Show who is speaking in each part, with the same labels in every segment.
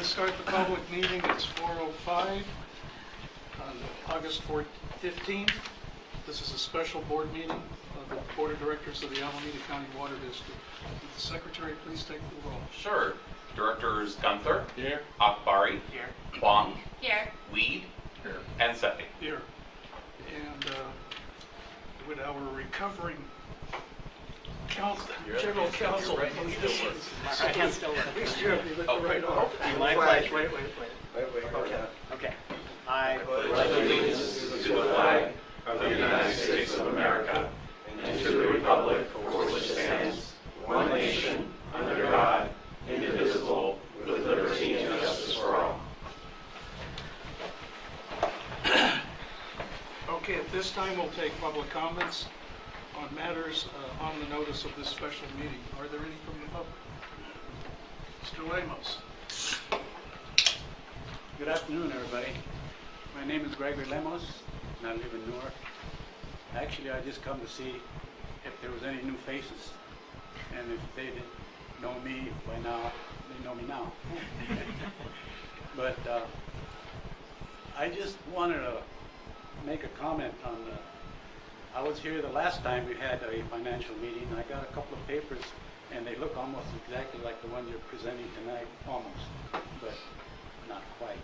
Speaker 1: to start the public meeting. It's 4:05 on August 15th. This is a special board meeting of the Board of Directors of the Alameda County Water District. Would the Secretary please take the roll?
Speaker 2: Sure. Directors Gunther.
Speaker 1: Here.
Speaker 2: Akbari.
Speaker 3: Here.
Speaker 2: Huang.
Speaker 3: Here.
Speaker 2: Weed.
Speaker 1: Here.
Speaker 2: And Sethy.
Speaker 1: Here. And with our recovering General Counsel,
Speaker 3: My hand's still up.
Speaker 1: please, Jeremy, lift the right arm.
Speaker 3: My flash. Wait.
Speaker 4: Okay.
Speaker 3: I
Speaker 2: pledge allegiance to the flag of the United States of America and to the republic for which it stands, one nation, under God, indivisible, with liberty and justice for all.
Speaker 1: Okay, at this time we'll take public comments on matters on the notice of this special meeting. Are there any from the public? Mr. Lemos.
Speaker 4: Good afternoon, everybody. My name is Gregory Lemos, and I live in Newark. Actually, I just come to see if there was any new faces, and if they didn't know me by now, they know me now. But I just wanted to make a comment on I was here the last time we had a financial meeting. I got a couple of papers, and they look almost exactly like the one you're presenting tonight, almost, but not quite.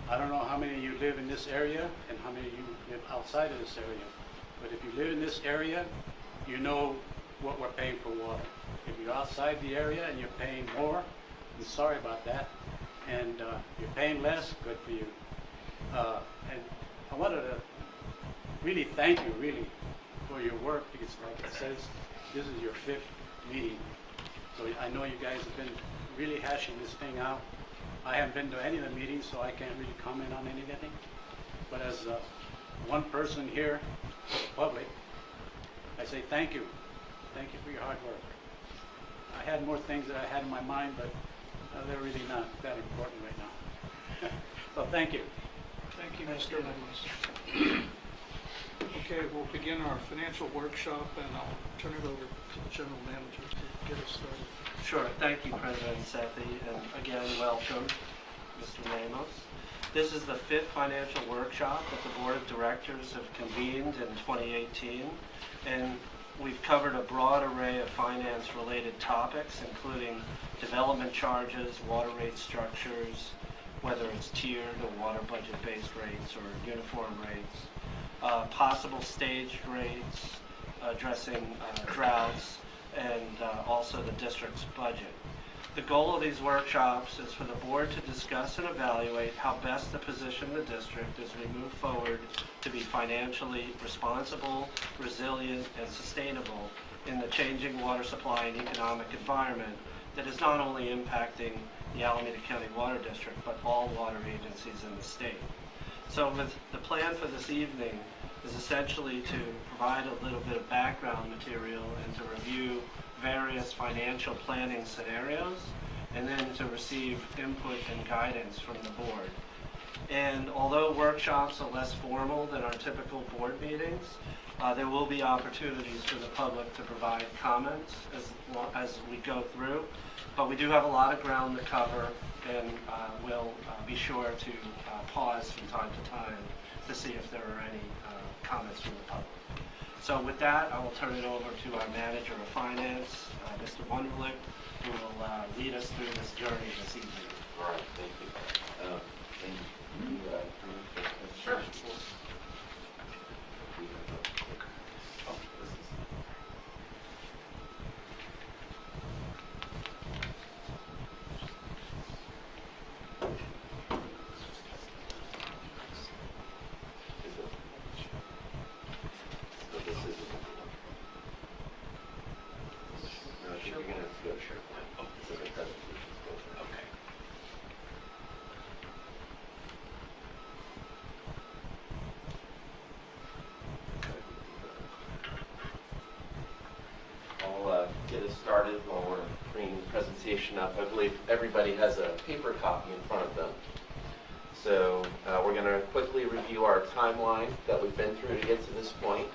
Speaker 4: I don't know how many of you live in this area and how many of you live outside of this area, but if you live in this area, you know what we're paying for water. If you're outside the area and you're paying more, I'm sorry about that, and you're paying less, good for you. And I wanted to really thank you, really, for your work, because like it says, this is your 5th meeting. So I know you guys have been really hashing this thing out. I haven't been to any of the meetings, so I can't really comment on anything. But as one person here, public, I say thank you. Thank you for your hard work. I had more things that I had in my mind, but they're really not that important right now. So thank you.
Speaker 1: Thank you, Mr. Lemos. Okay, we'll begin our financial workshop, and I'll turn it over to the General Manager to get us started.
Speaker 5: Sure. Thank you, President Sethy, and again, welcome, Mr. Lemos. This is the 5th financial workshop that the Board of Directors have convened in 2018, and we've covered a broad array of finance-related topics, including development charges, water rate structures, whether it's tiered or water budget-based rates or uniform rates, possible staged rates, addressing droughts, and also the district's budget. The goal of these workshops is for the board to discuss and evaluate how best to position the district as we move forward to be financially responsible, resilient, and sustainable in the changing water supply and economic environment that is not only impacting the Alameda County Water District, but all water agencies in the state. So the plan for this evening is essentially to provide a little bit of background material and to review various financial planning scenarios, and then to receive input and guidance from the board. And although workshops are less formal than our typical board meetings, there will be opportunities for the public to provide comments as we go through. But we do have a lot of ground to cover, and we'll be sure to pause from time to time to see if there are any comments from the public. So with that, I will turn it over to our Manager of Finance, Mr. Wunderlich, who will lead us through this journey this evening.
Speaker 2: All right. Thank you. Sure. Get us started while we're bringing the presentation up. I believe everybody has a paper copy in front of them. So we're going to quickly review our timeline that we've been through to get to this point.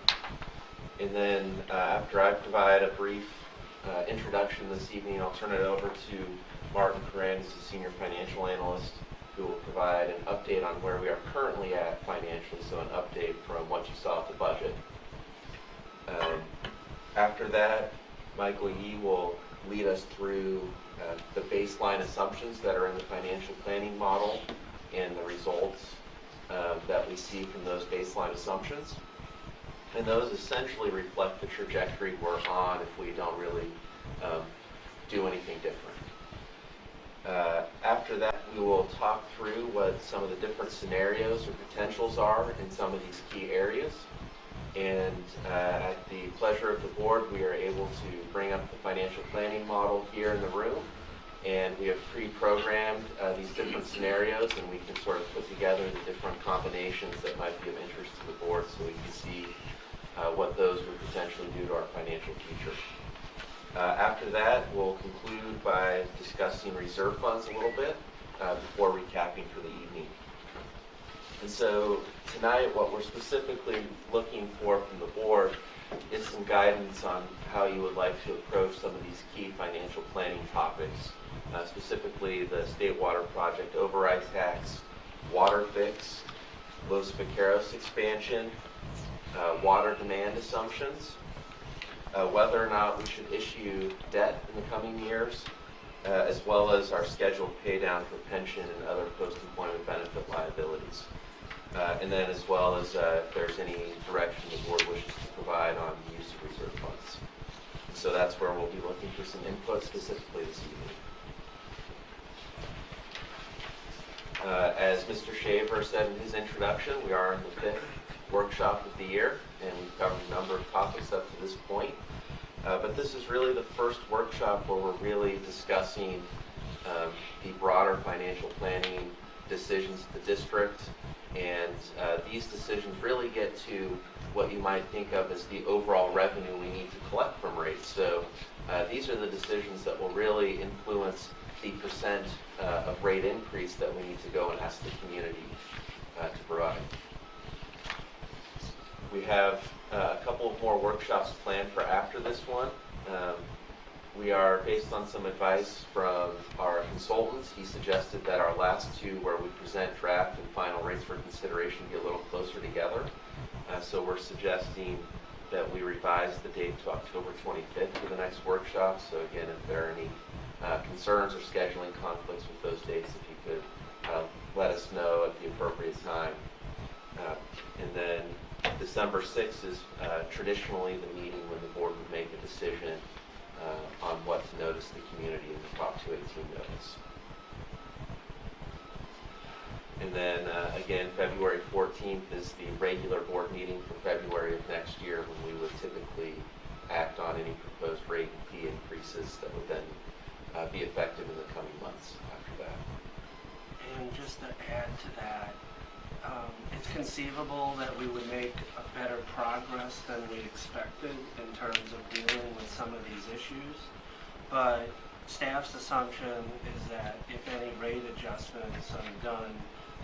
Speaker 2: And then after I provide a brief introduction this evening, I'll turn it over to Martin Coran is the Senior Financial Analyst, who will provide an update on where we are currently at financially, so an update from what you saw at the budget. After that, Michael Yee will lead us through the baseline assumptions that are in the financial planning model and the results that we see from those baseline assumptions. And those essentially reflect the trajectory we're on if we don't really do anything different. After that, we will talk through what some of the different scenarios or potentials are in some of these key areas. And at the pleasure of the board, we are able to bring up the financial planning model here in the room. And we have pre-programmed these different scenarios, and we can sort of put together the different combinations that might be of interest to the board so we can see what those would potentially do to our financial future. After that, we'll conclude by discussing reserve funds a little bit before recapping for the evening. And so tonight, what we're specifically looking for from the board is some guidance on how you would like to approach some of these key financial planning topics, specifically the State Water Project Override Tax, Water Fix, Los Vaqueros expansion, water demand assumptions, whether or not we should issue debt in the coming years, as well as our scheduled pay down for pension and other post-employment benefit liabilities. And then as well as if there's any direction the board wishes to provide on the use of reserve funds. And so that's where we'll be looking for some input specifically this evening. As Mr. Shaver said in his introduction, we are in the 5th workshop of the year, and we've covered a number of topics up to this point. But this is really the first workshop where we're really discussing the broader financial planning decisions of the district. And these decisions really get to what you might think of as the overall revenue we need to collect from rates. So these are the decisions that will really influence the percent of rate increase that we need to go and ask the community to provide. We have a couple of more workshops planned for after this one. We are, based on some advice from our consultants, he suggested that our last two, where we present draft and final rates for consideration, be a little closer together. So we're suggesting that we revise the date to October 25th for the next workshop. So again, if there are any concerns or scheduling conflicts with those dates, if you could let us know at the appropriate time. And then December 6th is traditionally the meeting when the board would make a decision on what to notice the community in the Prop 218 notice. And then again, February 14th is the regular board meeting for February of next year, when we would typically act on any proposed rate and fee increases that would then be effective in the coming months after that.
Speaker 5: And just to add to that, it's conceivable that we would make a better progress than we expected in terms of dealing with some of these issues. But staff's assumption is that if any rate adjustments are done,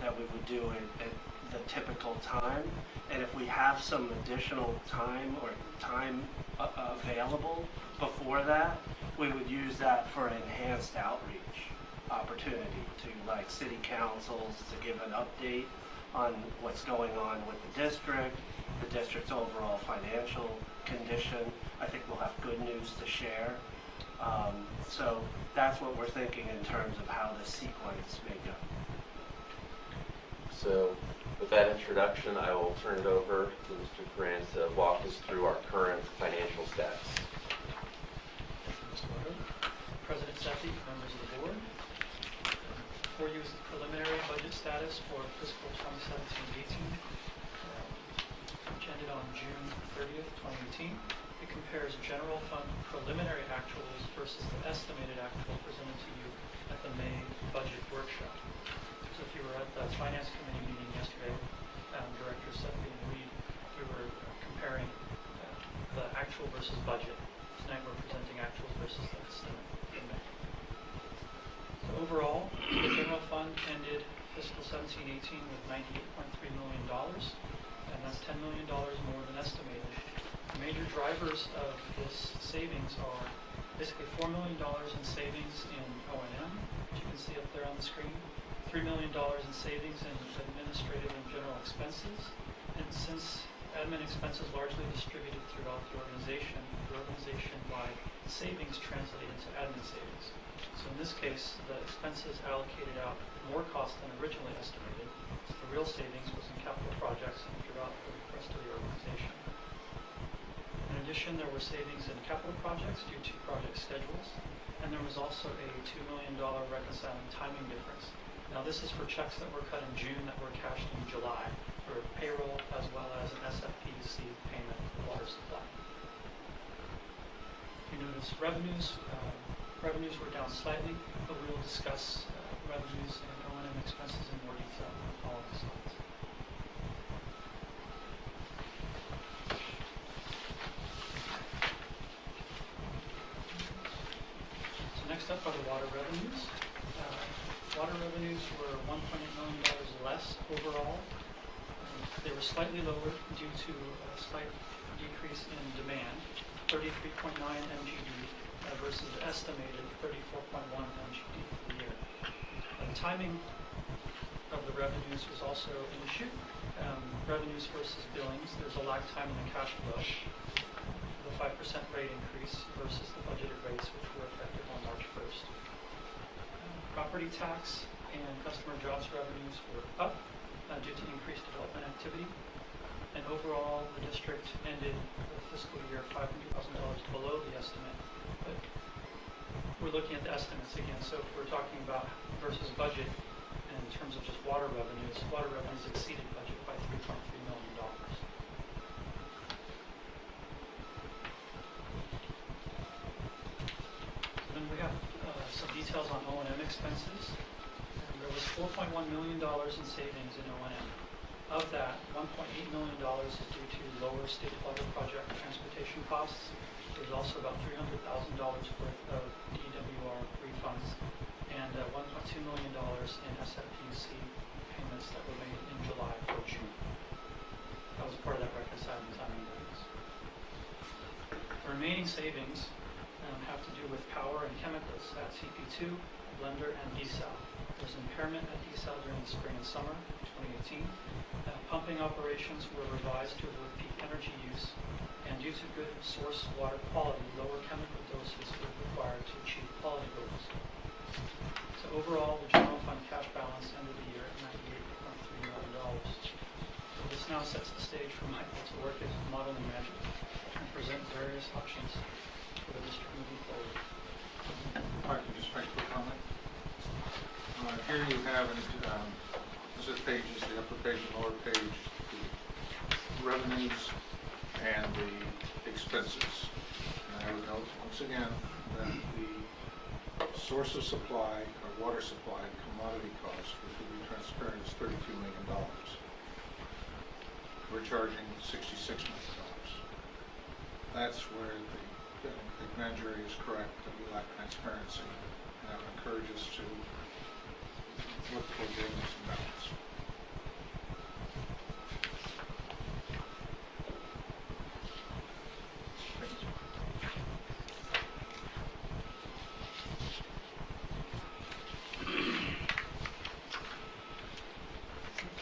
Speaker 5: that we would do it at the typical time. And if we have some additional time or time available before that, we would use that for enhanced outreach opportunity to, like, city councils to give an update on what's going on with the district's overall financial condition. I think we'll have good news to share. So that's what we're thinking in terms of how the sequence may go.
Speaker 2: So with that introduction, I will turn it over to Mr. Coran to walk us through our current financial status.
Speaker 6: President Sethy, members of the board. Before you is the preliminary budget status for fiscal 2017-18, which ended on June 30th, 2018. It compares general fund preliminary actuals versus the estimated actual presented to you at the May budget workshop. So if you were at the Finance Committee meeting yesterday, Director Sethy and Reed, we were comparing the actual versus budget. Tonight we're presenting actuals versus the estimate in May. So overall, the general fund ended fiscal 17-18 with $98.3 million, and that's $10 million more than estimated. The major drivers of this savings are basically $4 million in savings in O&M, which you can see up there on the screen, $3 million in savings in administrative and general expenses, and since admin expenses largely distributed throughout the organization-wide savings translate into admin savings. So in this case, the expenses allocated out more cost than originally estimated. So the real savings was in capital projects and throughout the rest of the organization. In addition, there were savings in capital projects due to project schedules, and there was also a $2 million reconciling timing difference. Now this is for checks that were cut in June that were cashed in July for payroll as well as an SFPC payment for water supply. You notice revenues were down slightly, but we will discuss revenues and O&M expenses in more detail in the following slides. So next up are the water revenues. Water revenues were $1.8 million less overall. They were slightly lower due to a slight decrease in demand, 33.9 MGD versus the estimated 34.1 MGD for the year. The timing of the revenues was also an issue. Revenues versus billings, there's a lag time in the cash flow. The 5% rate increase versus the budgeted rates, which were effective on March 1st. Property tax and customer jobs revenues were up due to increased development activity. And overall, the district ended the fiscal year $500,000 below the estimate. But we're looking at the estimates again. So if we're talking about versus budget in terms of just water revenues exceeded budget by $3.3 million. Then we have some details on O&M expenses. And there was $4.1 million in savings in O&M. Of that, $1.8 million is due to lower state water project transportation costs. There's also about $300,000 worth of DWR refunds and $1.2 million in SFPC payments that were made in July for June. That was part of that reconciling timing difference. The remaining savings have to do with power and chemicals at CP2, Blender, and desal. There's impairment at desal during the spring and summer 2018. Pumping operations were revised to avoid peak energy use, and due to good source water quality, lower chemical doses were required to achieve quality goals. So overall, the general fund cash balance ended the year at $98.3 million. So this now sets the stage for Michael to work as modeling manager and present various options for the district moving forward.
Speaker 7: If I can just make a quick comment. Here you have, this is pages, the upper page and lower page, the revenues and the expenses. And I would note once again that the source of supply, or water supply, commodity cost, which will be transparent, is $32 million. We're charging $66 million. That's where the manager is correct that we lack transparency, and I would encourage us to look for getting some balance.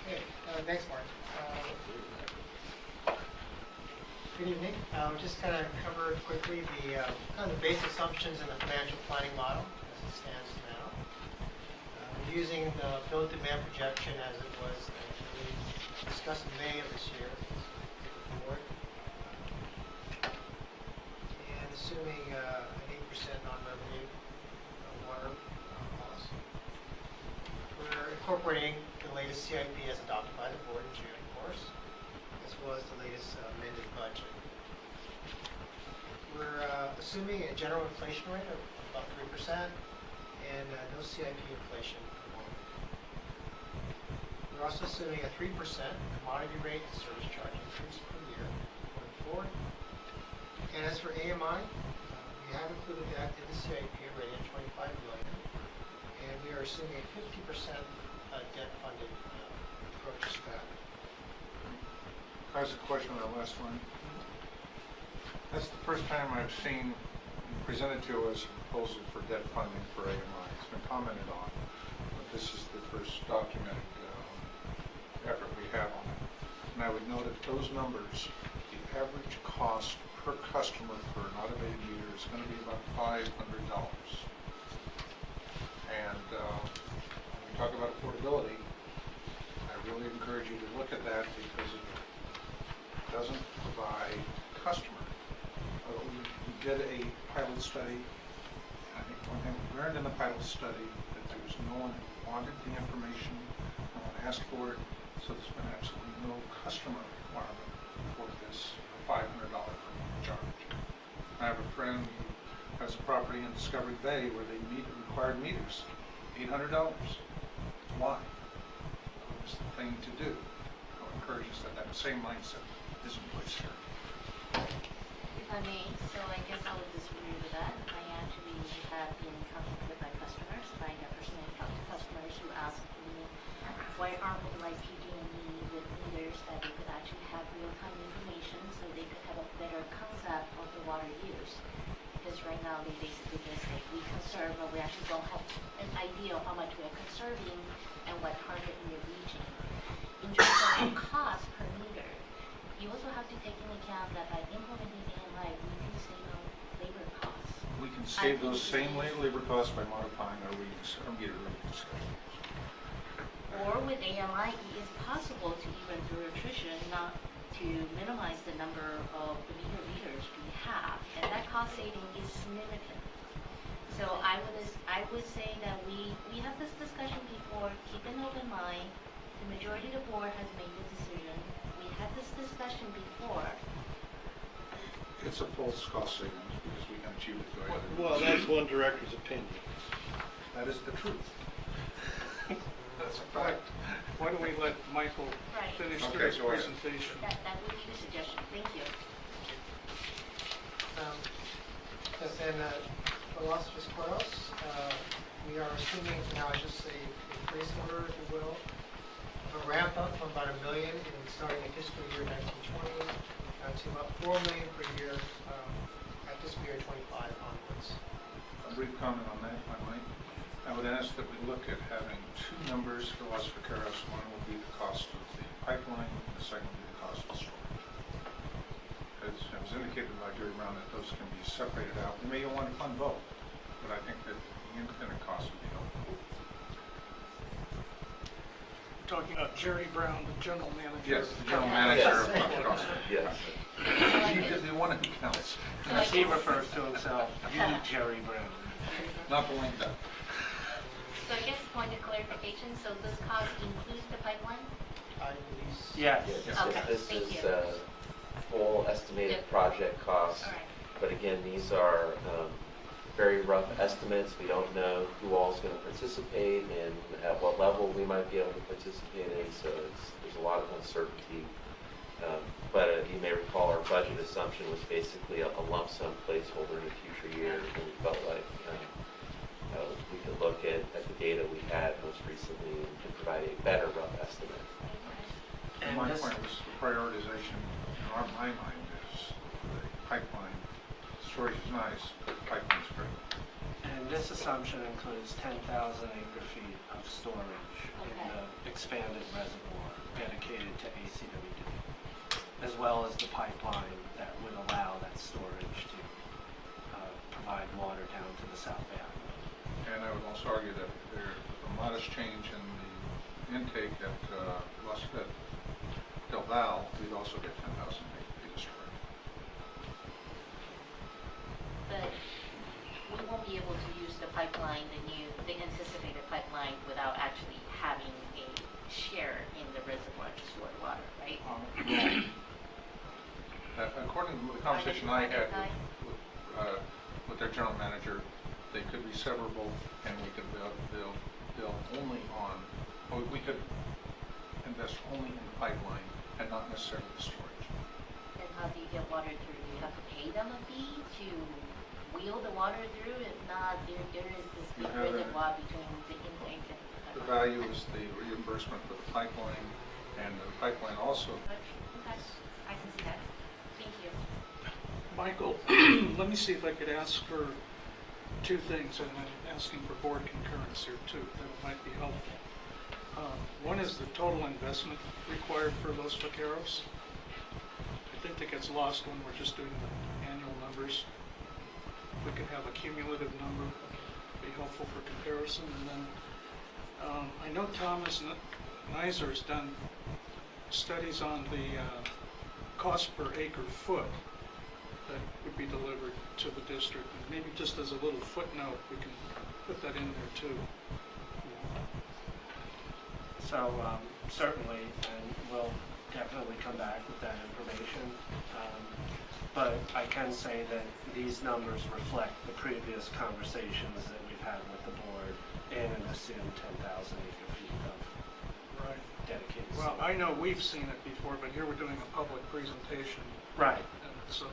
Speaker 3: Okay, next one. Good evening. Just kind of cover quickly the kind of the base assumptions in the financial planning model as it stands now. Using the build demand projection as it was discussed in May of this year with the board, and assuming an 8% non-revenue water cost. We're incorporating the latest CIP as adopted by the board in June, of course, as well as the latest amended budget. We're assuming a general inflation rate of about 3% and no CIP inflation at the moment. We're also assuming a 3% commodity rate and service charge increase per year going forward. And as for AMI, we have included that in the CIP already at $25 million, and we are assuming a 50% debt-funded approach to that.
Speaker 7: I have a question on that last one. That's the first time I've seen presented to us a proposal for debt funding for AMI. It's been commented on, but this is the first documented effort we have on it. And I would note that those numbers, the average cost per customer for an automated meter is going to be about $500. And when we talk about affordability, I really encourage you to look at that because it doesn't provide the customer. We did a pilot study. I think one thing we learned in the pilot study that there was no one who wanted the information, no one asked for it, so there's been absolutely no customer requirement for this $500 per month charge. I have a friend who has a property in Discovery Bay where they required meters, $800. Why? It was the thing to do. I would encourage us that that same mindset is in place here.
Speaker 8: If I may, so I guess I would disagree with that. I actually have been in contact with my customers. I have personally talked to customers who ask me, why aren't we like PG&E with meters that they could actually have real-time information so they could have a better concept of the water use? Because right now they basically just say we conserve, but we actually don't have an idea of how much we are conserving and what target we are reaching. In terms of cost per meter, you also have to take into account that by implementing AMI, we can save on labor costs.
Speaker 7: We can save those same labor costs by modifying our meter reading schedules.
Speaker 8: Or with AMI, it is possible to even through attrition not to minimize the number of the meters we have, and that cost saving is significant. So I would say that we have this discussion before. Keep an open mind. The majority of the board has made the decision. We had this discussion before.
Speaker 7: It's a false cost savings because we can achieve it by other
Speaker 9: Well, that's one director's opinion.
Speaker 7: That is the truth.
Speaker 1: That's a fact. Why don't we let Michael
Speaker 8: Right.
Speaker 1: finish
Speaker 7: Okay,
Speaker 1: his
Speaker 7: go ahead.
Speaker 1: presentation?
Speaker 8: That would be the suggestion. Thank you.
Speaker 3: And for Los Viscoros, we are assuming now just a placeholder, if you will, of a ramp up from about $1 million in starting in fiscal year 1920 to about $4 million per year at fiscal year 25 onwards.
Speaker 7: A brief comment on that, if I might. I would ask that we look at having two numbers for Los Vaqueros. One will be the cost of the pipeline, and the second will be the cost of storage. As was indicated by Jerry Brown, that those can be separated out. We may want to fund both, but I think that the independent cost would be helpful.
Speaker 1: Talking about Jerry Brown, the general manager.
Speaker 7: Yes, the general manager of
Speaker 2: Yes.
Speaker 7: Los Vaqueros.
Speaker 2: Yes.
Speaker 7: He did the one who counts,
Speaker 5: He refers to himself, you Jerry Brown.
Speaker 7: not the link up.
Speaker 8: So I guess point of clarification, so this cost includes the pipeline?
Speaker 3: I believe.
Speaker 5: Yes.
Speaker 2: Yes,
Speaker 8: Okay,
Speaker 2: this
Speaker 8: thank
Speaker 2: is
Speaker 8: you.
Speaker 2: full estimated
Speaker 8: Yep.
Speaker 2: project costs.
Speaker 8: All right.
Speaker 2: But again, these are very rough estimates. We don't know who all is going to participate and at what level we might be able to participate in, so there's a lot of uncertainty. But you may recall our budget assumption was basically a lump sum placeholder in a future year, and we felt like we could look at the data we had most recently and provide a better rough estimate.
Speaker 5: And
Speaker 7: My
Speaker 5: this-
Speaker 7: point was the prioritization in my mind is the pipeline. Storage is nice, but pipeline's critical.
Speaker 5: And this assumption includes 10,000 acre-feet of storage in
Speaker 8: Okay.
Speaker 5: the expanded reservoir dedicated to ACWD, as well as the pipeline that would allow that storage to provide water down to the South Bay Island.
Speaker 7: And I would also argue that there's a modest change in the intake at Del Val, we'd also get 10,000 acre-feet of storage.
Speaker 8: But we won't be able to use the pipeline, the anticipated pipeline, without actually having a share in the reservoir to store the water, right?
Speaker 7: According to the conversation I had with their general manager, they could be severable, and we could build only on, or we could invest only in the pipeline and not necessarily the storage.
Speaker 8: And how do you get water through? Do you have to pay them a fee to wheel the water through? If not, there is this big
Speaker 7: You have
Speaker 8: reservoir between the intake and
Speaker 7: The value is the reimbursement for the pipeline, and the pipeline also.
Speaker 8: Okay, I can see that. Thank you.
Speaker 1: Michael, let me see if I could ask for two things, and I'm asking for board concurrence here too, that it might be helpful. One is the total investment required for those vaqueros. I think that gets lost when we're just doing the annual numbers. If we could have a cumulative number, it'd be helpful for comparison. And then I know Thomas Nizer has done studies on the cost per acre foot that would be delivered to the district. And maybe just as a little footnote, we can put that in there too.
Speaker 5: So certainly, and we'll definitely come back with that information. But I can say that these numbers reflect the previous conversations that we've had with the board and an assumed 10,000 acre feet of dedicated.
Speaker 1: Well, I know we've seen it before, but here we're doing a public presentation.
Speaker 5: Right.
Speaker 1: And so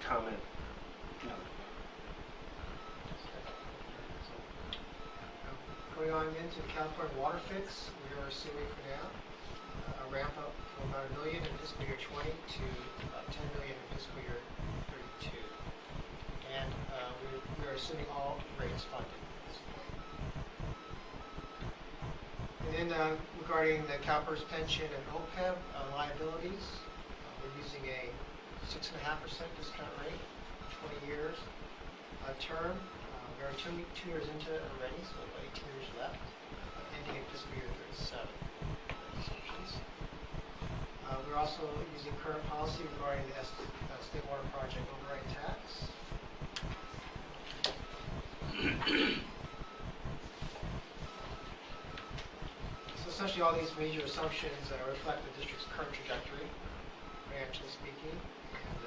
Speaker 5: Comment. No.
Speaker 3: Going on into California water fix, we are assuming for now a ramp up from about $1 million in fiscal year 20 to about $10 million in fiscal year 32. And we are assuming all rates funded at this point. And then regarding the CalPERS pension and OPEB liabilities, we're using a 6.5% discount rate, 20 years term. We are 2 years into it already, so 18 years left, ending in fiscal year 37. We're also using current policy regarding the State Water Project override tax. So essentially all these major assumptions reflect the district's current trajectory, financially speaking. And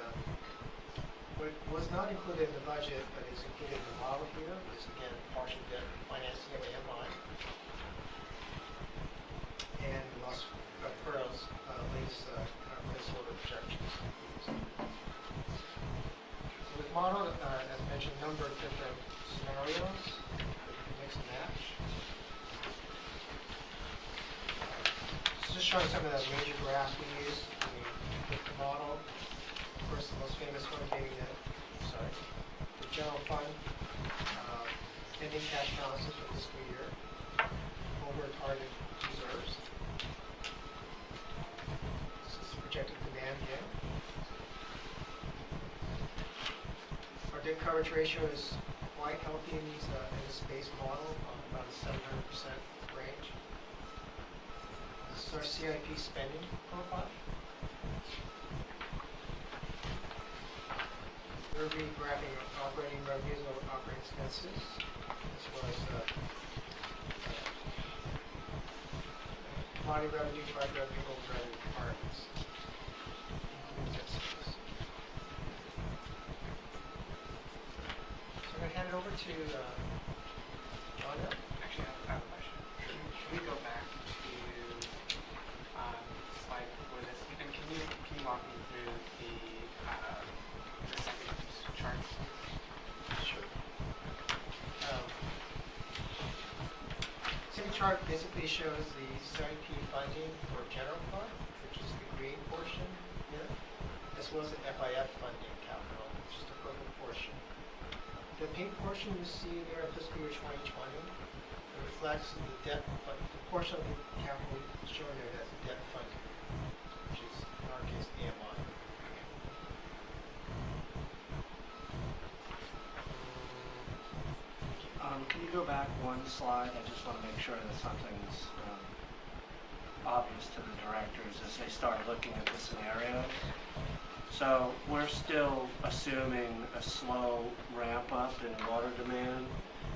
Speaker 3: what was not included in the budget, but is included in the model here, is again partial debt financing of AMI. And Los Vaqueros' latest order projections. So we've modeled, as mentioned, a number of different scenarios that you can mix and match. So just showing some of the major graphs we use when we pick the model. Of course, the most famous one being the general fund, ending cash balances for fiscal year, over target reserves. This is projected demand here. Our debt coverage ratio is quite healthy in this base model, about a 700% range. This is our CIP spending profile. We'll be graphing operating revenues over operating expenses, as well as commodity revenue, product revenue, over revenue requirements. So I'm going to hand it over to John.
Speaker 10: Actually, I have a question. Should we go back to slide before this? And can you walk me through the second chart?
Speaker 3: Sure. Second chart basically shows the CIP funding for general fund, which is the green portion here, as well as the FIF funding capital, which is the purple portion. The pink portion you see there in fiscal year 2020, it reflects the debt, but the portion of the capital shown there as debt funding, which is in our case AMI.
Speaker 5: Can you go back one slide? I just want to make sure that something's obvious to the directors as they start looking at the scenario. So we're still assuming a slow ramp up in water demand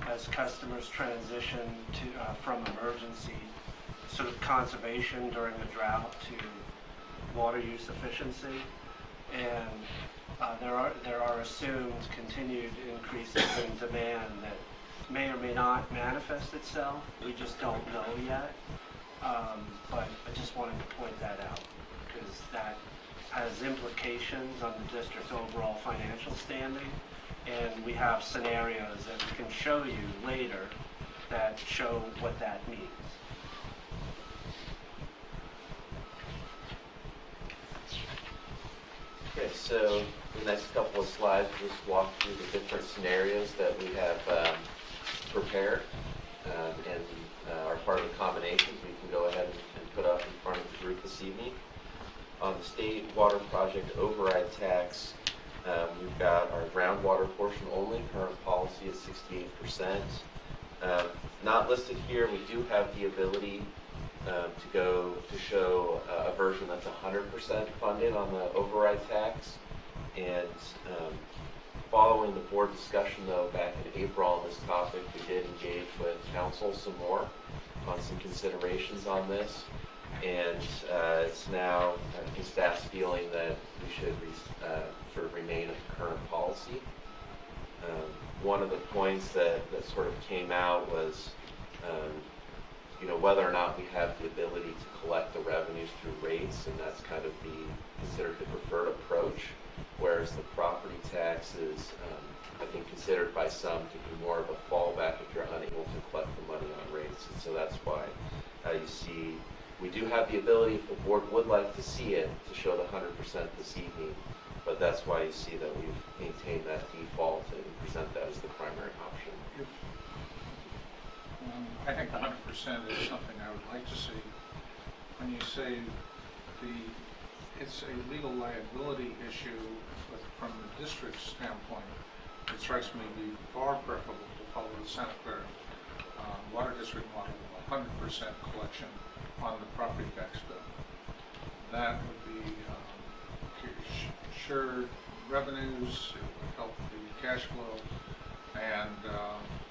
Speaker 5: as customers transition to from emergency sort of conservation during a drought to water use efficiency, and there are assumed continued increases in demand that may or may not manifest itself. We just don't know yet, but I just wanted to point that out because that has implications on the district's overall financial standing, and we have scenarios that we can show you later that show what that means.
Speaker 2: Okay, so the next couple of slides, we'll just walk through the different scenarios that we have prepared and are part of the combinations we can go ahead and put up in front of the group this evening. On the state water project override tax, we've got our groundwater portion only. Current policy is 68%. Not listed here, we do have the ability to show a version that's 100% funded on the override tax. And following the board discussion though back in April on this topic, we did engage with council some more on some considerations on this. And it's now the staff's feeling that we should sort of remain at the current policy. One of the points that sort of came out was whether or not we have the ability to collect the revenues through rates, and that's kind of considered the preferred approach, whereas the property tax is, I think, considered by some to be more of a fallback if you're unable to collect the money on rates. And so that's why you see we do have the ability, if the board would like to see it, to show the 100% this evening, but that's why you see that we've maintained that default and present that as the primary option.
Speaker 7: I think 100% is something I would like to see. When you say it's a legal liability issue, but from the district's standpoint, it strikes me to be far preferable to follow the Santa Clara Water District model of 100% collection on the property tax bill. That would be assured revenues, it would help the cash flow, and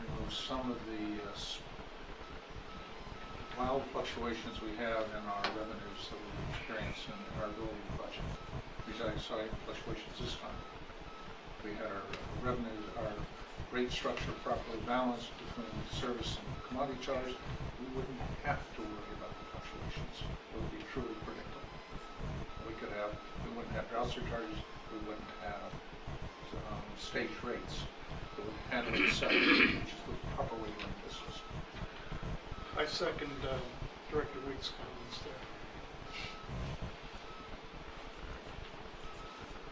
Speaker 7: remove some of the wild fluctuations we have in our revenues that we experience in our ability to budget. We saw fluctuations this time. We had our revenues, our rate structure properly balanced between service and commodity charge. We wouldn't have to worry about the fluctuations. It would be truly predictable. We wouldn't have drought surcharges. We wouldn't have stage rates. It would handle itself, which is the proper way to run business.
Speaker 1: I second Director Weeks' comments there.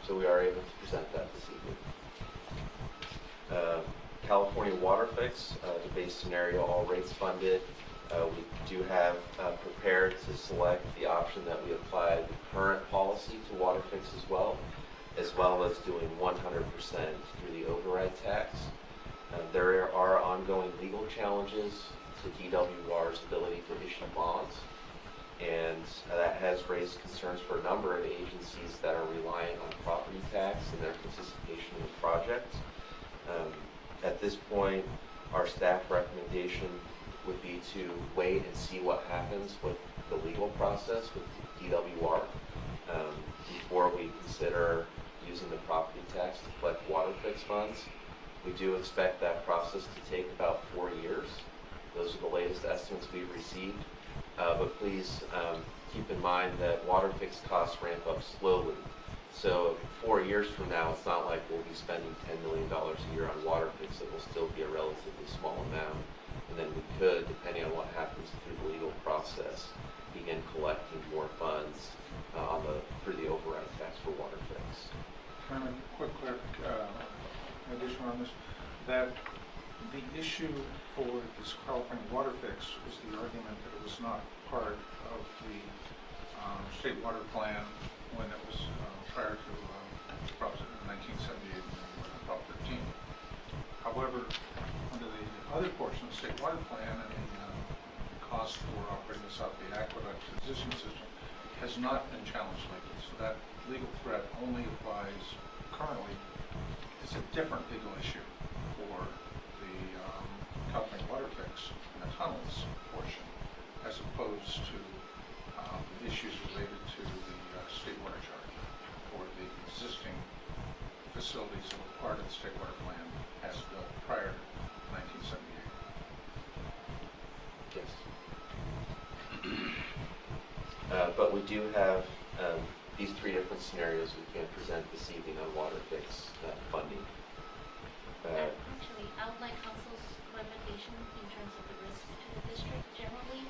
Speaker 2: So we are able to present that this evening. California Water Fix, the base scenario, all rates funded. We do have prepared to select the option that we apply the current policy to Water Fix as well as doing 100% through the override tax. There are ongoing legal challenges to DWR's ability to issue bonds, and that has raised concerns for a number of agencies that are relying on property tax and their participation in the project. At this point, our staff recommendation would be to wait and see what happens with the legal process with DWR before we consider using the property tax to collect water fix funds. We do expect that process to take about 4 years. Those are the latest estimates we've received. But please keep in mind that water fix costs ramp up slowly. So 4 years from now, it's not like we'll be spending $10 million a year on water fix. It will still be a relatively small amount. And then we could, depending on what happens through the legal process, begin collecting more funds through the override tax for water fix.
Speaker 7: Can I make a quick addition on this? That the issue for this California Water Fix was the argument that it was not part of the state water plan when it was prior to Prop 1978 and Prop 13. However, under the other portion of the state water plan, and the cost for operating this out the aqueduct existing system has not been challenged lately. So that legal threat only applies currently. It's a different legal issue for the California Water Fix and the tunnels portion, as opposed to issues related to the state water charge for the existing facilities that were part of the state water plan as built prior to 1978.
Speaker 2: Yes. But we do have these 3 different scenarios we can present this evening on water fix funding.
Speaker 8: Actually, I would like council's recommendation in terms of the risk to the district generally.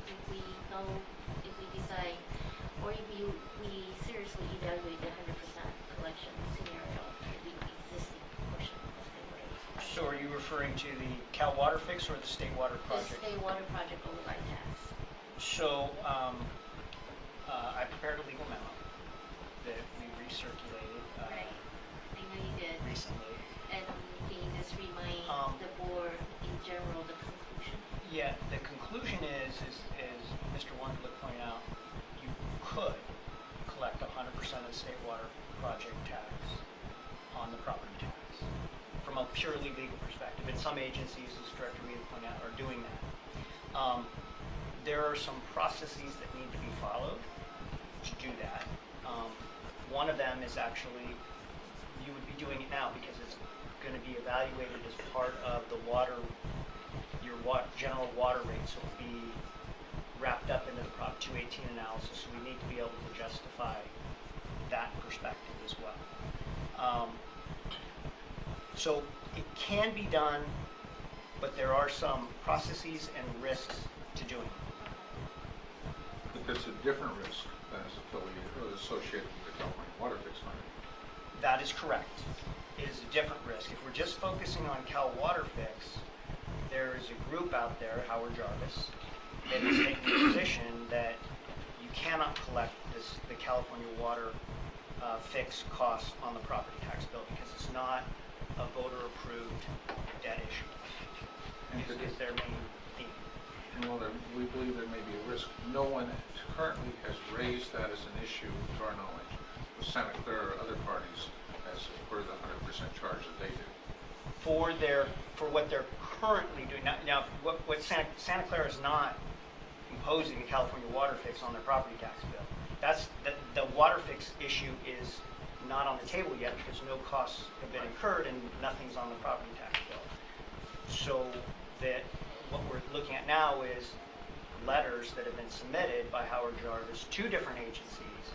Speaker 8: If we decide, or if we seriously evaluate the 100%
Speaker 11: referring to the Cal Water Fix or the State Water
Speaker 8: The
Speaker 11: Project?
Speaker 8: state water project override tax.
Speaker 11: So, I prepared a legal memo that we recirculated
Speaker 8: Right. I know you did.
Speaker 11: recently.
Speaker 8: And can you just remind the board in general the conclusion?
Speaker 11: Yeah, the conclusion is Mr. Wunderlich pointed out, you could collect 100% of the state water project tax on the property tax from a purely legal perspective. And some agencies, as Director Weed pointed out, are doing that. There are some processes that need to be followed to do that. One of them is actually, you would be doing it now because it's going to be evaluated as part of the your general water rate, so it'll be wrapped up into the Prop 218 analysis, so we need to be able to justify that perspective as well. So it can be done, but there are some processes and risks to doing it.
Speaker 7: But there's a different risk that is affiliated or associated with the California Water Fix money.
Speaker 11: That is correct. It is a different risk. If we're just focusing on Cal Water Fix, there is a group out there, Howard Jarvis, that is taking the position that you cannot collect the California Water Fix costs on the property tax bill because it's not a voter-approved debt issue. Is their main theme.
Speaker 7: And while we believe there may be a risk, no one currently has raised that as an issue, to our knowledge, with Santa Clara or other parties as for the 100% charge that they do.
Speaker 11: For what they're currently doing now, what Santa Clara is not imposing the California Water Fix on their property tax bill. That's the water fix issue is not on the table yet because no costs have been incurred and nothing's on the property tax bill. So that what we're looking at now is letters that have been submitted by Howard Jarvis to different agencies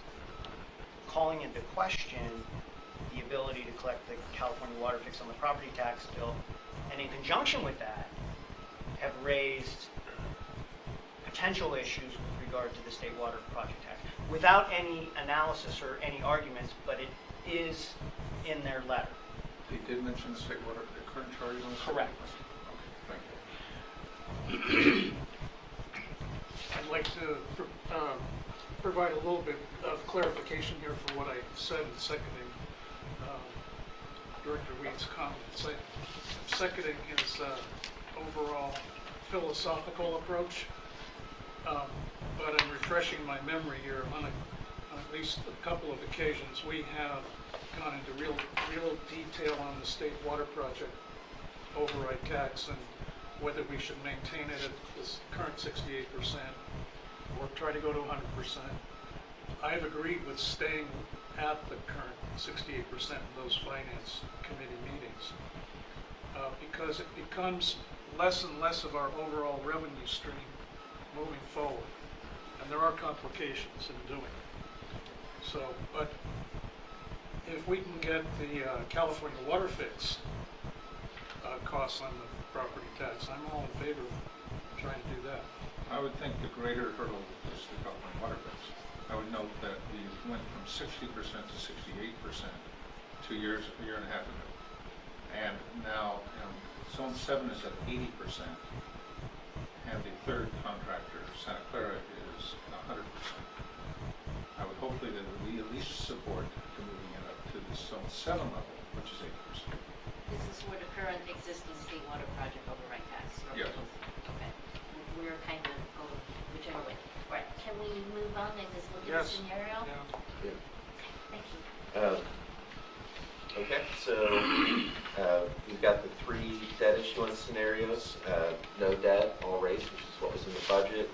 Speaker 11: calling into question the ability to collect the California Water Fix on the property tax bill, and in conjunction with that have raised potential issues with regard to the state water project tax without any analysis or any arguments, but it is in their letter.
Speaker 7: They did mention the state water, the current charge on the state
Speaker 11: Correct.
Speaker 7: Okay, thank you.
Speaker 1: I'd like to provide a little bit of clarification here for what I said in seconding Director Weed's comments. I'm seconding his overall philosophical approach, but I'm refreshing my memory here. On at least a couple of occasions, we have gone into real detail on the state water project override tax and whether we should maintain it at this current 68% or try to go to 100%. I've agreed with staying at the current 68% in those finance committee meetings because it becomes less and less of our overall revenue stream moving forward, and there are complications in doing it. So, but if we can get the California Water Fix costs on the property tax, I'm all in favor of trying to do that.
Speaker 7: I would think the greater hurdle is the California Water Fix. I would note that we went from 60% to 68% 2 years, a year and a half ago. And now Zone 7 is at 80%, and the third contractor, Santa Clara, is 100%. I would hopefully that we at least support to moving it up to the Zone 7 level, which is 80%.
Speaker 8: This is for the current existing state water project override tax.
Speaker 7: Yes.
Speaker 8: Okay. We're kind of going whichever way. Right. Can we move on and just look at
Speaker 1: Yes.
Speaker 8: the scenario?
Speaker 1: Yeah.
Speaker 2: Yeah.
Speaker 8: Thank you.
Speaker 2: Okay, so we've got the 3 debt issuance scenarios. No debt, all rates, which is what was in the budget.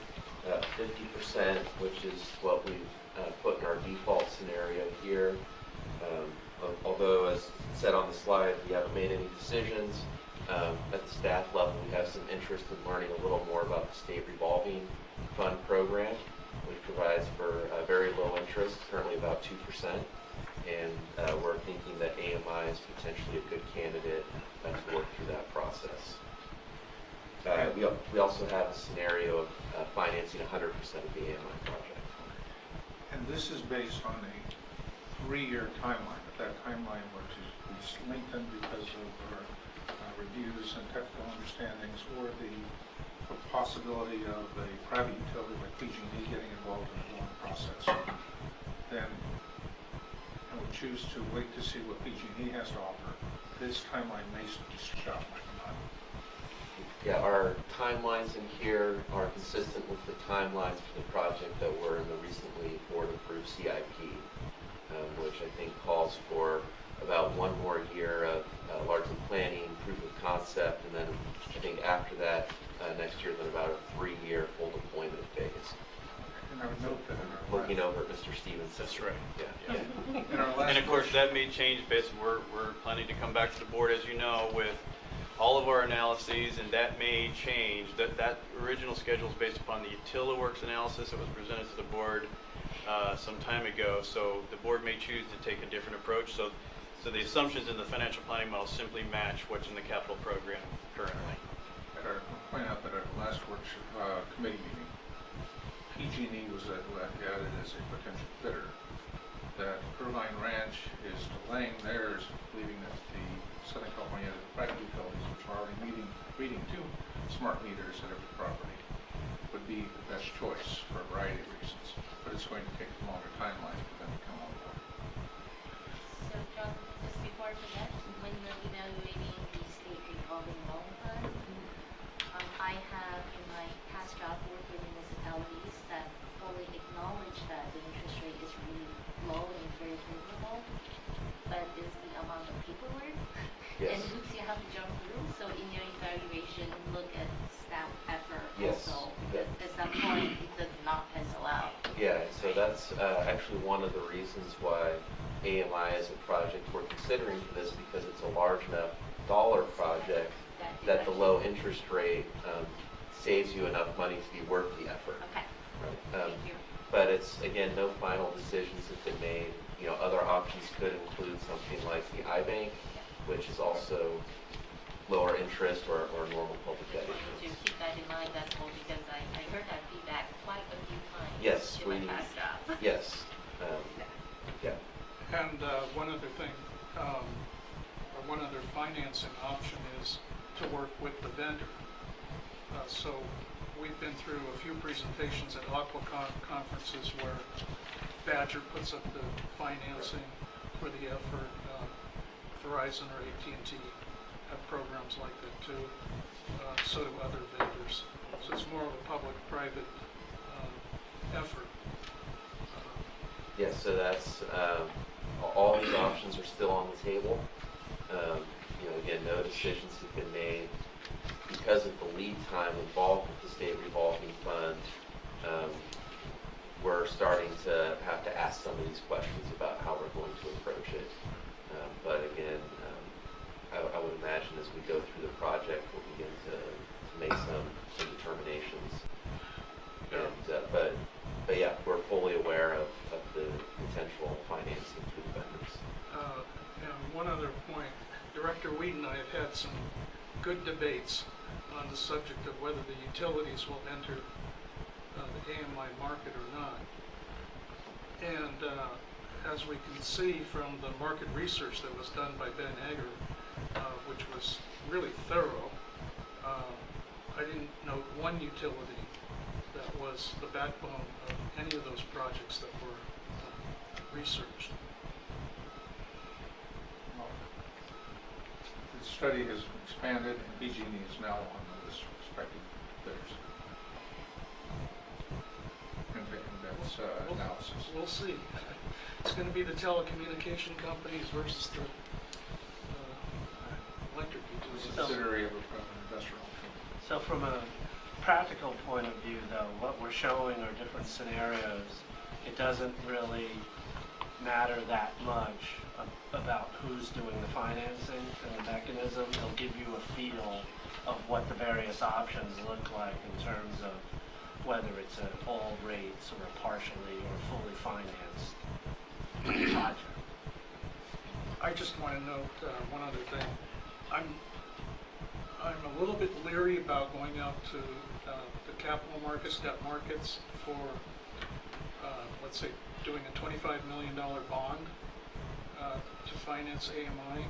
Speaker 2: 50%, which is what we've put in our default scenario here. Although, as said on the slide, we haven't made any decisions. At the staff level, we have some interest in learning a little more about the state revolving fund program, which provides for very low interest, currently about 2%. And we're thinking that AMI is potentially a good candidate to work through that process. We also have a scenario of financing 100% of the AMI project.
Speaker 7: And this is based on a 3-year timeline. If that timeline were to be lengthened because of our reviews and technical understandings, or the possibility of a private utility like PG&E getting involved in the loan process, then I would choose to wait to see what PG&E has to offer. This timeline may stop my mind.
Speaker 2: Yeah, our timelines in here are consistent with the timelines for the project that were in the recently board-approved CIP, which I think calls for about 1 more year of largely planning, proof of concept, and then I think after that, next year, then about a 3-year full deployment phase.
Speaker 7: And I would note that in our
Speaker 2: Looking over at Mr. Stevens.
Speaker 12: That's right.
Speaker 2: Yeah.
Speaker 7: in our last
Speaker 12: And of course, that may change based, we're planning to come back to the board, as you know, with all of our analyses, and that may change. That original schedule is based upon the UtiliWorks analysis that was presented to the board some time ago, so the board may choose to take a different approach. So the assumptions in the financial planning model simply match what's in the capital program currently.
Speaker 7: I'll point out that at our last workshop committee meeting, PG&E was added as a potential bidder. That Irvine Ranch is delaying theirs, believing that the Southern California private utilities, which are already reading 2 smart meters at every property, would be the best choice for a variety of reasons. But it's going to take a longer timeline for them to come on board.
Speaker 8: So John, just before I forget, when you're evaluating the state revolving loan fund, I have in my past job worked with municipalities that fully acknowledge that the interest rate is really low and very favorable, but is the amount of paperwork
Speaker 2: Yes.
Speaker 8: and hoops you have to jump through. So in your evaluation, look at staff effort
Speaker 2: Yes.
Speaker 8: also, because at some point it does not pencil out.
Speaker 2: Yeah, so that's actually one of the reasons why AMI is a project we're considering for this, because it's a large enough dollar project that the low interest rate saves you enough money to be worth the effort.
Speaker 8: Okay,
Speaker 2: Right.
Speaker 8: thank you.
Speaker 2: But it's, again, no final decisions have been made. You know, other options could include something like the iBank, which is also lower interest or normal public debt
Speaker 8: To
Speaker 2: issuance.
Speaker 8: keep that in mind, that's all, because I heard that feedback quite a few times
Speaker 2: Yes,
Speaker 8: in my past job.
Speaker 2: yes, yeah.
Speaker 1: And one other thing, or one other financing option is to work with the vendor. So we've been through a few presentations at AquaCon conferences where Badger puts up the financing for the effort. Verizon or AT&T have programs like that too. So do other vendors. So it's more of a public-private effort.
Speaker 2: Yes, so that's, all these options are still on the table. You know, again, no decisions have been made. Because of the lead time involved with the state revolving fund, we're starting to have to ask some of these questions about how we're going to approach it. But again, I would imagine as we go through the project, we'll begin to make some determinations. And, but yeah, we're fully aware of the potential financing through the vendors.
Speaker 1: And one other point, Director Weed and I have had some good debates on the subject of whether the utilities will enter the AMI market or not. And as we can see from the market research that was done by Ben Egger, which was really thorough, I didn't note one utility that was the backbone of any of those projects that were researched.
Speaker 7: Well, the study has expanded, and PG&E is now on the list of prospective bidders. And that's analysis.
Speaker 1: We'll see. It's going to be the telecommunication companies versus the electric utilities.
Speaker 7: Subsidiary of an industrial.
Speaker 5: So from a practical point of view, though, what we're showing are different scenarios. It doesn't really matter that much about who's doing the financing and the mechanism. It'll give you a feel of what the various options look like in terms of whether it's at all rates or a partially or fully financed project.
Speaker 1: I just want to note one other thing. I'm a little bit leery about going out to the capital markets, debt markets for, let's say, doing a $25 million bond to finance AMI.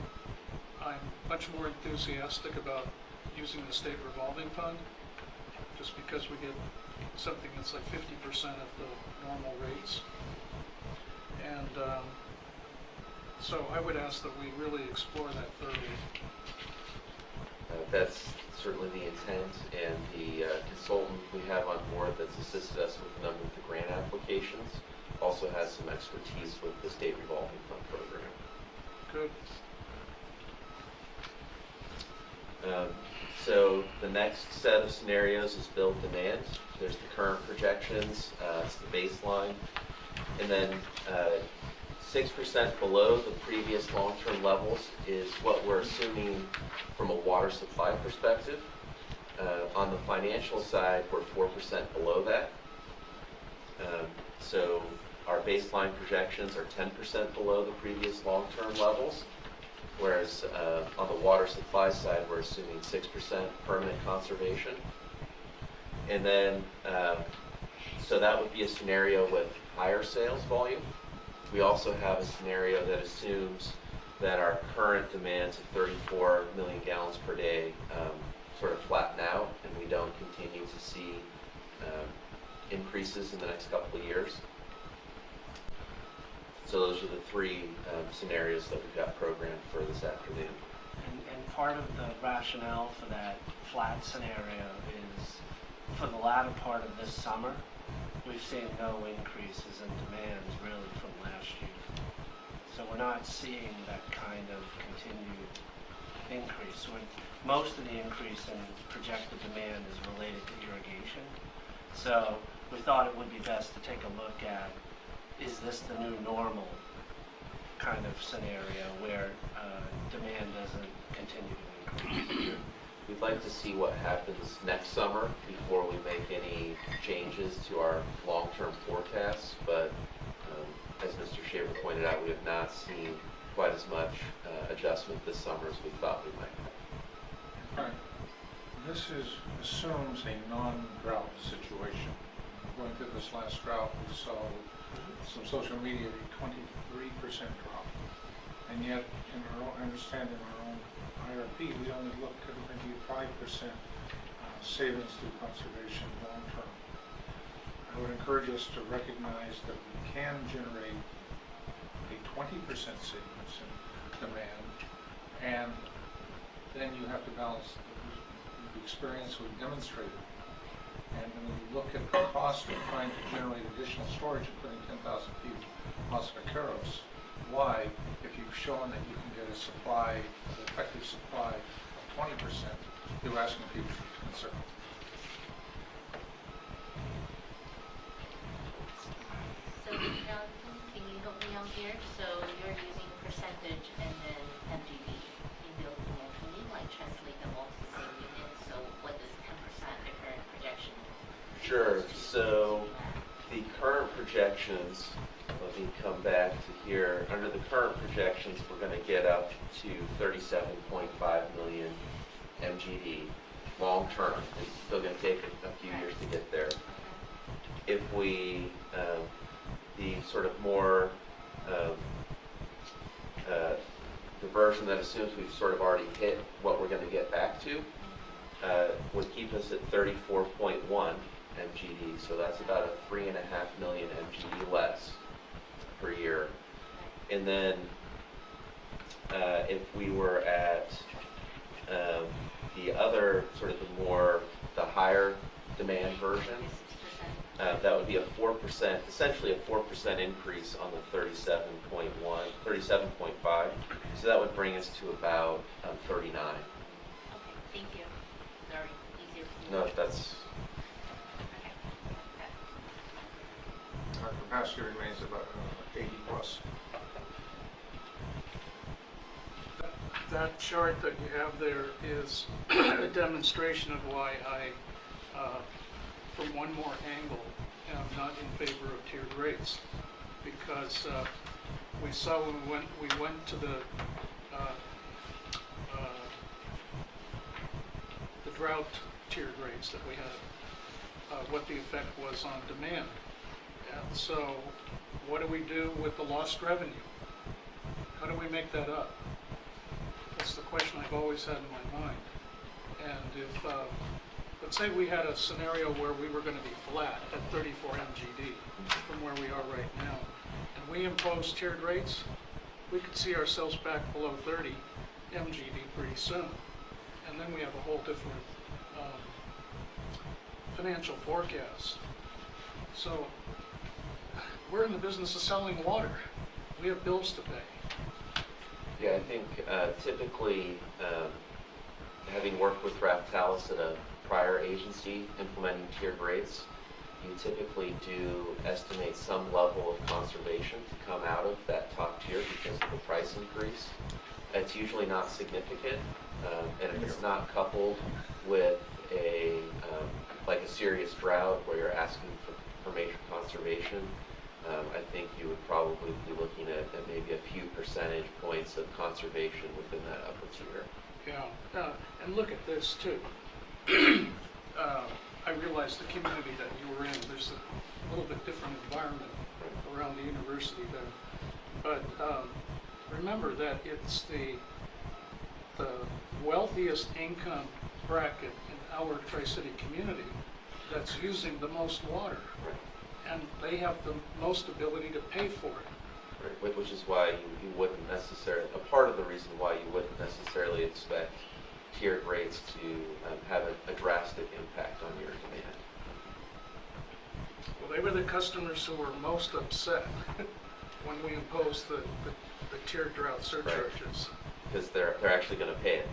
Speaker 1: I'm much more enthusiastic about using the state revolving fund, just because we get something that's like 50% of the normal rates. And so I would ask that we really explore that thoroughly.
Speaker 2: That's certainly the intent, and the consultant we have on board that's assisted us with a number of the grant applications also has some expertise with the state revolving fund program.
Speaker 1: Good.
Speaker 2: So the next set of scenarios is build demand. There's the current projections, it's the baseline, and then 6% below the previous long-term levels is what we're assuming from a water supply perspective. On the financial side, we're 4% below that. So our baseline projections are 10% below the previous long-term levels, whereas on the water supply side, we're assuming 6% permanent conservation. And then, so that would be a scenario with higher sales volume. We also have a scenario that assumes that our current demands of 34 million gallons per day sort of flatten out, and we don't continue to see increases in the next couple of years. So those are the three scenarios that we've got programmed for this afternoon.
Speaker 5: And part of the rationale for that flat scenario is for the latter part of this summer, we've seen no increases in demands really from last year. So we're not seeing that kind of continued increase. Most of the increase in projected demand is related to irrigation. So we thought it would be best to take a look at, is this the new normal kind of scenario where demand doesn't continue to increase?
Speaker 2: We'd like to see what happens next summer before we make any changes to our long-term forecasts, but as Mr. Shaver pointed out, we have not seen quite as much adjustment this summer as we thought we might have.
Speaker 7: Right. This assumes a non-drought situation. Going through this last drought, we saw some social media a 23% drop. And yet, in our own, I understand in our own IRP, we only look at maybe 5% savings through conservation long term. I would encourage us to recognize that we can generate a 20% savings in demand, and then you have to balance the experience we've demonstrated. And when you look at the cost of trying to generate additional storage, including 10,000 feet of Los Vaqueros, why, if you've shown that you can get a supply, an effective supply of 20%, you're asking people to be concerned.
Speaker 8: So, Jonathan, can you help me out here? So you're using percentage and then MGB in build demand. Can you like translate them all to the same unit? So what does 10% the current projection?
Speaker 2: Sure. So the current projections, let me come back to here. Under the current projections, we're going to get up to 37.5 million MGD long term. It's still going to take a few years to get there. If we, the sort of more, the version that assumes we've sort of already hit what we're going to get back to, would keep us at 34.1 MGD. So that's about a 3.5 million MGD less per year. And then if we were at the other sort of the higher demand version, that would be a 4%, essentially a 4% increase on the 37.5. So that would bring us to about 39.
Speaker 8: Okay, thank you. Sorry, easier for me.
Speaker 2: No, that's.
Speaker 8: Okay.
Speaker 7: Our capacity remains about 80 plus.
Speaker 1: That chart that you have there is a demonstration of why I, from one more angle, am not in favor of tiered rates. Because we saw when we went to the drought tiered rates that we had, what the effect was on demand. And so what do we do with the lost revenue? How do we make that up? it's the question I've always had in my mind. And if, let's say we had a scenario where we were going to be flat at 34 MGD from where we are right now, and we impose tiered rates, we could see ourselves back below 30 MGD pretty soon. And then we have a whole different financial forecast. So we're in the business of selling water. We have bills to pay.
Speaker 2: Yeah, I think typically, having worked with Raftalis at a prior agency implementing tiered rates, you typically do estimate some level of conservation to come out of that top tier because of the price increase. It's usually not significant, and if it's not coupled with a like a serious drought where you're asking for major conservation, I think you would probably be looking at maybe a few percentage points of conservation within that upper tier.
Speaker 1: Yeah, and look at this too. I realize the community that you were in, there's a little bit different environment around the university there. But remember that it's the wealthiest income bracket in our Tri-City community that's using the most water. And they have the most ability to pay for it.
Speaker 2: Right, which is why you wouldn't necessarily, a part of the reason why you wouldn't necessarily expect tiered rates to have a drastic impact on your demand.
Speaker 1: Well, they were the customers who were most upset when we imposed the tiered drought surcharges.
Speaker 2: Because they're actually going to pay it.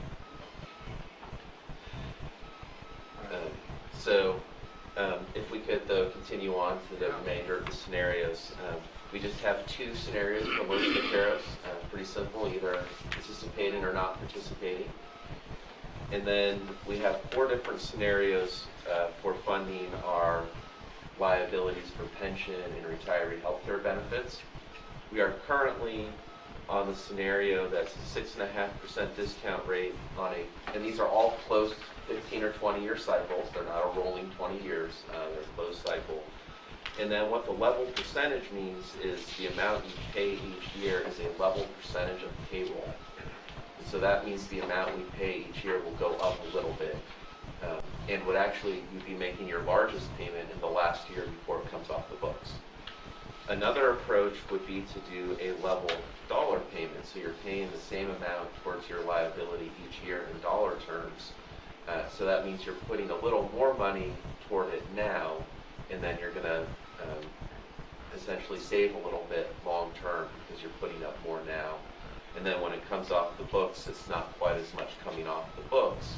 Speaker 2: If we could, though, continue on to the remainder of the scenarios. We just have two scenarios for most of the tariffs. Pretty simple, either participating or not participating. And then we have 4 different scenarios for funding our liabilities for pension and retiree health care benefits. We are currently on the scenario that's a 6.5% discount rate on and these are all closed 15 or 20-year cycles. They're not a rolling 20 years. They're a closed cycle. And then what the level percentage means is the amount you pay each year is a level percentage of the payroll. And so that means the amount we pay each year will go up a little bit. And would actually, you'd be making your largest payment in the last year before it comes off the books. Another approach would be to do a level dollar payment. So you're paying the same amount towards your liability each year in dollar terms. So that means you're putting a little more money toward it now, and then you're going to essentially save a little bit long term because you're putting up more now. And then when it comes off the books, it's not quite as much coming off the books.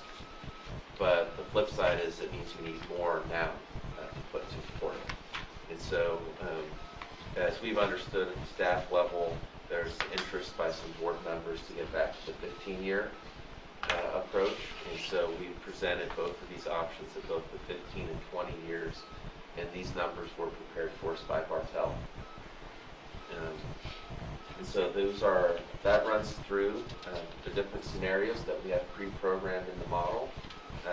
Speaker 2: But the flip side is it means you need more now to put to support it. And so as we've understood at the staff level, there's interest by some board members to get back to the 15-year approach. And so we presented both of these options at both the 15 and 20 years. And these numbers were prepared for us by Bartel. And so that runs through the different scenarios that we have pre-programmed in the model.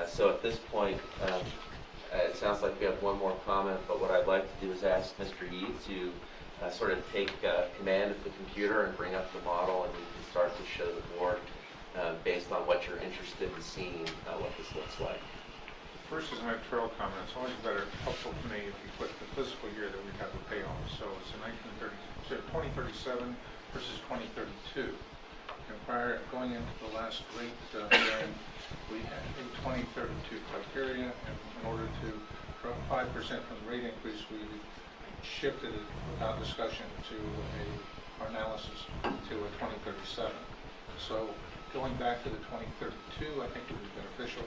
Speaker 2: So at this point, it sounds like we have one more comment, but what I'd like to do is ask Mr. Yee to sort of take command of the computer and bring up the model, and we can start to show the board, based on what you're interested in seeing, what this looks like.
Speaker 7: First is an editorial comment. It's always helpful to me if you put the fiscal year that we have to pay on. So it's a 2037 versus 2032. And going into the last rate hearing, we had a 2032 criteria, and in order to drop 5% from the rate increase, we shifted it without discussion to our analysis to a 2037. So going back to the 2032, I think would be beneficial.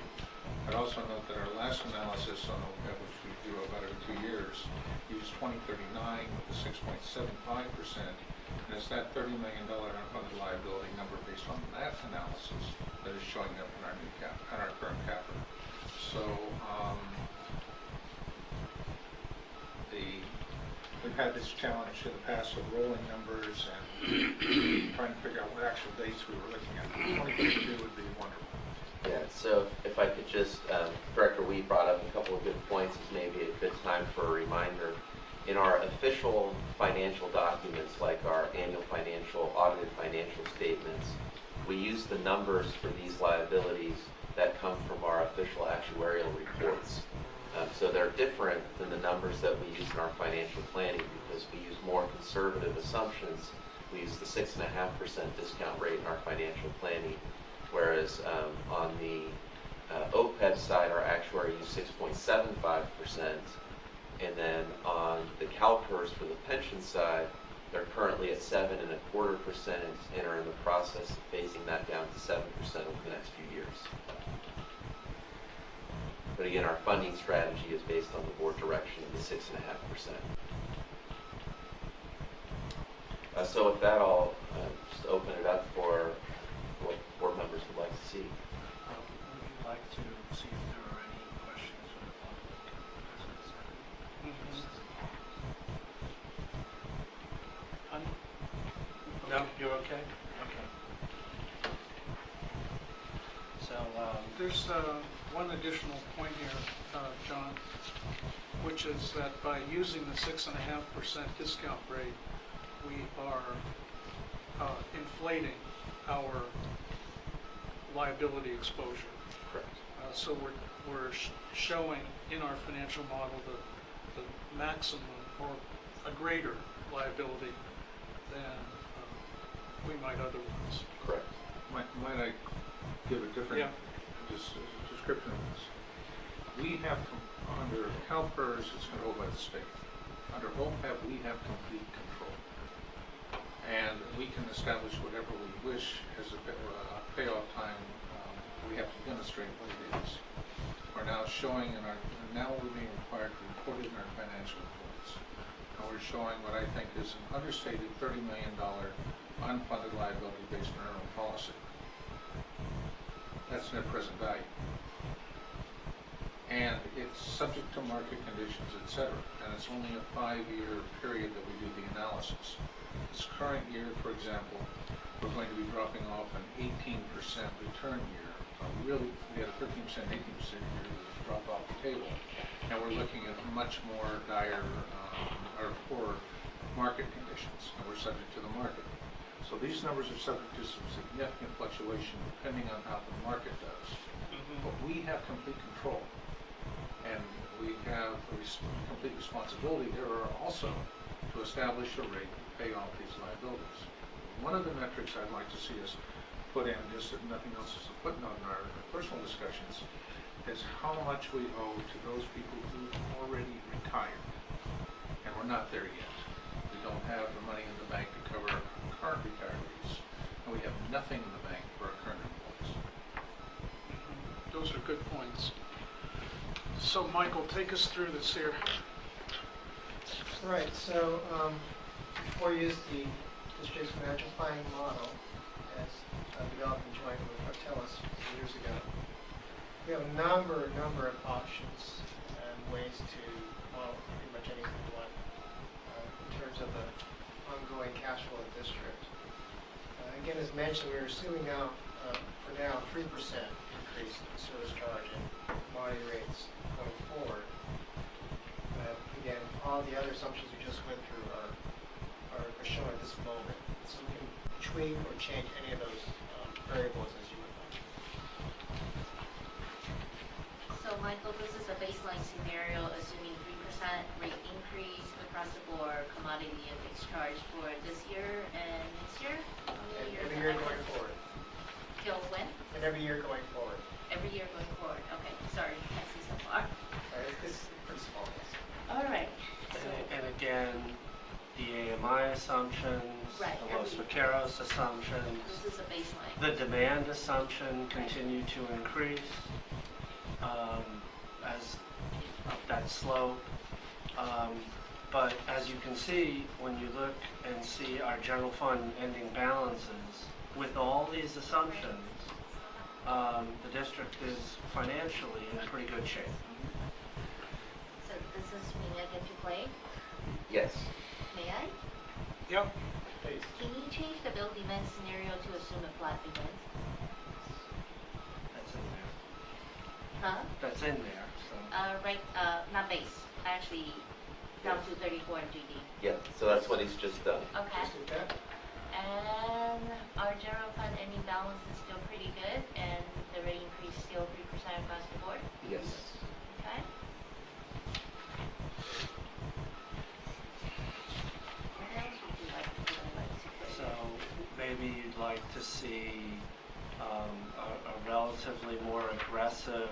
Speaker 7: I'd also note that our last analysis on OPEB, which we do about every 2 years, used 2039 with a 6.75%. And it's that $30 million unfunded liability number based on that analysis that is showing up in our new our current capital. So we've had this challenge in the past of rolling numbers and trying to figure out what actual dates we were looking at. 2022 would be wonderful.
Speaker 2: Yeah, so if I could just, Director Wee brought up a couple of good points. It's maybe a good time for a reminder. In our official financial documents, like our annual audited financial statements, we use the numbers for these liabilities that come from our official actuarial reports. So they're different than the numbers that we use in our financial planning because we use more conservative assumptions. We use the 6.5% discount rate in our financial planning, whereas on the OPEB side, our actuary used 6.75%, and then on the CalPERS for the pension side, they're currently at 7.25% and are in the process of phasing that down to 7% over the next few years. But again, our funding strategy is based on the board direction of the 6.5%. So with that, I'll just open it up for what board members would like to see.
Speaker 5: Would you like to see if there are any questions from the public? No, you're okay? Okay. So,
Speaker 1: There's one additional point here, John, which is that by using the 6.5% discount rate, we are inflating our liability exposure.
Speaker 2: Correct.
Speaker 1: So we're showing in our financial model the maximum or a greater liability than we might otherwise.
Speaker 2: Correct.
Speaker 7: Might I give a different description of this? We have, under CalPERS, it's controlled by the state. Under OPEB, we have complete control. And we can establish whatever we wish as a payoff time. We have to demonstrate what it is. We're now showing now we're being required to report it in our financial reports. And we're showing what I think is an understated $30 million unfunded liability based on our own policy. That's net present value. And it's subject to market conditions, etc. And it's only a 5-year period that we do the analysis. This current year, for example, we're going to be dropping off an 18% return year. We had a 13%, 18% year drop off the table. And we're looking at much more dire or poor market conditions, and we're subject to the market. So these numbers are subject to some significant fluctuation depending on how the market does. But we have complete control. And we have a complete responsibility there also to establish a rate to pay off these liabilities. One of the metrics I'd like to see us put in, just if nothing else is a footnote in our personal discussions, is how much we owe to those people who've already retired. And we're not there yet. We don't have the money in the bank to cover our current retirees, and we have nothing in the bank for our current employees.
Speaker 1: Those are good points. So, Michael, take us through this here.
Speaker 3: Right, so before you use the district's financial planning model as developed and joined with Artelis years ago, we have a number of options and ways to model pretty much anything we want in terms of the ongoing cash flow of the district. Again, as mentioned, we're assuming now, for now, 3% increase in service charge and commodity rates going forward. Again, all the other assumptions we just went through are shown at this moment. So we can tweak or change any of those variables as you would like.
Speaker 8: So Michael, this is a baseline scenario assuming 3% rate increase across the board, commodity and fixed charge for this year and next year?
Speaker 3: And every year going forward.
Speaker 8: Till when?
Speaker 3: And every year going forward.
Speaker 8: Every year going forward. Okay, sorry, I see so far.
Speaker 3: It's pretty small, yes.
Speaker 8: All right. So,
Speaker 5: and again, the AMI assumptions,
Speaker 8: right,
Speaker 5: the Los Vaqueros assumptions,
Speaker 8: this is a baseline.
Speaker 5: the demand assumption continue to increase as up that slope. But as you can see, when you look and see our general fund ending balances, with all these assumptions, the district is financially in pretty good shape.
Speaker 8: So this is me, I get to play?
Speaker 2: Yes.
Speaker 8: May I?
Speaker 1: Yep.
Speaker 3: Please.
Speaker 8: Can you change the bill demand scenario to assume a flat demand?
Speaker 5: That's in there.
Speaker 8: Huh?
Speaker 5: That's in there, so.
Speaker 8: Right, not base, actually down to 34 in GD.
Speaker 2: Yeah, so that's what he's just done.
Speaker 8: Okay.
Speaker 3: Just do that.
Speaker 8: And our general fund ending balance is still pretty good, and the rate increase still 3% across the board?
Speaker 2: Yes.
Speaker 8: Okay. What else would you like to do in legislation?
Speaker 5: So maybe you'd like to see a relatively more aggressive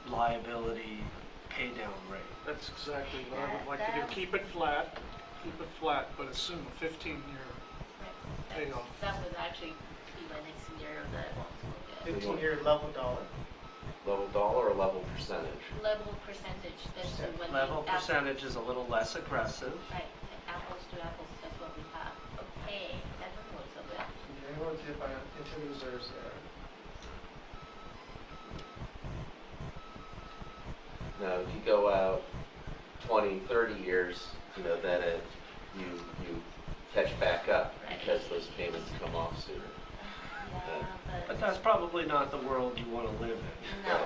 Speaker 5: liability pay down rate.
Speaker 1: That's exactly what I would like to do. Keep it flat, but assume a 15-year payoff.
Speaker 8: That would actually be my next scenario that I want to look at.
Speaker 3: 15-year level dollar.
Speaker 2: Level dollar or level percentage?
Speaker 8: Level percentage, that's the one.
Speaker 5: Level percentage is a little less aggressive.
Speaker 8: Right, apples to apples, that's what we have. Okay, that doesn't look so good.
Speaker 3: Anyone to buy into the reserves there?
Speaker 2: Now, if you go out 20, 30 years, then you catch back up because those payments come off sooner.
Speaker 8: Yeah,
Speaker 5: But that's probably not the world you want to live in.
Speaker 8: no,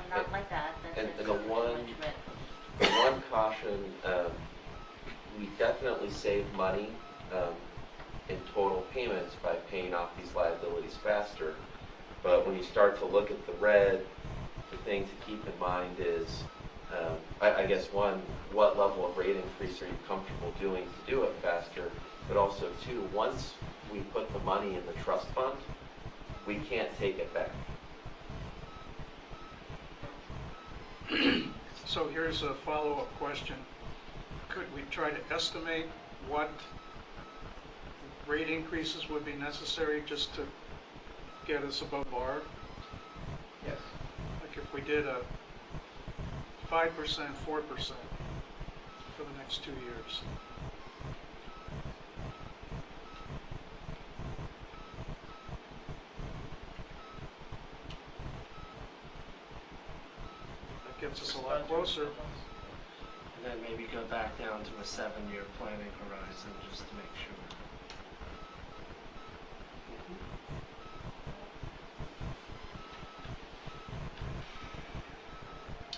Speaker 8: not like that.
Speaker 2: And
Speaker 8: That's
Speaker 2: the
Speaker 8: pretty
Speaker 2: one,
Speaker 8: much red.
Speaker 2: the one caution, we definitely save money in total payments by paying off these liabilities faster. But when you start to look at the red, the thing to keep in mind is, I guess one, what level of rate increase are you comfortable doing to do it faster? But also two, once we put the money in the trust fund, we can't take it back.
Speaker 1: So here's a follow-up question. Could we try to estimate what rate increases would be necessary just to get us above bar?
Speaker 3: Yes.
Speaker 1: Like if we did a 5%, 4% for the next 2 years. That gets us a lot closer.
Speaker 5: And then maybe go back down to a 7-year planning horizon just to make sure.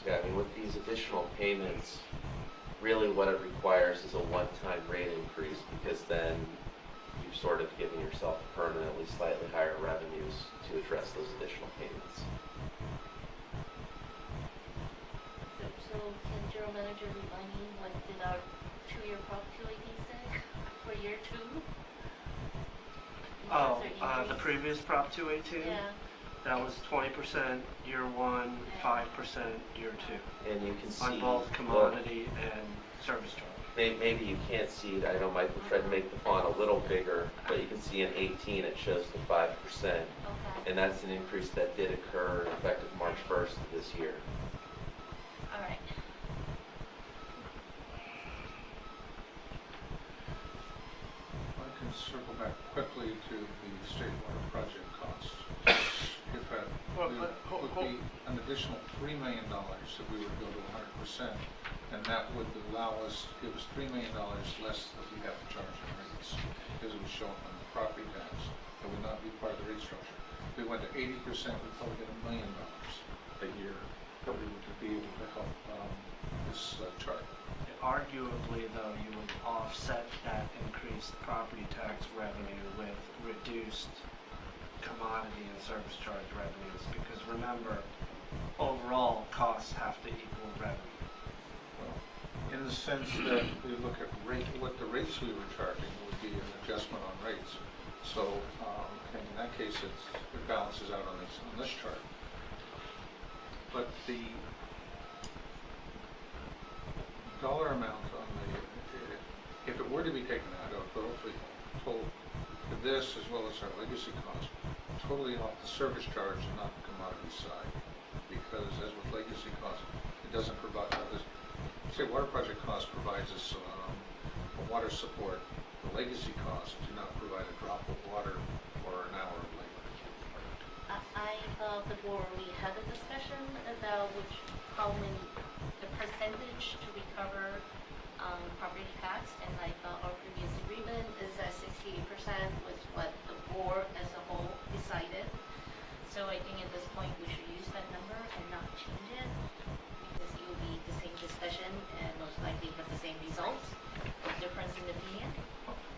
Speaker 2: Yeah, I mean, with these additional payments, really what it requires is a one-time rate increase, because then you've sort of given yourself permanently slightly higher revenues to address those additional payments.
Speaker 8: So can General Manager remind me what did our 2-year Prop 218 say for year 2?
Speaker 5: Oh, the previous Prop 218?
Speaker 8: Yeah.
Speaker 5: That was 20% year 1, 5% year 2.
Speaker 2: And you can see
Speaker 5: On both commodity and service charge.
Speaker 2: Maybe you can't see it. I know Michael tried to make the font a little bigger, but you can see in 18 it shows the 5%.
Speaker 8: Okay.
Speaker 2: And that's an increase that did occur effective March 1st of this year.
Speaker 8: All right.
Speaker 7: I can circle back quickly to the state water project costs. If that would be an additional $3 million if we were to go to 100%, and that would allow us, give us $3 million less that we have to charge in rates, as it was shown on the property tax. That would not be part of the rate structure. If we went to 80%, we'd probably get $1 million a year that we would be able to help this chart.
Speaker 5: Arguably, though, you would offset that increased property tax revenue with reduced commodity and service charge revenues, because remember, overall costs have to equal revenue.
Speaker 7: Well, in the sense that we look at what the rates we were charging would be an adjustment on rates. So in that case, it balances out on this chart. But the dollar amount on if it were to be taken out, but if we told for this as well as our legacy costs, totally off the service charge and not the commodity side, because as with legacy costs, it doesn't provide say water project cost provides us a water support. The legacy costs do not provide a drop of water or an hour of labor.
Speaker 8: I thought before we had a discussion about the percentage to recover property tax, and I thought our previous agreement is that 68% was what the board as a whole decided. So I think at this point we should use that number and not change it, because it would be the same discussion and most likely have the same results, or difference in opinion?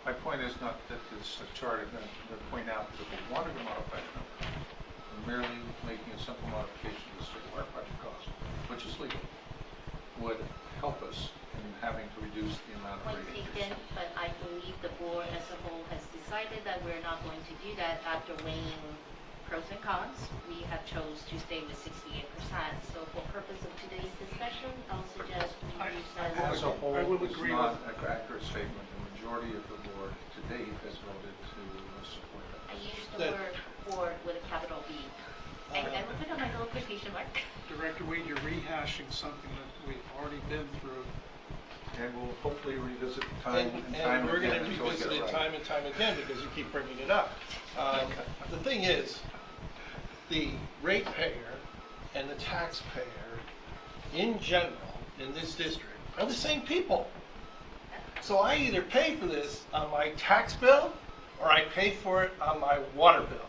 Speaker 7: My point is not that this chart is going to point out that if we wanted to modify the number, we're merely making a simple modification to the state water project cost, which is legal, would help us in having to reduce the amount of
Speaker 8: Point
Speaker 7: rate
Speaker 8: taken,
Speaker 7: increase.
Speaker 8: but I believe the board as a whole has decided that we're not going to do that after weighing pros and cons. We have chose to stay with 68%. So for purpose of today's discussion, I'll suggest we use that.
Speaker 7: As a whole,
Speaker 1: I will
Speaker 7: it's
Speaker 1: agree
Speaker 7: not an accurate statement. The majority of the board to date has voted to support that.
Speaker 8: I use the word board with a capital B. And I will put on my little quotation mark.
Speaker 1: Director Weed, you're rehashing something that we've already been through.
Speaker 7: And we'll hopefully revisit time and
Speaker 9: And
Speaker 7: time
Speaker 9: we're
Speaker 7: again
Speaker 9: gonna
Speaker 7: until we
Speaker 9: revisit
Speaker 7: get
Speaker 9: it
Speaker 7: it
Speaker 9: time
Speaker 7: right.
Speaker 9: and time again because you keep bringing it up. The thing is, the ratepayer and the taxpayer in general in this district are the same people. So I either pay for this on my tax bill or I pay for it on my water bill.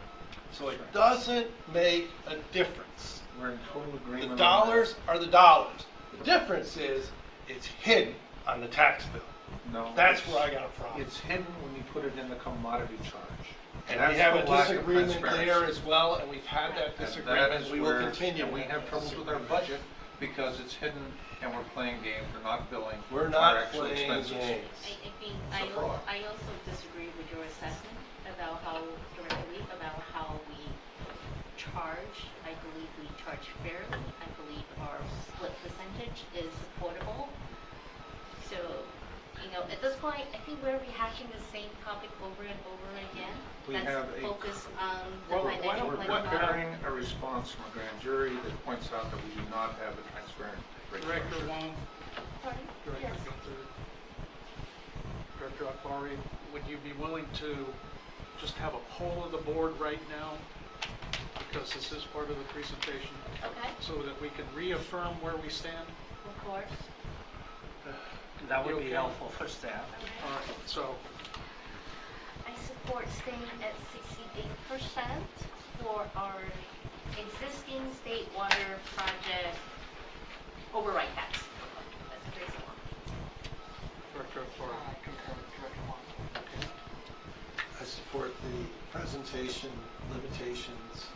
Speaker 9: So it doesn't make a difference.
Speaker 7: We're in total agreement
Speaker 9: The
Speaker 7: on
Speaker 9: dollars are the dollars. The difference is it's hidden on the tax bill.
Speaker 7: that. No.
Speaker 9: That's where I got a problem.
Speaker 7: It's hidden when you put it in the commodity charge.
Speaker 9: And
Speaker 7: That's
Speaker 9: we have
Speaker 7: the
Speaker 9: a
Speaker 7: lack of
Speaker 9: disagreement there
Speaker 7: transparency.
Speaker 9: as well, and we've had that
Speaker 7: And
Speaker 9: disagreement,
Speaker 7: that is
Speaker 9: and we will
Speaker 7: where-
Speaker 9: continue.
Speaker 7: And we
Speaker 9: with
Speaker 7: have
Speaker 9: that
Speaker 7: troubles with our
Speaker 9: disagreement.
Speaker 7: budget because it's hidden and we're playing games. We're not billing
Speaker 9: We're
Speaker 7: our
Speaker 9: not
Speaker 7: actual
Speaker 9: playing
Speaker 7: expenses.
Speaker 9: games.
Speaker 8: I think
Speaker 9: It's a fraud.
Speaker 8: I also disagree with your assessment about how, directly, about how we charge. I believe we charge fairly. I believe our split percentage is supportable. So, you know, at this point, I think we're rehashing the same topic over and over again.
Speaker 7: We
Speaker 8: Let's
Speaker 7: have a-
Speaker 8: focus on the
Speaker 7: Well,
Speaker 8: financial
Speaker 7: we're
Speaker 8: planning model.
Speaker 7: preparing a response from a grand jury that points out that we do not have a transparent rate
Speaker 1: Director
Speaker 7: structure.
Speaker 1: Huang,
Speaker 8: Pardon?
Speaker 1: Director
Speaker 8: Yes.
Speaker 1: Gunther, Director Akbari, would you be willing to just have a poll of the board right now? Because this is part of the presentation,
Speaker 8: Okay,
Speaker 1: so that we can reaffirm where we stand?
Speaker 8: of course.
Speaker 5: That would
Speaker 1: You
Speaker 5: be
Speaker 1: okay?
Speaker 5: helpful for staff.
Speaker 1: All right, so
Speaker 8: I support staying at 68% for our existing state water project override tax. That's a crazy one.
Speaker 1: Director Akbari.
Speaker 11: I concur with Director Huang.
Speaker 1: Okay.
Speaker 9: I support the presentation limitations.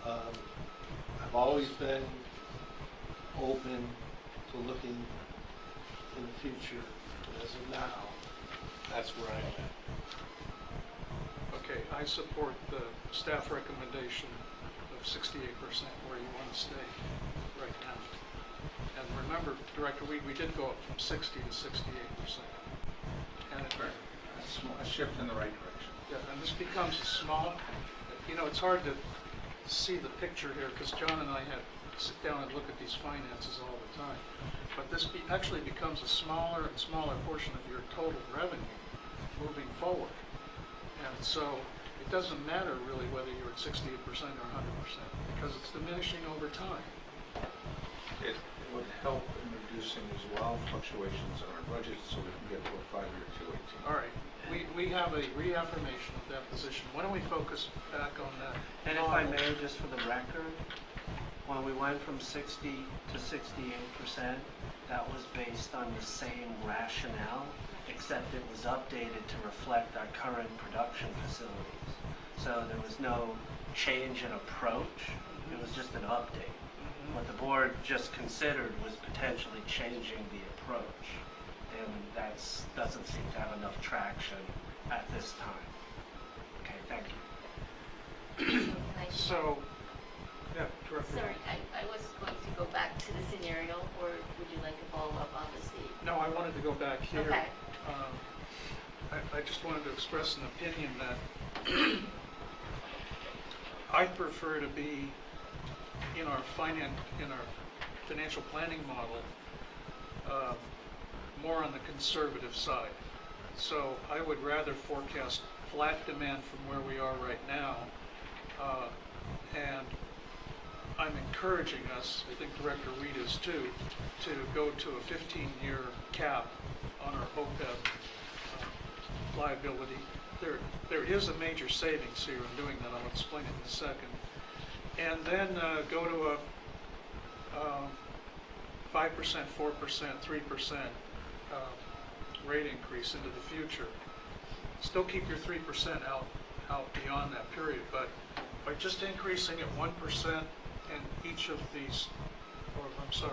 Speaker 9: I've always been open to looking in the future, but as of now, that's where I'm at.
Speaker 1: Okay, I support the staff recommendation of 68% where you want to stay right now. And remember, Director Weed, we did go up from 60 to 68%. And it,
Speaker 7: A shift in the right direction.
Speaker 1: yeah, and this becomes a small, you know, it's hard to see the picture here because John and I had to sit down and look at these finances all the time. But this actually becomes a smaller and smaller portion of your total revenue moving forward. And so it doesn't matter really whether you're at 68% or 100% because it's diminishing over time.
Speaker 7: It would help in reducing as well fluctuations in our budget so we can get to a 5-year 218.
Speaker 1: All right, we have a reaffirmation of that position. Why don't we focus back on that?
Speaker 5: And if I may, just for the record, when we went from 60 to 68%, that was based on the same rationale, except it was updated to reflect our current production facilities. So there was no change in approach, it was just an update. What the board just considered was potentially changing the approach, and that doesn't seem to have enough traction at this time. Okay, thank you.
Speaker 1: So, yeah, Director.
Speaker 8: Sorry, I was going to go back to the scenario, or would you like to follow up on the state?
Speaker 1: No, I wanted to go back here.
Speaker 8: Okay.
Speaker 1: I just wanted to express an opinion that I prefer to be in our financial planning model more on the conservative side. So I would rather forecast flat demand from where we are right now, and I'm encouraging us, I think Director Weed is too, to go to a 15-year cap on our OPEB liability. There is a major savings here in doing that. I'll explain it in a second. And then go to 5%, 4%, 3% rate increase into the future. Still keep your 3% out beyond that period, but by just increasing it 1% in each of these, or I'm sorry,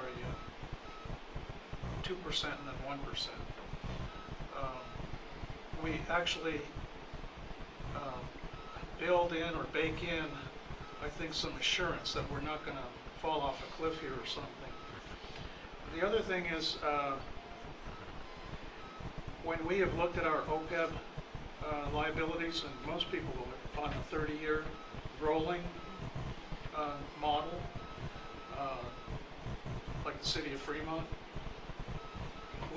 Speaker 1: 2% and then 1%, we actually build in or bake in, I think, some assurance that we're not going to fall off a cliff here or something. The other thing is, when we have looked at our OPEB liabilities, and most people are on a 30-year rolling model, like the city of Fremont,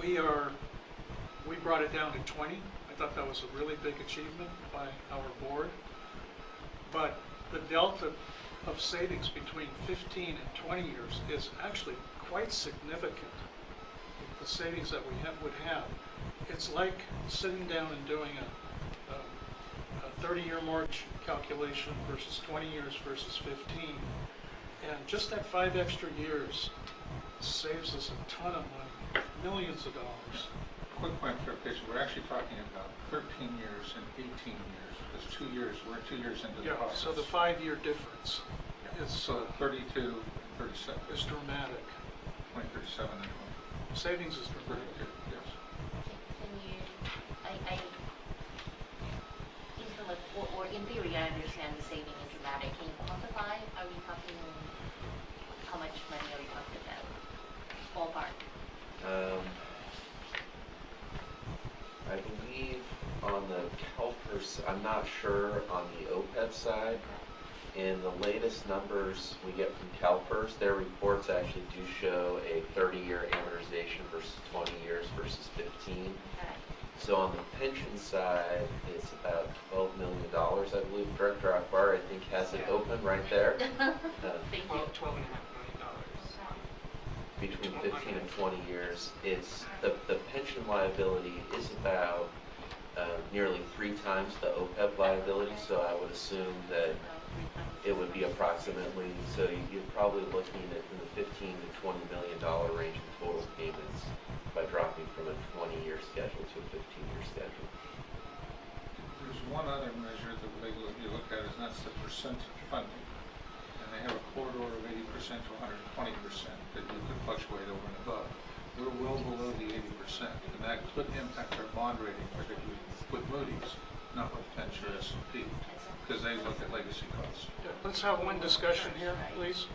Speaker 1: we brought it down to 20. I thought that was a really big achievement by our board. But the delta of savings between 15 and 20 years is actually quite significant. The savings that we would have. It's like sitting down and doing a 30-year mortgage calculation versus 20 years versus 15. And just that 5 extra years saves us a ton of money, millions of dollars.
Speaker 7: Quick point of clarification, we're actually talking about 13 years and 18 years, because 2 years, we're 2 years into the process.
Speaker 1: So the 5-year difference is,
Speaker 7: So 32 and 37.
Speaker 1: is dramatic.
Speaker 7: 2037 and 20.
Speaker 1: Savings is dramatic.
Speaker 7: 32, yes.
Speaker 8: Can you, or in theory, I understand the saving is dramatic. Can you quantify? Are we talking, how much money are we talking about? Ballpark.
Speaker 2: I believe on the CalPERS, I'm not sure on the OPEB side. In the latest numbers we get from CalPERS, their reports actually do show a 30-year amortization versus 20 years versus 15.
Speaker 8: Okay.
Speaker 2: So on the pension side, it's about $12 million, I believe. Director Akbari, I think, has it open right there.
Speaker 8: Thank you.
Speaker 10: $12.5 million.
Speaker 2: Between 15 and 20 years, it's the pension liability is about nearly 3 times the OPEB liability. So I would assume that it would be approximately, so you're probably looking at in the 15 to 20 $million range in total payments by dropping from a 20-year schedule to a 15-year schedule.
Speaker 7: There's one other measure that you look at, and that's the percent funding. And they have a corridor of 80% to 120% that you could fluctuate over and above. We're well below the 80%, and that could impact our bond rating, particularly with Moody's, not with Venture S&P, because they look at legacy costs.
Speaker 1: Yeah, let's have one discussion here, please.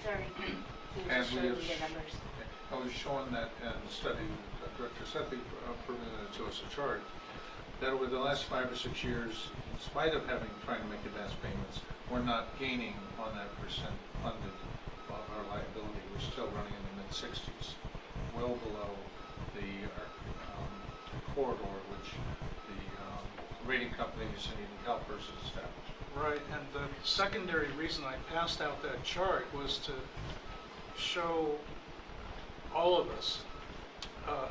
Speaker 8: Sorry, can you
Speaker 7: And
Speaker 8: just show
Speaker 7: we
Speaker 8: me
Speaker 7: have
Speaker 8: the numbers?
Speaker 7: I was shown that in the study, Director Sethy presented to us a chart, that over the last 5 or 6 years, in spite of trying to make advance payments, we're not gaining on that percent funded of our liability. We're still running in the mid-60s, well below the corridor which the rating companies and even CalPERS has established.
Speaker 1: Right, and the secondary reason I passed out that chart was to show all of us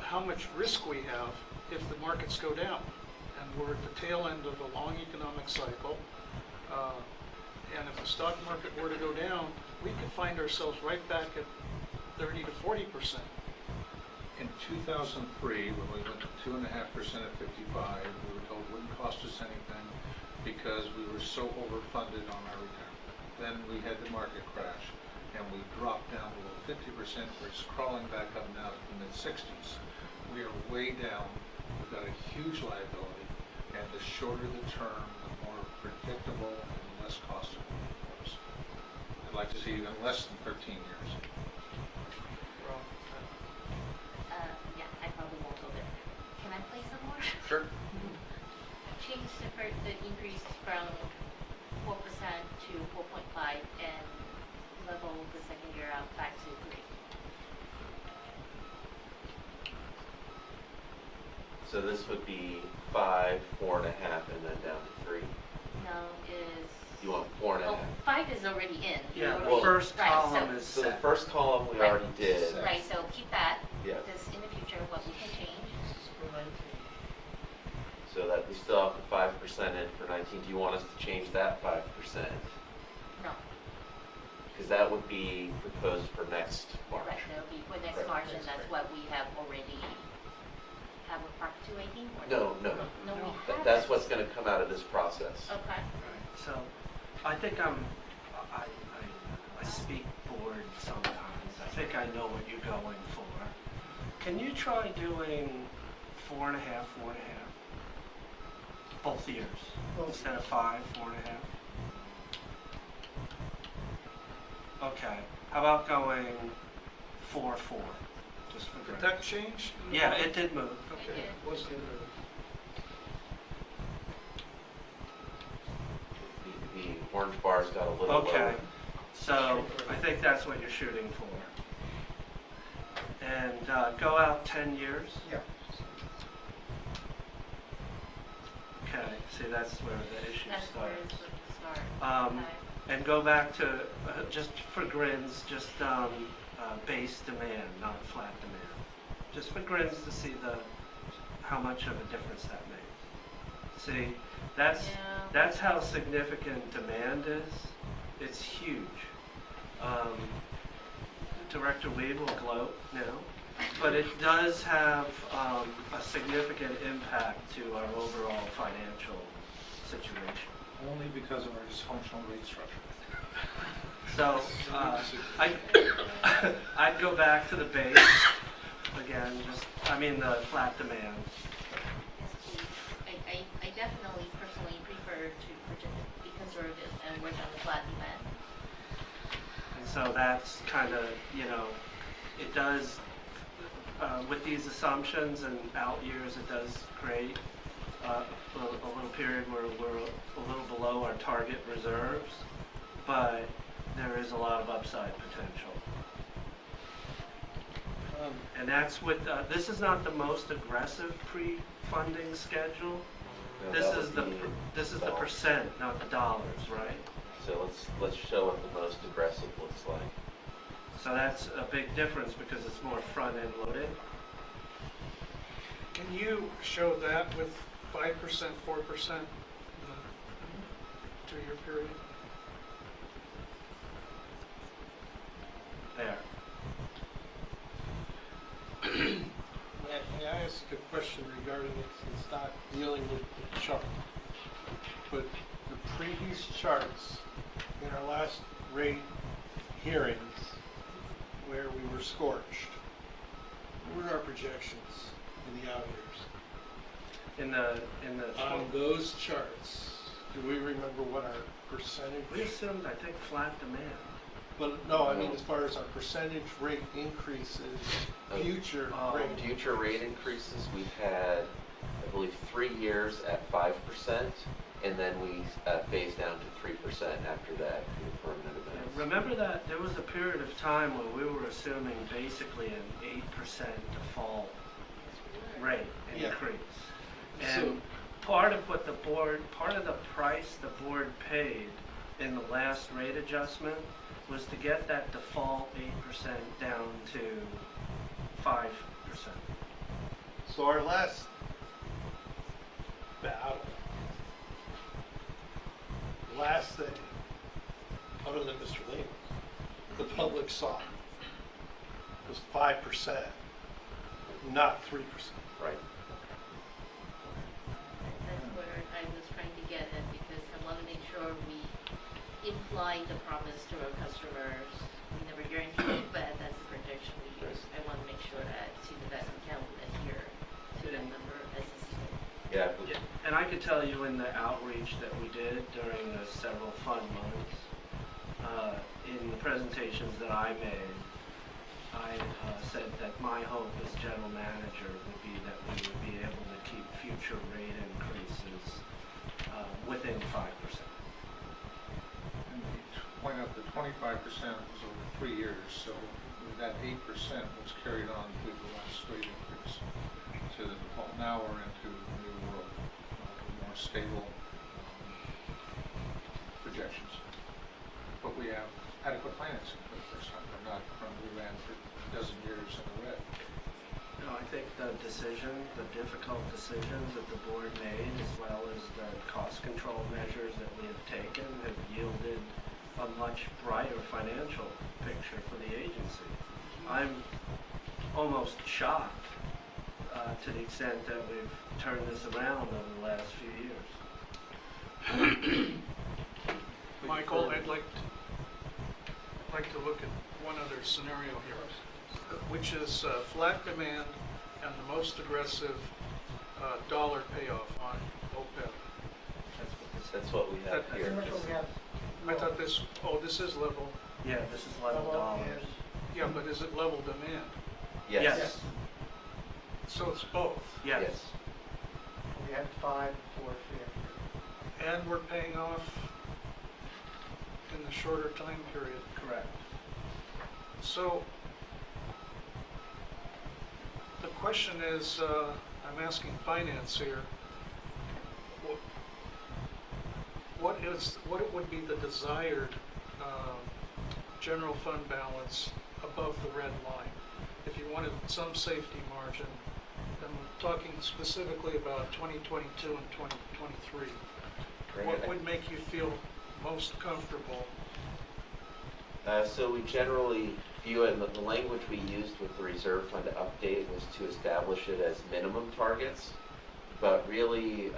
Speaker 1: how much risk we have if the markets go down. And we're at the tail end of a long economic cycle. And if the stock market were to go down, we could find ourselves right back at 30 to 40%.
Speaker 7: In 2003, when we went to 2.5% at 55, we were told it wouldn't cost us anything because we were so overfunded on our retirement. Then we had the market crash, and we dropped down below 50%. We're crawling back up now to the mid-60s. We are way down. We've got a huge liability, and the shorter the term, the more predictable and less costly it becomes. I'd like to see even less than 13 years.
Speaker 8: Yeah, I probably won't go there. Can I play some more?
Speaker 2: Sure.
Speaker 8: Change the increase from 4% to 4.5 and level the second year out back to 3.
Speaker 2: So this would be 5, 4.5, and then down to 3.
Speaker 8: No, is...
Speaker 2: You want 4.5?
Speaker 8: Oh, 5 is already in.
Speaker 5: Yeah,
Speaker 8: You
Speaker 5: the
Speaker 8: already-
Speaker 5: first
Speaker 8: right,
Speaker 5: column is
Speaker 2: So the
Speaker 5: set.
Speaker 2: first column we already did.
Speaker 8: Right, so keep that.
Speaker 2: Yeah.
Speaker 8: Because in the future, what we can change.
Speaker 2: So that we still have the 5% in for 19. Do you want us to change that 5%?
Speaker 8: No.
Speaker 2: because that would be proposed for next March.
Speaker 8: Right, that'll be for next
Speaker 2: Right.
Speaker 8: March, and that's what we have already have a part two, I think? or
Speaker 2: No, no.
Speaker 8: No, we haven't.
Speaker 2: That's what's going to come out of this process.
Speaker 8: Okay.
Speaker 5: So, I think I speak bored sometimes. I think I know what you're going for. Can you try doing 4.5, 4.5? Both years, instead of 5, 4.5? Okay, how about going 4, 4, just for
Speaker 9: Did
Speaker 5: grades?
Speaker 9: that change?
Speaker 5: Yeah, it did move.
Speaker 8: It did.
Speaker 9: What's the,
Speaker 2: The orange bar's got a little
Speaker 5: Okay,
Speaker 2: lower.
Speaker 5: so I think that's what you're shooting for. And go out 10 years?
Speaker 3: Yeah.
Speaker 5: Okay, see, that's where the issue
Speaker 8: That's where
Speaker 5: starts.
Speaker 8: it's going to start. Okay.
Speaker 5: And go back to, just for grins, just base demand, not flat demand. Just for grins to see how much of a difference that makes. See, that's how significant demand is. It's huge. Director Weed will gloat now, but it does have a significant impact to our overall financial situation.
Speaker 7: Only because of our dysfunctional rate structure.
Speaker 5: So I'd go back to the base again. The flat demand.
Speaker 8: Yes, please. I definitely personally prefer to be conservative and work on the flat demand.
Speaker 5: And so that's kind of, it does, with these assumptions and out years, it does create a little period where we're a little below our target reserves, but there is a lot of upside potential. And that's with, this is not the most aggressive pre-funding schedule.
Speaker 2: No,
Speaker 5: This
Speaker 2: that
Speaker 5: is
Speaker 2: would be
Speaker 5: the
Speaker 2: dollars.
Speaker 5: percent, not the dollars, right?
Speaker 2: So let's show what the most aggressive looks like.
Speaker 5: So that's a big difference because it's more front-end loaded.
Speaker 1: Can you show that with 5%, 4% in the 2-year period?
Speaker 5: There.
Speaker 9: may I ask a question regarding it? It's not dealing with the chart, but the previous charts in our last rate hearings where we were scorched, what were our projections in the out years?
Speaker 5: In the
Speaker 9: On those charts, do we remember what our percentage?
Speaker 5: we assumed, I think, flat demand.
Speaker 9: But no, I mean as far as our percentage rate increases, future rate.
Speaker 2: Future rate increases, we've had, I believe, 3 years at 5%, and then we phased down to 3% after that through the permanent events.
Speaker 5: Remember that there was a period of time where we were assuming basically an 8% default rate increase. And part of the price the board paid in the last rate adjustment was to get that default 8% down to 5%.
Speaker 9: So our last battle, last thing, other than Mr. Lehman, the public saw was 5%, not 3%.
Speaker 2: Right.
Speaker 8: That's where I was trying to get at, because I want to make sure we imply the promise to our customers. We never guarantee it, but that's the projection we use. I want to make sure that to the best we can we adhere to that number as it's stated.
Speaker 2: Yeah.
Speaker 5: And I could tell you in the outreach that we did during the several fun months, in the presentations that I made, I said that my hope as general manager would be that we would be able to keep future rate increases within 5%.
Speaker 7: And to point out the 25% was over 3 years, so that 8% was carried on through the last rate increase. So that now we're into a new world, more stable projections. But we have adequate financing for the first time. We're not we ran for a dozen years in the red.
Speaker 5: No, I think the difficult decisions that the board made, as well as the cost control measures that we have taken, have yielded a a much brighter financial picture for the agency. I'm almost shocked to the extent that we've turned this around over the last few years.
Speaker 1: Michael, I'd like to look at one other scenario here, which is flat demand and the most aggressive dollar payoff on OPEB.
Speaker 2: That's what we have
Speaker 3: Pretty
Speaker 2: here.
Speaker 3: much what we have.
Speaker 1: I thought this is level.
Speaker 5: Yeah, this is level dollars.
Speaker 1: Yeah, but is it level demand?
Speaker 2: Yes.
Speaker 1: So it's both.
Speaker 5: Yes.
Speaker 3: We had 5, 4, 3.
Speaker 1: And we're paying off in the shorter time period.
Speaker 5: Correct.
Speaker 1: So the question is, I'm asking finance here, what would be the desired general fund balance above the red line? If you wanted some safety margin, then we're talking specifically about 2022 and 2023. What would make you feel most comfortable?
Speaker 2: So we generally view it, and the language we used with the reserve fund update was to establish it as minimum targets, but really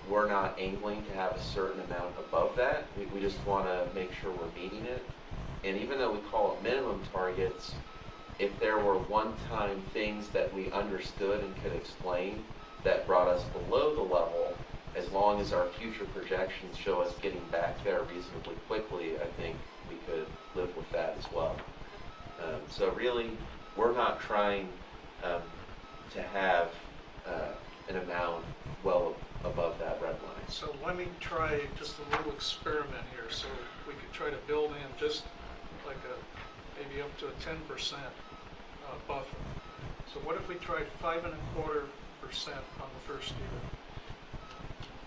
Speaker 2: we're not angling to have a certain amount above that. We just want to make sure we're meeting it. And even though we call it minimum targets, if there were one-time things that we understood and could explain that brought us below the level, as long as our future projections show us getting back there reasonably quickly, I think we could live with that as well. So really, we're not trying to have an amount well above that red line.
Speaker 1: So let me try just a little experiment here. So we could try to build in just like maybe up to a 10% buffer. So what if we tried 5.25% on the first year?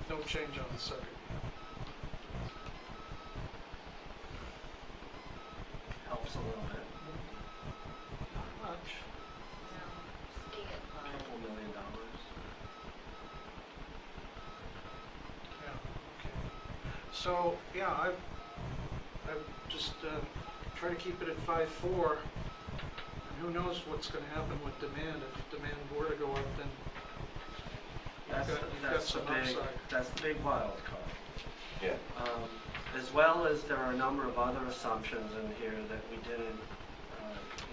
Speaker 1: No change on the second year.
Speaker 5: Helps a little bit.
Speaker 1: Not much.
Speaker 8: No, stay at 5.
Speaker 5: $2 million.
Speaker 1: Yeah, okay. So, yeah, I've just try to keep it at 5.4. And who knows what's going to happen with demand. If demand were to go up, then you've got some upside.
Speaker 5: That's the big wild card.
Speaker 2: Yeah.
Speaker 5: As well as there are a number of other assumptions in here that we didn't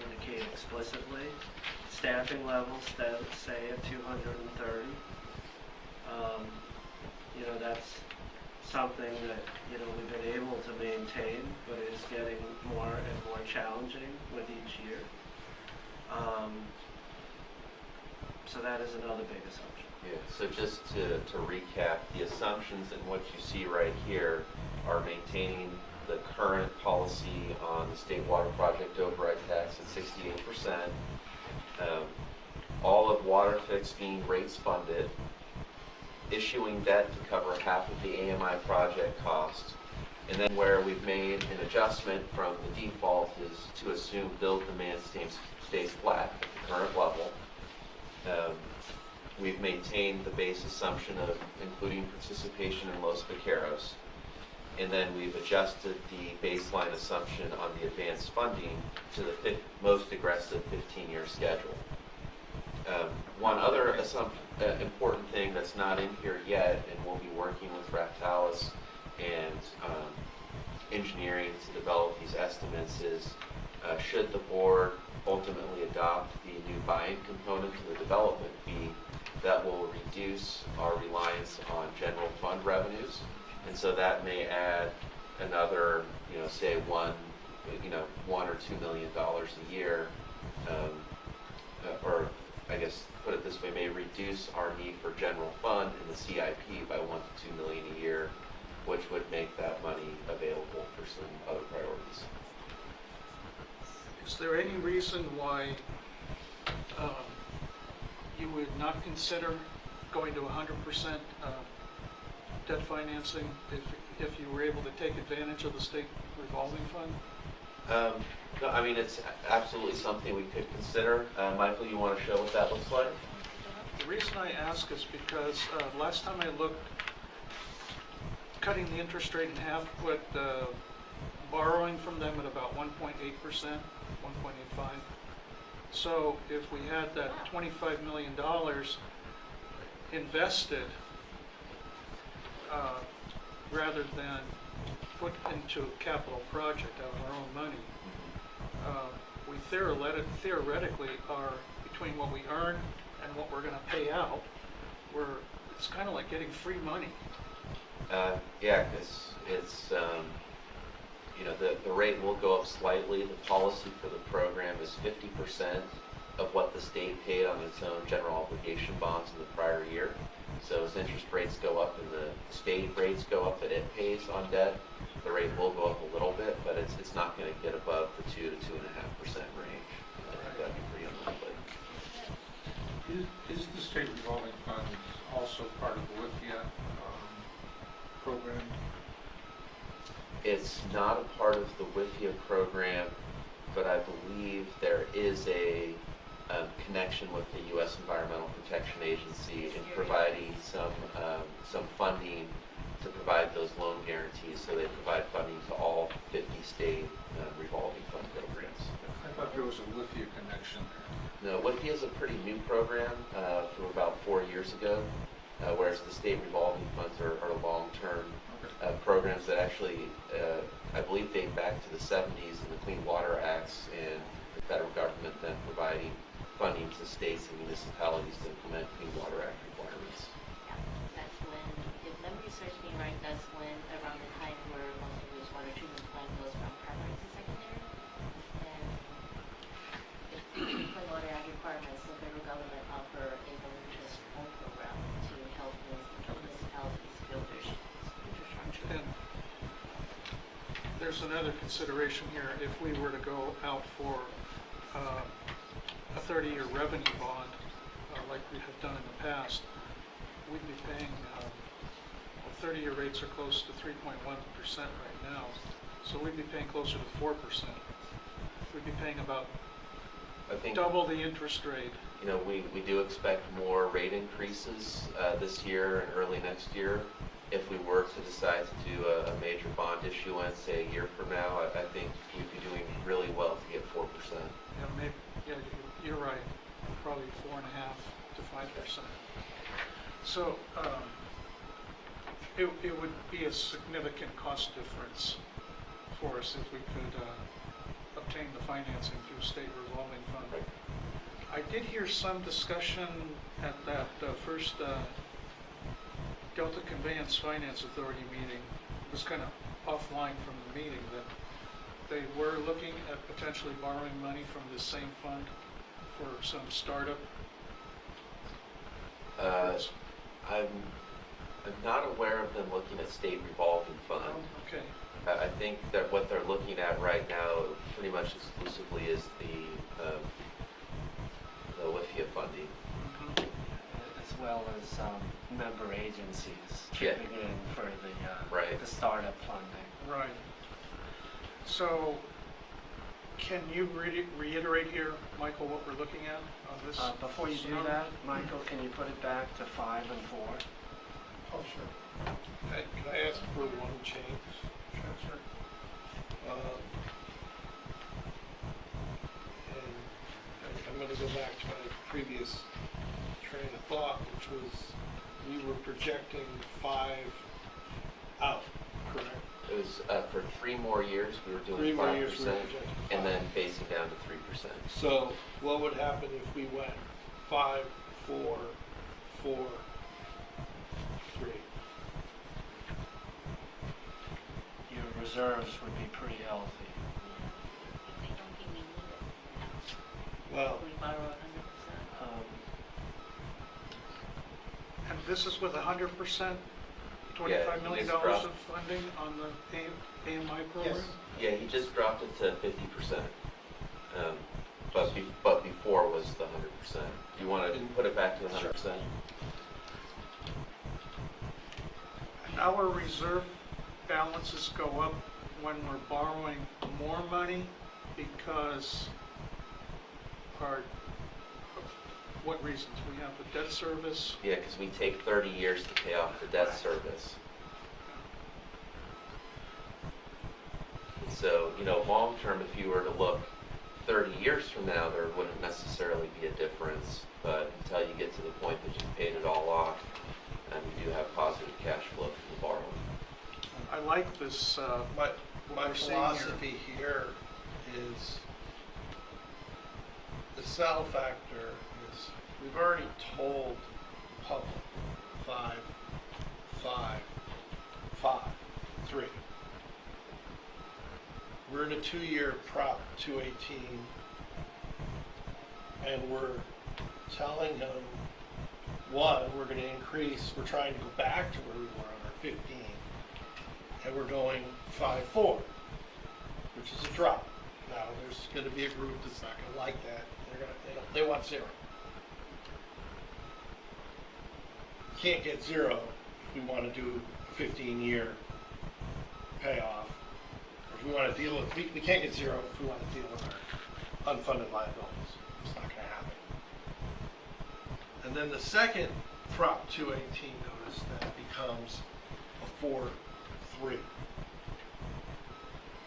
Speaker 5: indicate explicitly. Staffing levels that say at 230. That's something that we've been able to maintain, but it is getting more and more challenging with each year. So that is another big assumption.
Speaker 2: Yeah, so just to recap, the assumptions in what you see right here are maintaining the current policy on the state water project override tax at 68%, all of water fix being rates funded, issuing debt to cover half of the AMI project cost, and then where we've made an adjustment from the default is to assume bill demand stays flat at the current level. We've maintained the base assumption of including participation in Los Vaqueros, and then we've adjusted the baseline assumption on the advanced funding to the most aggressive 15-year schedule. One other important thing that's not in here yet, and we'll be working with Raftalis and engineering to develop these estimates, is should the board ultimately adopt the new buy-in component to the development fee, that will reduce our reliance on general fund revenues, and so that may add another, say $1 or $2 million a year, or I guess put it this way, may reduce our need for general fund in the CIP by $1 to $2 million a year, which would make that money available for some other priorities.
Speaker 1: Is there any reason why you would not consider going to 100% debt financing if you were able to take advantage of the state revolving fund?
Speaker 2: No, I mean, it's absolutely something we could consider. Michael, you want to show what that looks like?
Speaker 1: The reason I ask is because last time I looked, cutting the interest rate in half put borrowing from them at about 1.8%, 1.85. So if we had that $25 million invested, rather than put into a capital project out of our own money, we theoretically are, between what we earn and what we're going to pay out, it's kind of like getting free money.
Speaker 2: Yeah, because it's, you know, the rate will go up slightly. The policy for the program is 50% of what the state paid on its own general obligation bonds in the prior year. So as interest rates go up and the state rates go up that it pays on debt, the rate will go up a little bit, but it's not going to get above the 2 to 2.5% range. I think that'd be pretty unlikely.
Speaker 7: Is the state revolving fund also part of the WIFIA program?
Speaker 2: It's not a part of the WIFIA program, but I believe there is a connection with the U.S. Environmental Protection Agency in providing some funding to provide those loan guarantees. So they provide funding to all 50 state revolving fund programs.
Speaker 7: I thought there was a WIFIA connection there.
Speaker 2: No, WIFIA is a pretty new program from about 4 years ago, whereas the state revolving funds are long-term programs that actually, I believe, date back to the 70s and the Clean Water Acts and the federal government then providing funding to states and municipalities to implement Clean Water Act requirements.
Speaker 8: Yeah, that's when, if memory serves me right, that's when, around the time where most of this water treatment plant goes from primary to secondary. And if Clean Water Act requirements, the federal government offer a low interest loan program to help municipalities build their infrastructure.
Speaker 1: And there's another consideration here. If we were to go out for a 30-year revenue bond, like we have done in the past, we'd be paying, 30-year rates are close to 3.1% right now, so we'd be paying closer to 4%. We'd be paying about double the interest rate.
Speaker 2: You know, we do expect more rate increases this year and early next year. If we were to decide to do a major bond issuance, say a year from now, I think we'd be doing really well to get 4%.
Speaker 1: Yeah, maybe. Yeah, you're right. Probably 4.5% to 5%. So it would be a significant cost difference for us if we could obtain the financing through state revolving fund.
Speaker 2: Right.
Speaker 1: I did hear some discussion at that first Delta Conveyance Finance Authority meeting. It was kind of offline from the meeting that they were looking at potentially borrowing money from this same fund for some startup.
Speaker 2: I'm not aware of them looking at state revolving fund.
Speaker 1: Oh, okay.
Speaker 2: I think that what they're looking at right now pretty much exclusively is the WIFIA funding.
Speaker 1: Mm-hmm.
Speaker 5: As well as member agencies
Speaker 2: Yeah.
Speaker 5: chipping in for
Speaker 2: Right.
Speaker 5: the startup funding.
Speaker 1: Right. So, can you reiterate here, Michael, what we're looking at on this?
Speaker 5: Before you do
Speaker 1: scenario?
Speaker 5: that, Michael, can you put it back to 5 and 4?
Speaker 9: Oh, sure. Can I ask for one change?
Speaker 1: Sure.
Speaker 9: And I'm going to go back to my previous train of thought, which was we were projecting 5 out, correct?
Speaker 2: It was for 3 more years we were doing
Speaker 9: 3 more
Speaker 2: 5%,
Speaker 9: years we were projecting
Speaker 2: and
Speaker 9: 5.
Speaker 2: then phasing down to 3%.
Speaker 9: So what would happen if we went 5, 4, 4, 3?
Speaker 5: Your reserves would be pretty healthy.
Speaker 8: I don't think we need it.
Speaker 9: Well,
Speaker 8: We borrow 100%.
Speaker 1: And this is with 100%,
Speaker 2: Yeah,
Speaker 1: $25 million
Speaker 2: just dropped-
Speaker 1: of funding on the AMI program?
Speaker 9: yes.
Speaker 2: Yeah, he just dropped it to 50%. But before was the 100%. You want to put it back to the 100%?
Speaker 1: And our reserve balances go up when we're borrowing more money because what reasons? We have the debt service.
Speaker 2: Yeah, because we take 30 years to pay off the debt service. So, long-term, if you were to look 30 years from now, there wouldn't necessarily be a difference, but until you get to the point that you've paid it all off, and you do have positive cash flow from the borrowing.
Speaker 1: I like this,
Speaker 9: My
Speaker 1: what we're seeing here.
Speaker 9: philosophy here is, the sell factor is, we've already told the public 5, 5, 5, 3. We're in a 2-year Prop 218, and we're telling them, one, we're going to increase, we're trying to go back to where we were on our 15, and we're going 5-4, which is a drop. Now, there's going to be a group that's not going to like that. They want 0. You can't get 0 if we want to do a 15-year payoff. If we want to deal with, we can't get 0 if we want to deal with our unfunded liabilities. It's not going to happen. And then the second Prop 218 notice that becomes a 4-3.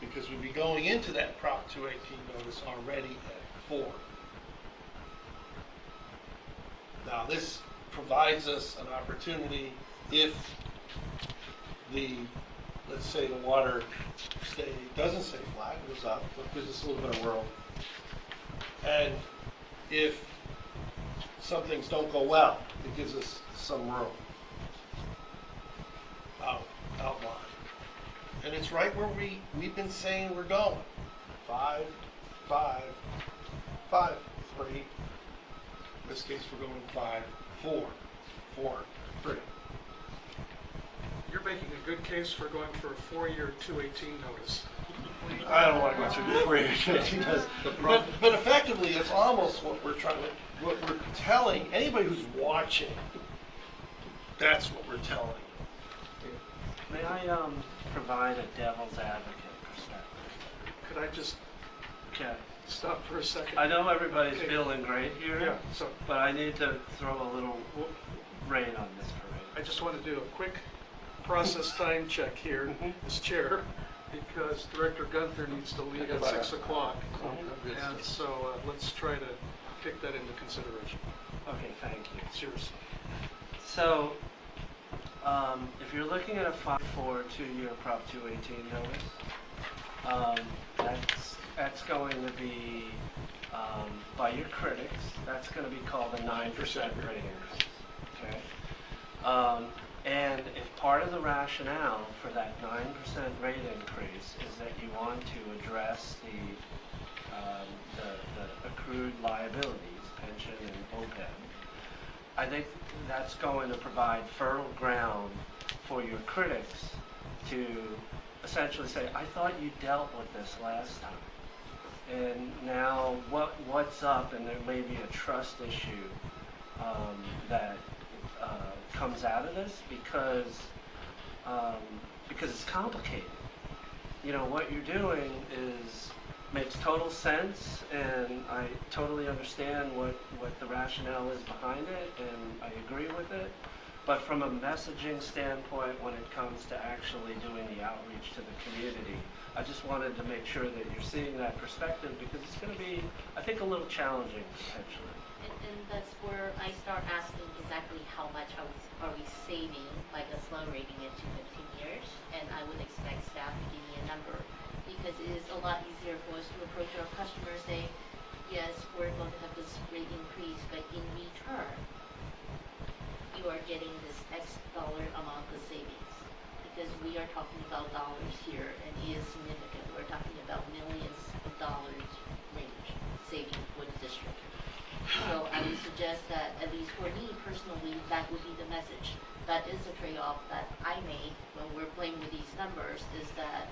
Speaker 9: Because we'd be going into that Prop 218 notice already at 4. Now this provides us an opportunity if let's say the water doesn't stay flat, it goes up, but gives us a little bit of room. And if some things don't go well, it gives us some room. Outline. And it's right where we've been saying we're going. 5, 5, 5, 3. In this case, we're going 5, 4, 4, 3.
Speaker 1: You're making a good case for going for a 4-year 218 notice.
Speaker 9: I don't want to go through the 4-year 218 notice. But effectively, it's almost what we're telling anybody who's watching. That's what we're telling them.
Speaker 5: May I provide a devil's advocate perspective?
Speaker 1: Could I just
Speaker 5: Okay.
Speaker 1: stop for a second?
Speaker 5: I know everybody's
Speaker 1: Okay.
Speaker 5: feeling great here,
Speaker 1: Yeah, so
Speaker 5: but I need to throw a little rain on this parade.
Speaker 1: I just want to do a quick process time check here as chair, because Director Gunther needs to leave at 6 o'clock. And so let's try to take that into consideration.
Speaker 5: Okay, thank you.
Speaker 1: It's yours.
Speaker 5: So, if you're looking at a 5-4 2-year Prop 218 notice, that's going to be, by your critics, that's going to be called a 9% rate increase. Okay? And if part of the rationale for that 9% rate increase is that you want to address the accrued liabilities, pension and OPEB, I think that's going to provide fertile ground for your critics to essentially say, I thought you dealt with this last time. And now what's up, and there may be a trust issue that comes out of this because it's complicated. What you're doing makes total sense, and I totally understand what the rationale is behind it, and I agree with it. But from a messaging standpoint, when it comes to actually doing the outreach to the community, I just wanted to make sure that you're seeing that perspective, because it's going to be, I think, a little challenging potentially.
Speaker 8: And that's where I start asking exactly how much are we saving by accelerating it to 15 years? And I would expect staff to give me a number, because it is a lot easier for us to approach our customers, say, yes, we're going to have this rate increase, but in return, you are getting this X dollar amount of savings. Because we are talking about dollars here, and it is significant. We're talking about millions of dollars range saving for the district. So I would suggest that, at least for me personally, that would be the message. That is a trade-off that I made when we're playing with these numbers, is that,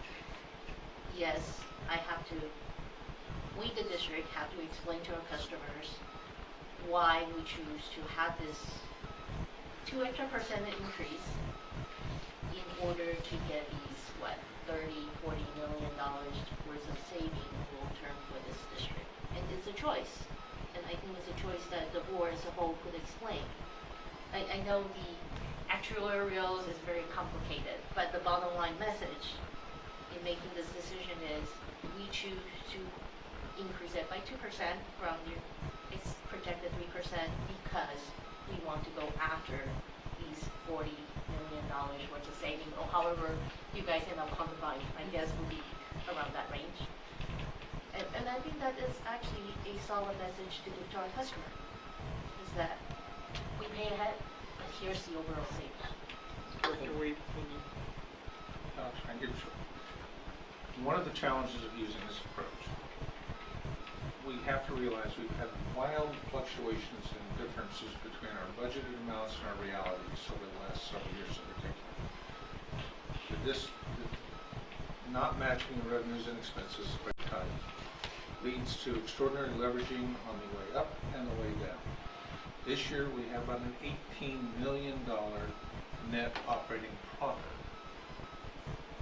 Speaker 8: yes, we the district have to explain to our customers why we choose to have this 2% extra increase in order to get these, $30, $40 million worth of saving long term for this district. And it's a choice. And I think it's a choice that the board as a whole could explain. I know the actuarials is very complicated, but the bottom line message, in making this decision is we choose to increase it by 2% from its projected 3% because we want to go after these $40 million worth of saving, or however you guys end up quantifying, I guess would be around that range. And I think that is actually a solid message to give to our customer, is that we pay ahead, but here's the overall savings.
Speaker 1: Director Wade,
Speaker 7: I'll try and get it short. One of the challenges of using this approach, we have to realize we've had wild fluctuations and differences between our budgeted amounts and our realities over the last several years in particular. Not matching the revenues and expenses by time leads to extraordinary leveraging on the way up and the way down. This year we have about an $18 million net operating profit.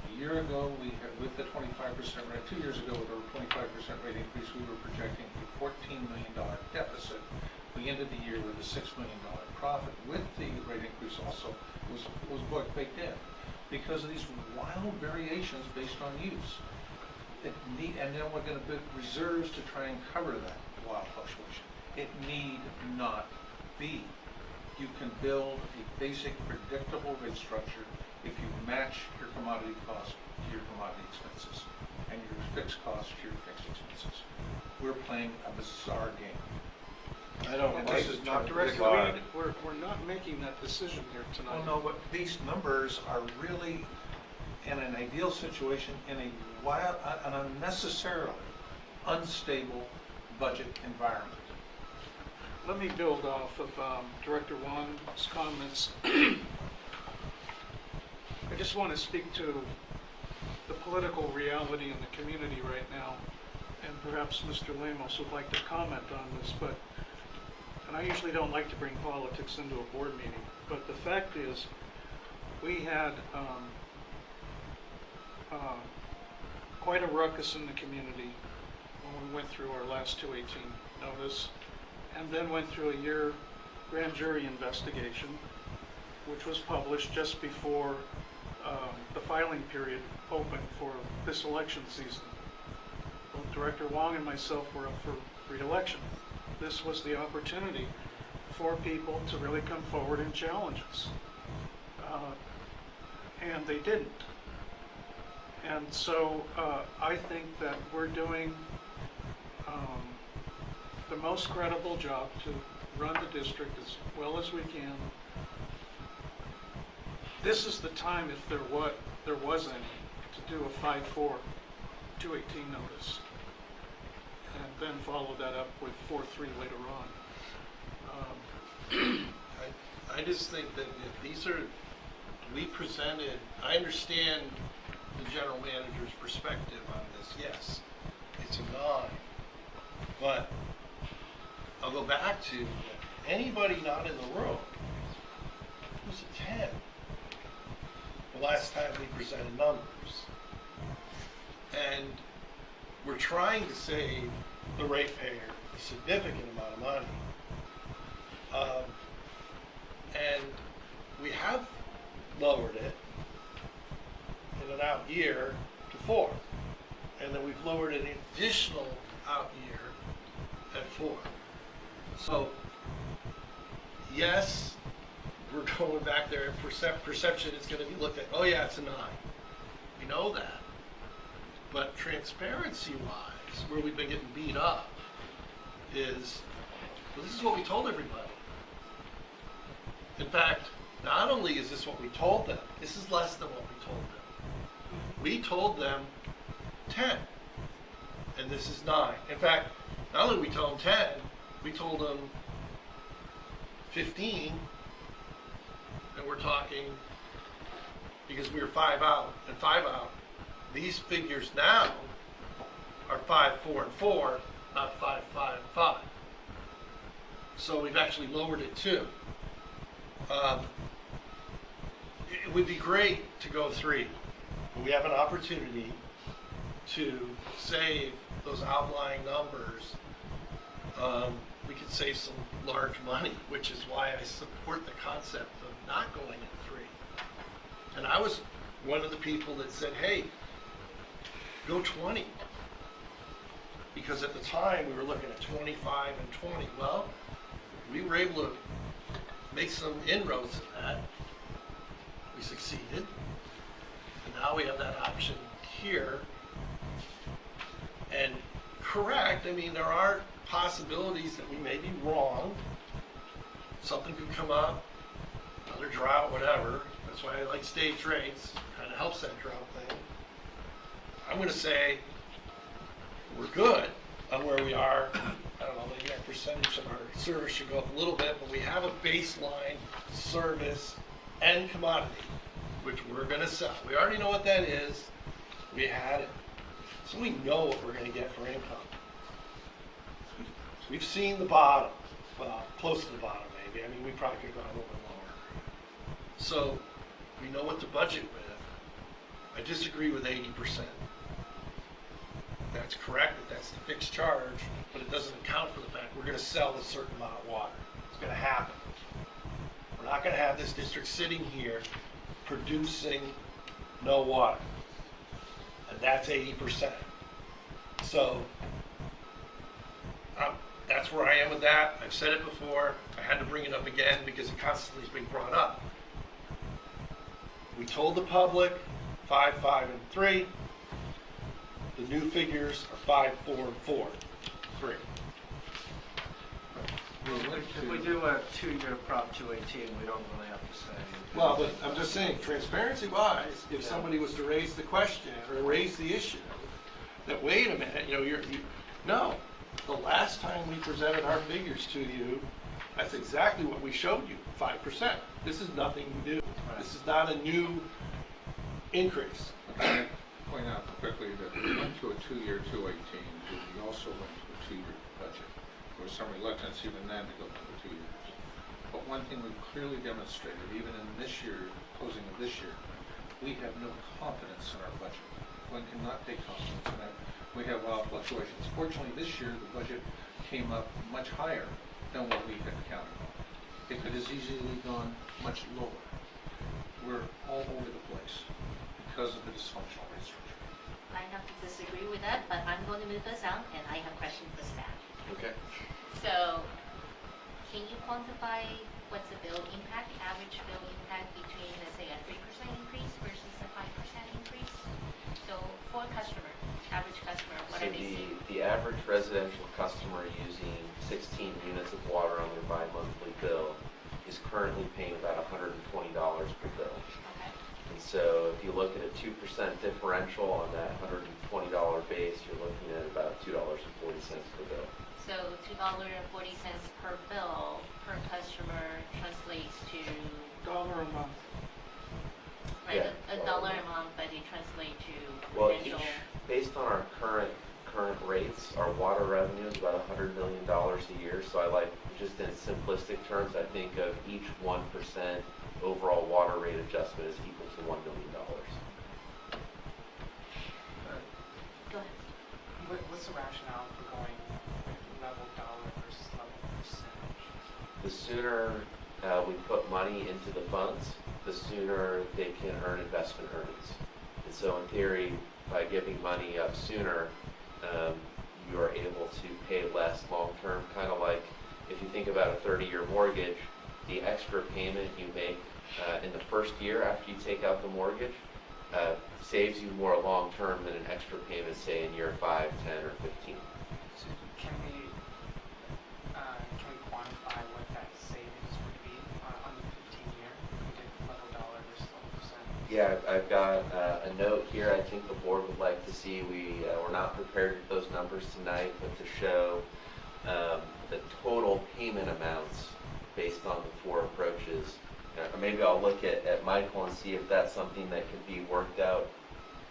Speaker 7: A year ago, with the 25% rate, 2 years ago with our 25% rate increase, we were projecting a $14 million deficit. We ended the year with a $6 million profit. With the rate increase also was baked in because of these wild variations based on use. And then we're going to build reserves to try and cover that wild fluctuation. It need not be. You can build a basic predictable rate structure if you match your commodity cost to your commodity expenses and your fixed cost to your fixed expenses. We're playing a bizarre game.
Speaker 9: I don't
Speaker 7: And
Speaker 9: like
Speaker 7: this is
Speaker 9: the
Speaker 7: not
Speaker 9: term
Speaker 1: Director
Speaker 9: bizarre.
Speaker 1: Wade, we're not making that decision here tonight.
Speaker 7: Well, no, but these numbers are really, in an ideal situation, in a wild, an unnecessarily unstable budget environment.
Speaker 1: Let me build off of Director Huang's comments. I just want to speak to the political reality in the community right now, and perhaps Mr. Lemos would like to comment on this, and I usually don't like to bring politics into a board meeting, but the fact is, we had quite a ruckus in the community when we went through our last 218 notice, and then went through a year grand jury investigation, which was published just before the filing period opened for this election season. Both Director Huang and myself were up for re-election. This was the opportunity for people to really come forward and challenge us. And they didn't. And so I think that we're doing the most credible job to run the district as well as we can. This is the time, if there was any, to do a 5-4 218 notice, and then follow that up with 4-3 later on.
Speaker 9: I just think that if these are, we presented, I understand the general manager's perspective on this. Yes, it's a 9, but I'll go back to anybody not in the room. It was a 10 the last time we presented numbers. And we're trying to save the ratepayer a significant amount of money. And we have lowered it in an out year to 4. And then we've lowered an additional out year at 4. So, yes, we're going back there, and perception is going to be looked at, oh yeah, it's a 9. We know that. But transparency-wise, where we've been getting beat up, is, well, this is what we told everybody. In fact, not only is this what we told them, this is less than what we told them. We told them 10, and this is 9. In fact, not only did we tell them 10, we told them 15, and we're talking, because we were 5 out and 5 out, these figures now are 5, 4, and 4, not 5, 5, and 5. So we've actually lowered it too. It would be great to go 3, but we have an opportunity to save those outlying numbers. We could save some large money, which is why I support the concept of not going at 3. And I was one of the people that said, hey, go 20. Because at the time, we were looking at 25 and 20. Well, we were able to make some inroads in that. We succeeded. And now we have that option here. And correct, I mean, there are possibilities that we may be wrong. Something could come up, another drought, whatever. That's why I like stage rates. Kind of helps that drought thing. I'm going to say we're good on where we are. I don't know, maybe our percentage of our service should go up a little bit, but we have a baseline service and commodity, which we're going to sell. We already know what that is. We had it. So we know what we're going to get for income. We've seen the bottom. Well, close to the bottom, maybe. I mean, we probably could have gone a little bit lower. So we know what to budget with. I disagree with 80%. That's correct, that that's the fixed charge, but it doesn't account for the fact we're going to sell a certain amount of water. It's going to happen. We're not going to have this district sitting here producing no water. And that's 80%. So that's where I am with that. I've said it before. I had to bring it up again because it constantly is being brought up. We told the public 5, 5, and 3. The new figures are 5, 4, and 4. 3.
Speaker 5: If we do a 2-year Prop 218, we don't really have to say.
Speaker 9: Well, but I'm just saying, transparency-wise, if somebody was to raise the question or raise the issue, that wait a minute, no. The last time we presented our figures to you, that's exactly what we showed you, 5%. This is nothing new. Right. This is not a new increase.
Speaker 7: I point out quickly that we went to a 2-year 218, but we also went to a 2-year budget. There was some reluctance even then to go to the 2 years. But one thing we've clearly demonstrated, even in this year, closing of this year, we have no confidence in our budget. One cannot take confidence in that. We have wild fluctuations. Fortunately, this year, the budget came up much higher than what we had counted on. It could have easily gone much lower. We're all over the place because of the dysfunctional rate structure.
Speaker 8: I have to disagree with that, but I'm going to move this out, and I have questions for staff.
Speaker 2: Okay.
Speaker 8: So, can you quantify what's the bill impact, average bill impact between, let's say, a 3% increase versus a 5% increase? So, for a customer, average customer, what are they seeing?
Speaker 2: The average residential customer using 16 units of water on their bi-monthly bill is currently paying about $120 per bill.
Speaker 8: Okay.
Speaker 2: And so if you look at a 2% differential on that $120 base, you're looking at about $2.40 per bill.
Speaker 8: So $2.40 per bill per customer translates to
Speaker 1: $1 a month.
Speaker 8: right,
Speaker 2: Yeah,
Speaker 8: a dollar a month, but it translates to
Speaker 2: well,
Speaker 8: potential.
Speaker 2: based on our current rates, our water revenue is about $100 million a year. So I like, just in simplistic terms, I think of each 1% overall water rate adjustment is equal to $1 million.
Speaker 8: Go ahead.
Speaker 10: What's the rationale for going level dollar versus level percentage?
Speaker 2: The sooner we put money into the funds, the sooner they can earn investment earnings. And so in theory, by giving money up sooner, you are able to pay less long-term, kind of like if you think about a 30-year mortgage, the extra payment you make in the first year after you take out the mortgage saves you more long-term than an extra payment, say, in year 5, 10, or 15.
Speaker 10: So can we quantify what that savings would be on the 15-year? We did level dollar versus level percent.
Speaker 2: Yeah, I've got a note here I think the board would like to see. We're not prepared with those numbers tonight, but to show the total payment amounts based on the 4 approaches. Or maybe I'll look at Michael and see if that's something that could be worked out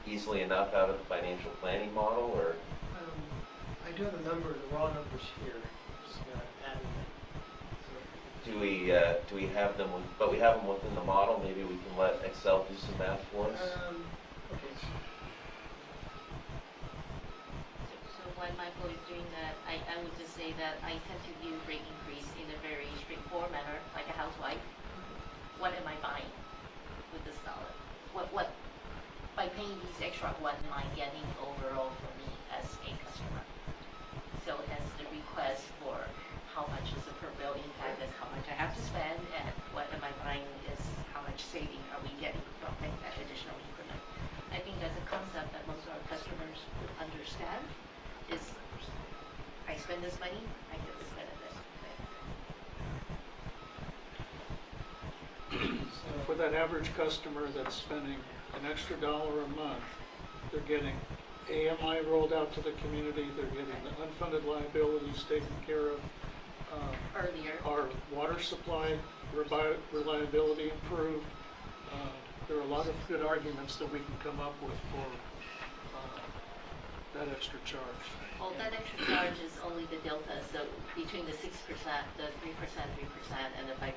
Speaker 2: easily enough out of the financial planning model, or?
Speaker 3: I do have the raw numbers here. Just add them.
Speaker 2: Do we have them? But we have them within the model. Maybe we can let Excel do some math for us.
Speaker 3: Okay.
Speaker 8: So while Michael is doing that, I would just say that I tend to view rate increase in a very straightforward manner, like a housewife. What am I buying with this dollar? What by paying these extra, what am I getting overall for me as a customer? So hence the request for how much is the per bill impact, is how much I have to spend, and what am I buying is how much saving are we getting from paying that additional increment. I think that's a concept that most of our customers would understand, is I spend this money, I get this benefit.
Speaker 1: For that average customer that's spending an extra $1 a month, they're getting AMI rolled out to the community, they're getting the unfunded liabilities taken care of.
Speaker 8: Earlier.
Speaker 1: Our water supply reliability improved. There are a lot of good arguments that we can come up with for that extra charge.
Speaker 8: Well, that extra charge is only the delta, so between the 6%, the 3%, 3%, and the 5%, 4%.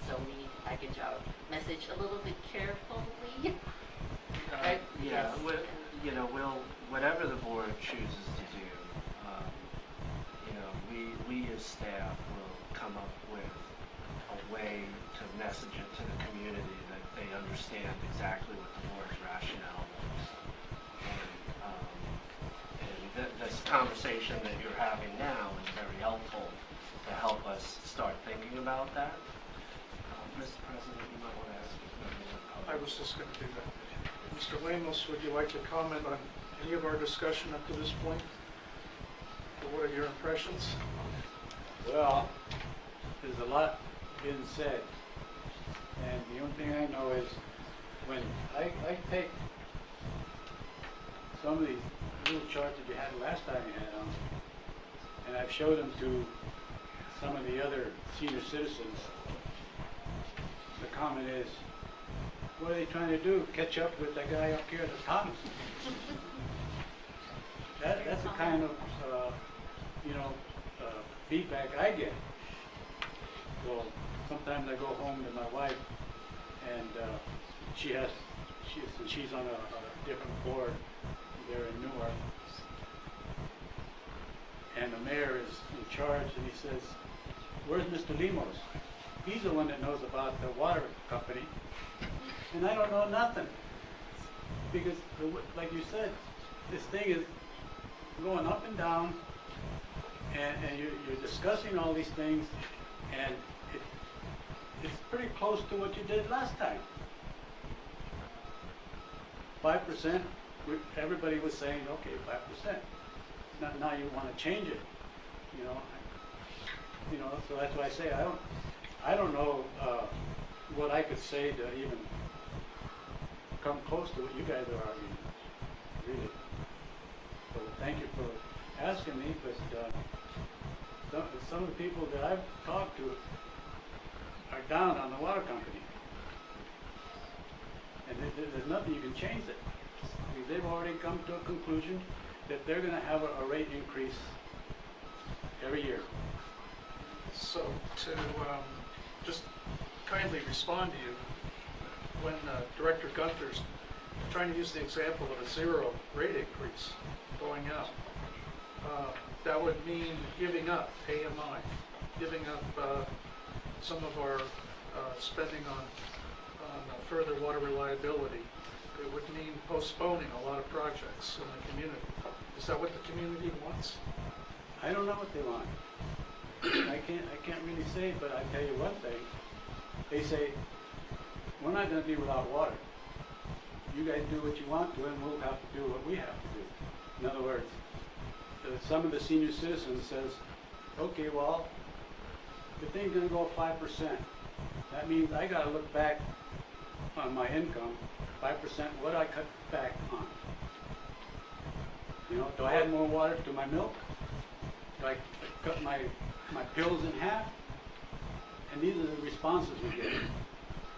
Speaker 8: So we need to package our message a little bit carefully.
Speaker 5: Yeah, you know, whatever the board chooses to do, you know, we as staff will come up with a way to message it to the community that they understand exactly what the board's rationale was. And this conversation that you're having now is very helpful to help us start thinking about that. Mr. President, you might want to ask if there's any other
Speaker 1: I was just going to do that. Mr. Lemos, would you like to comment on any of our discussion up to this point? Or what are your impressions?
Speaker 4: Well, there's a lot been said, and the only thing I know is when I take some of these little charts that you had last time you had on, and I've showed them to some of the other senior citizens, the comment is, what are they trying to do? Catch up with that guy up here at the top? That's the kind of, feedback I get. So sometimes I go home to my wife, and she's on a different board there in Newark, and the mayor is in charge, and he says, where's Mr. Lemos? He's the one that knows about the water company, and I don't know nothing. Because, like you said, this thing is going up and down, and you're discussing all these things, and it's pretty close to what you did last time. 5%, everybody was saying, okay, 5%. Now you want to change it, so that's why I say I don't know what I could say to even come close to what you guys are arguing, really. So thank you for asking me, but some of the people that I've talked to are down on the water company. And there's nothing you can change it. Because they've already come to a conclusion that they're going to have a rate increase every year.
Speaker 1: So to just kindly respond to you, when Director Gunther's trying to use the example of a 0 rate increase going up, that would mean giving up AMI, giving up some of our spending on further water reliability. It would mean postponing a lot of projects in the community. Is that what the community wants?
Speaker 4: I don't know what they want. I can't really say, but I tell you one thing. They say, we're not going to be without water. You guys do what you want to, and we'll have to do what we have to do. In other words, some of the senior citizens says, okay, well, the thing's going to go 5%. That means I got to look back on my income, 5%, what I cut back on. Do I add more water to my milk? Do I cut my pills in half? And these are the responses we get.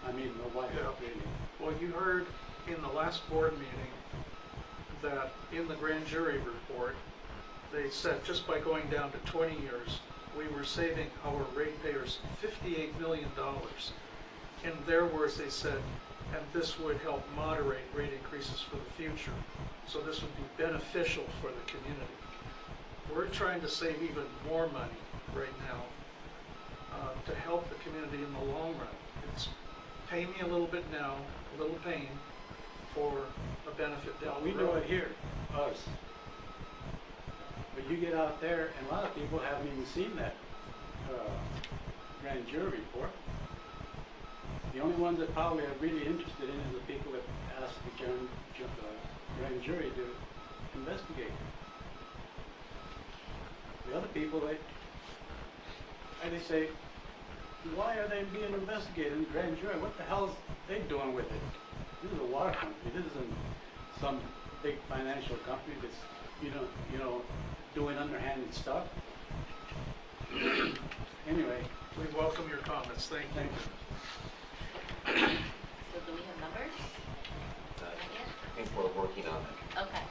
Speaker 4: I mean, the wife, really.
Speaker 1: Well, you heard in the last board meeting that in the grand jury report, they said just by going down to 20 years, we were saving our ratepayers $58 million. In their words, they said, and this would help moderate rate increases for the future. So this would be beneficial for the community. We're trying to save even more money right now to help the community in the long run. It's pay me a little bit now, a little pain, for a benefit down
Speaker 4: We
Speaker 1: the
Speaker 4: do
Speaker 1: road.
Speaker 4: it here, us. But you get out there, and a lot of people haven't even seen that grand jury report. The only ones that probably are really interested in is the people that ask the grand jury to investigate. The other people, they say, why are they being investigated in the grand jury? What the hell is they doing with it? This is a water company. This isn't some big financial company that's, doing underhanded stuff. Anyway.
Speaker 1: We welcome your comments, thank you.
Speaker 8: So do we have numbers? Not yet?
Speaker 2: I think we're working on it.
Speaker 8: Okay.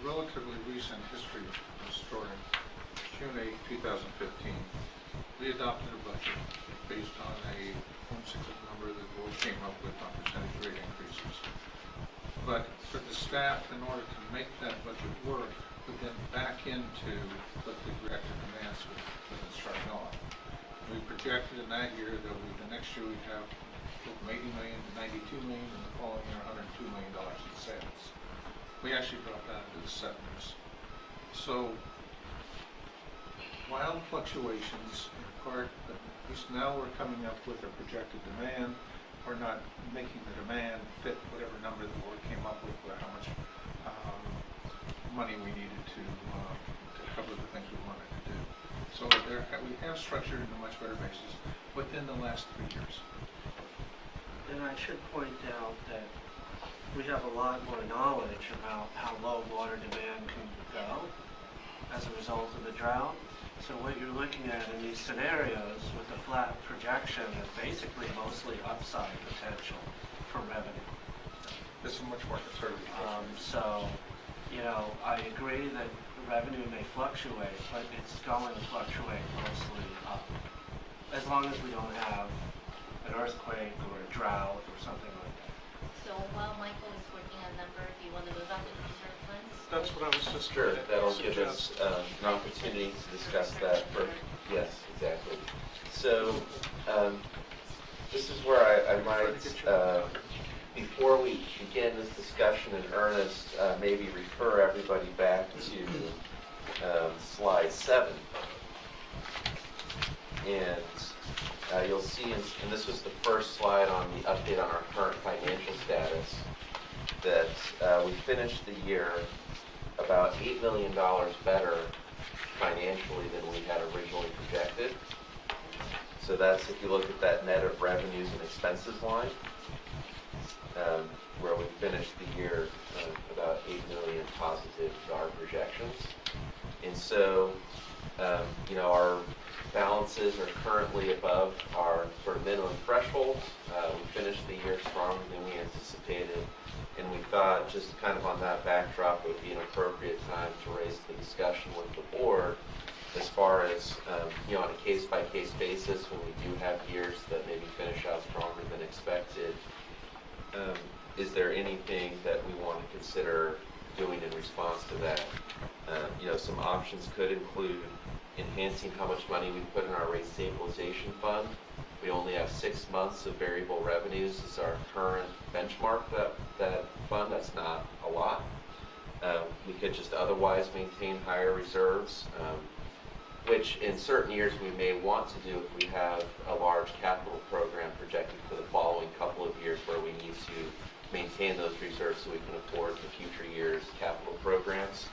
Speaker 7: Relatively recent history of the story. June 8, 2015, we adopted a budget based on a whimsical number that the board came up with on percentage rate increases. But for the staff, in order to make that budget work, we then back into what the reactor demands would start going. We projected in that year that the next year we'd have from 80 million to 92 million, and the following year $102 million in sales. We actually dropped down into the 70s. So wild fluctuations in part, but at least now we're coming up with a projected demand. We're not making the demand fit whatever number the board came up with for how much money we needed to cover the things we wanted to do. So we have structured in a much better basis within the last 3 years.
Speaker 5: And I should point out that we have a lot more knowledge about how low water demand can go as a result of the drought. So what you're looking at in these scenarios with a flat projection is basically mostly upside potential for revenue.
Speaker 7: This is much more conservative.
Speaker 5: I agree that revenue may fluctuate, but it's going to fluctuate mostly up. As long as we don't have an earthquake or a drought or something like that.
Speaker 8: So while Michael is working on a number, do you want to move on to the reserve funds?
Speaker 1: That's what I was just
Speaker 2: Sure,
Speaker 1: going to
Speaker 2: that'll give us
Speaker 1: suggest.
Speaker 2: an opportunity to discuss that. Yes, exactly. So this is where I might, before we begin this discussion in earnest, maybe refer everybody back to slide 7. And you'll see, and this was the first slide on the update on our current financial status, that we finished the year about $8 million better financially than we had originally projected. So that's if you look at that net of revenues and expenses line, where we finished the year about $8 million positive to our projections. And so, our balances are currently above our sort of minimum thresholds. We finished the year stronger than we anticipated, and we thought just kind of on that backdrop it would be an appropriate time to raise the discussion with the board as far as, on a case-by-case basis when we do have years that maybe finish out stronger than expected. Is there anything that we want to consider doing in response to that? Some options could include enhancing how much money we put in our rate stabilization fund. We only have 6 months of variable revenues as our current benchmark, that fund. That's not a lot. We could just otherwise maintain higher reserves, which in certain years we may want to do if we have a large capital program projected for the following couple of years where we need to maintain those reserves so we can afford the future years' capital programs.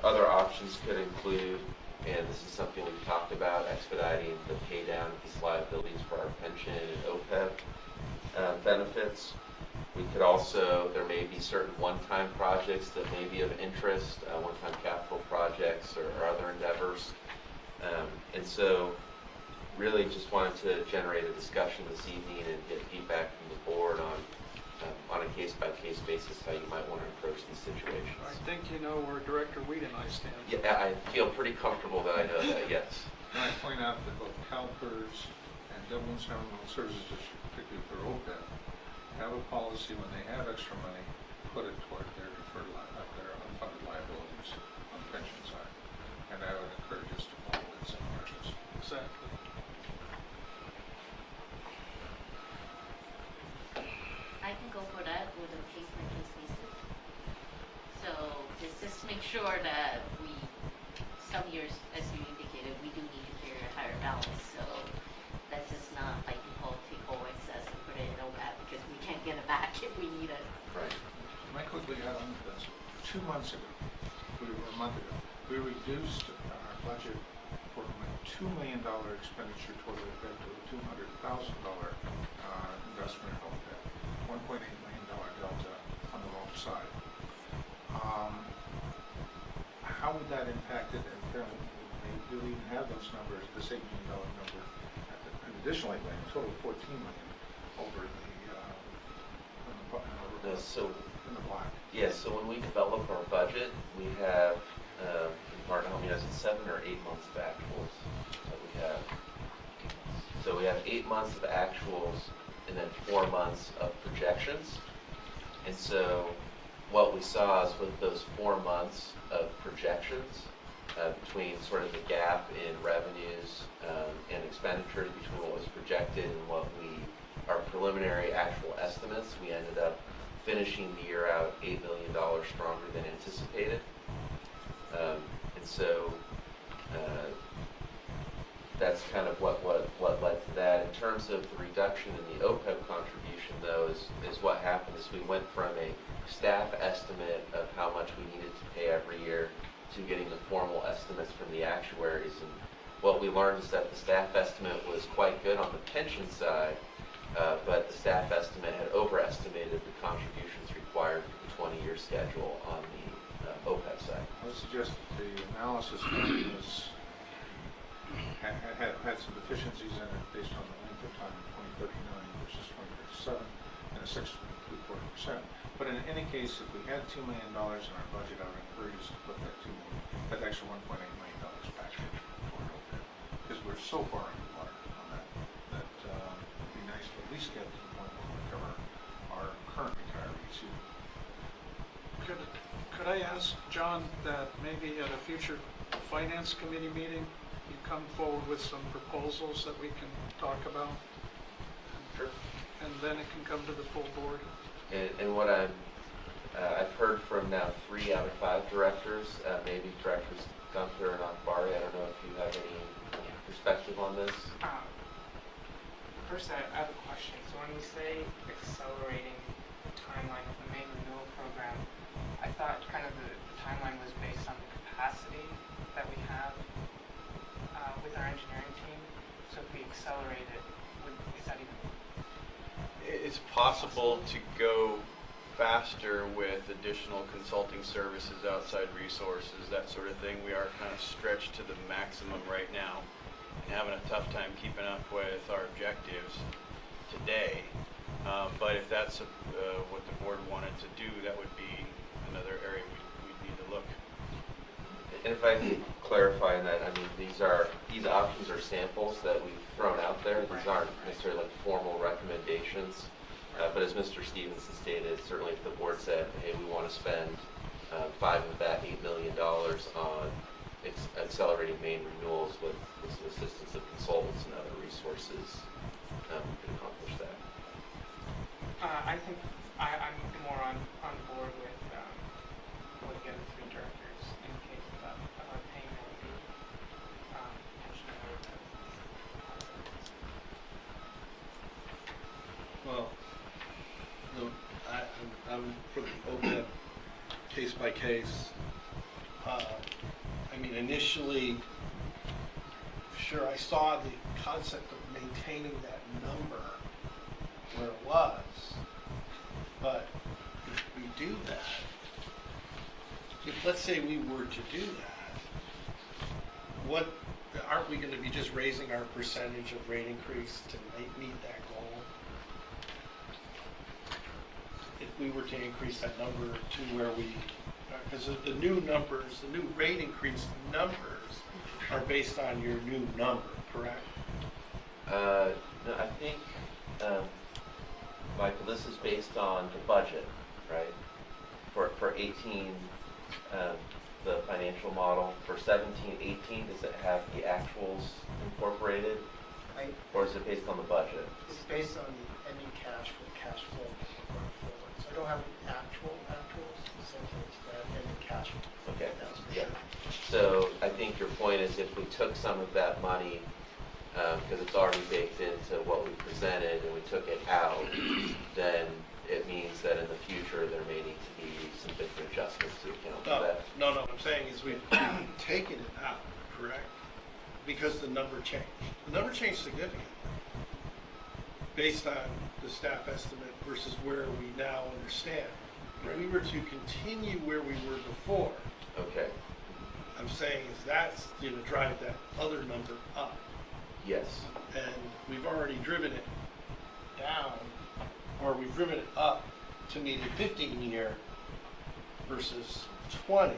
Speaker 2: Other options could include, and this is something we've talked about, expediting the pay down of these liabilities for our pension and OPEB benefits. We could also, there may be certain one-time projects that may be of interest, one-time capital projects or other endeavors. And so really just wanted to generate a discussion this evening and get feedback from the board on a case-by-case basis how you might want to approach these situations.
Speaker 1: I think you know where Director Weed and I stand.
Speaker 2: Yeah, I feel pretty comfortable that I know that, yes.
Speaker 7: And I point out that both CalPERS and Dublin's Environmental Services District, particularly for OPEB, have a policy when they have extra money, put it toward their their unfunded liabilities on the pension side. And I would encourage us to follow that same practice.
Speaker 1: Exactly.
Speaker 8: I can go for that with a case-by-case basis. So it's just to make sure that we, some years, as you indicated, we do need to carry a higher balance. So let's just not by default take all excess and put it in OPEB because we can't get it back if we need it.
Speaker 2: Right.
Speaker 7: Can I quickly add on to this? 2 months ago, or a month ago, we reduced our budget for a $2 million expenditure toward the OPEB to a $200,000 investment in OPEB, $1.8 million delta on the wrong side. How would that impact it? And apparently, do we even have those numbers, this $8 million number, an additional $8 million, total of $14 million over the, in the black?
Speaker 2: Yes, so when we develop our budget, we have, Martin, help me, is it 7 or 8 months of actuals that we have? So we have 8 months of actuals and then 4 months of projections. And so what we saw is with those 4 months of projections, between sort of the gap in revenues and expenditures between what was projected and what our preliminary actual estimates, we ended up finishing the year out $8 million stronger than anticipated. And so that's kind of what led to that. In terms of the reduction in the OPEB contribution, though, is what happened is we went from a staff estimate of how much we needed to pay every year to getting the formal estimates from the actuaries. And what we learned is that the staff estimate was quite good on the pension side, but the staff estimate had overestimated the contributions required for the 20-year schedule on the OPEB side.
Speaker 7: I would suggest that the analysis had some deficiencies in it based on the length of time, 2039 versus 2037, and a 6.34%. But in any case, if we had $2 million in our budget, I would encourage us to put that extra $1.8 million back toward OPEB, because we're so far underwater on that it'd be nice to at least get to the point where we cover our current retirees.
Speaker 1: Could I ask John that maybe at a future finance committee meeting, you come forward with some proposals that we can talk about?
Speaker 2: Sure.
Speaker 1: And then it can come to the full board?
Speaker 2: And what I've heard from now 3 out of 5 directors, maybe directors Gunther and Akbari. I don't know if you have any perspective on this.
Speaker 10: First, I have a question. So when we say accelerating the timeline of the main renewal program, I thought kind of the timeline was based on the capacity that we have with our engineering team. So if we accelerate it, is that even?
Speaker 12: It's possible to go faster with additional consulting services, outside resources, that sort of thing. We are kind of stretched to the maximum right now and having a tough time keeping up with our objectives today. But if that's what the board wanted to do, that would be another area we'd need to look.
Speaker 2: And if I can clarify on that, I mean, these options are samples that we've thrown out there. These aren't necessarily like formal recommendations. But as Mr. Stevenson stated, certainly if the board said, hey, we want to spend 5 of that $8 million on accelerating main renewals with some assistance of consultants and other resources, we could accomplish that.
Speaker 10: I think I'm more on board with what the other 3 directors indicated about paying more pension and other.
Speaker 9: Well, no, I'm for the OPEB case by case. I mean, initially, sure, I saw the concept of maintaining that number where it was, but if we do that, let's say we were to do that, aren't we going to be just raising our percentage of rate increase to meet that goal? If we were to increase that number to where we, because the new numbers, the new rate increase numbers are based on your new number, correct?
Speaker 2: No, I think, Michael, this is based on the budget, right? For 18, the financial model. For 17, 18, does it have the actuals incorporated? Or is it based on the budget?
Speaker 3: It's based on the ending cash flow going forward. So I don't have the actuals, essentially it's the ending cash flow.
Speaker 2: Okay,
Speaker 3: That's for
Speaker 2: yeah.
Speaker 3: sure.
Speaker 2: So I think your point is if we took some of that money, because it's already baked into what we presented, and we took it out, then it means that in the future, there may need to be some different adjustments to account for that.
Speaker 9: No, what I'm saying is we've taken it out, correct? Because the number changed. The number changed significantly based on the staff estimate versus where we now understand. If we were to continue where we were before,
Speaker 2: Okay,
Speaker 9: I'm saying is that's going to drive that other number up.
Speaker 2: yes,
Speaker 9: And we've already driven it down, or we've driven it up to meet a 15-year versus 20.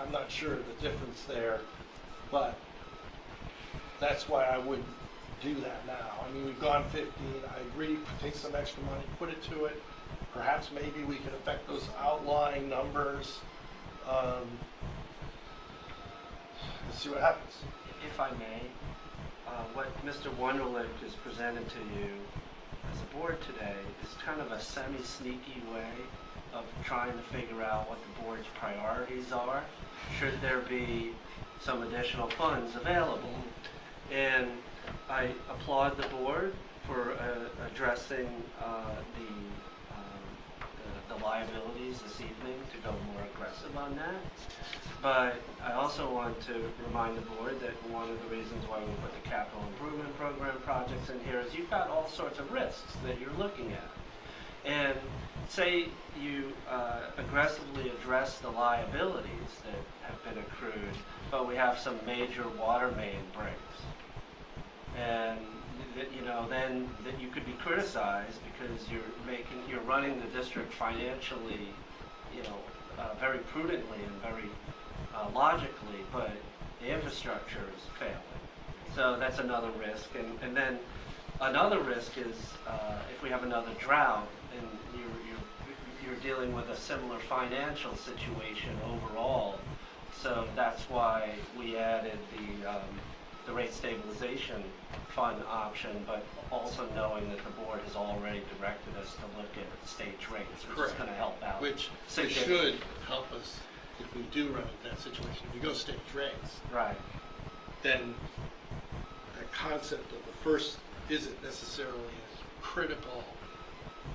Speaker 9: I'm not sure the difference there, but that's why I wouldn't do that now. I mean, we've gone 15. I agree, take some extra money, put it to it. Perhaps maybe we can affect those outlying numbers. Let's see what happens.
Speaker 5: If I may, what Mr. Wunderlich has presented to you as a board today is kind of a semi-sneaky way of trying to figure out what the board's priorities are, should there be some additional funds available. And I applaud the board for addressing the liabilities this evening to go more aggressive on that. But I also want to remind the board that one of the reasons why we put the capital improvement program projects in here is you've got all sorts of risks that you're looking at. And say you aggressively address the liabilities that have been accrued, but we have some major water main breaks. And then that you could be criticized because you're running the district financially, very prudently and very logically, but the infrastructure is failing. So that's another risk. And then another risk is if we have another drought and you're dealing with a similar financial situation overall. So that's why we added the rate stabilization fund option, but also knowing that the board has already directed us to look at stage rates, which is going to help out.
Speaker 9: Which should help us if we do run into that situation. If we go stage rates,
Speaker 5: right,
Speaker 9: then that concept of the first isn't necessarily as critical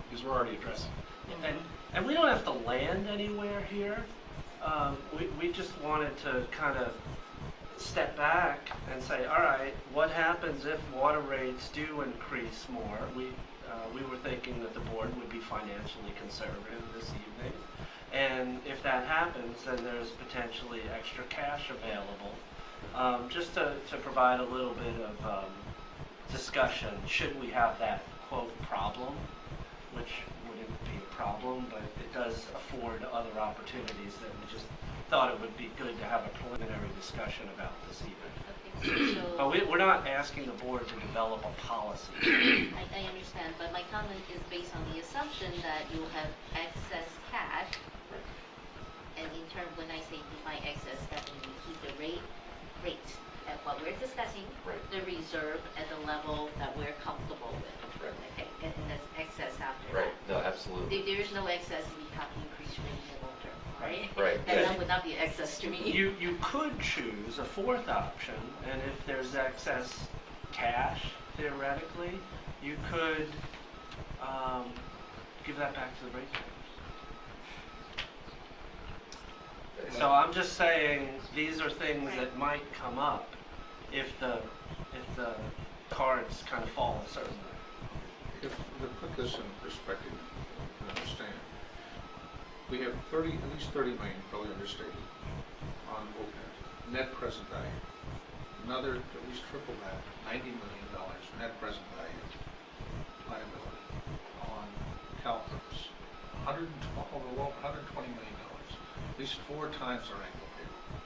Speaker 9: because we're already addressing it.
Speaker 5: And we don't have to land anywhere here. We just wanted to kind of step back and say, all right, what happens if water rates do increase more? We were thinking that the board would be financially conservative this evening. And if that happens, then there's potentially extra cash available. Just to provide a little bit of discussion, should we have that, quote, problem, which wouldn't be a problem, but it does afford other opportunities that we just thought it would be good to have a preliminary discussion about this evening.
Speaker 8: Okay, so
Speaker 5: But we're not asking the board to develop a policy.
Speaker 8: I understand, but my comment is based on the assumption that you have excess cash. And in turn, when I say define excess, that means we keep the rate at what we're discussing, the reserve at the level that we're comfortable with.
Speaker 2: Right.
Speaker 8: Okay, and that's excess after
Speaker 2: right,
Speaker 8: that.
Speaker 2: no, absolutely.
Speaker 8: There is no excess if we have to increase rate in the long term, right?
Speaker 2: Right.
Speaker 8: That would not be excess to me.
Speaker 5: You could choose a fourth option, and if there's excess cash, theoretically, you could give that back to the ratepayers. So I'm just saying these are things that might come up if the cards kind of fall a certain way.
Speaker 7: If to put this in perspective, to understand, we have at least 30 million, probably understated, on OPEB, net present value. Another, at least triple that, $90 million net present value liability on CalPERS. Over $120 million. At least 4 times our annual payroll.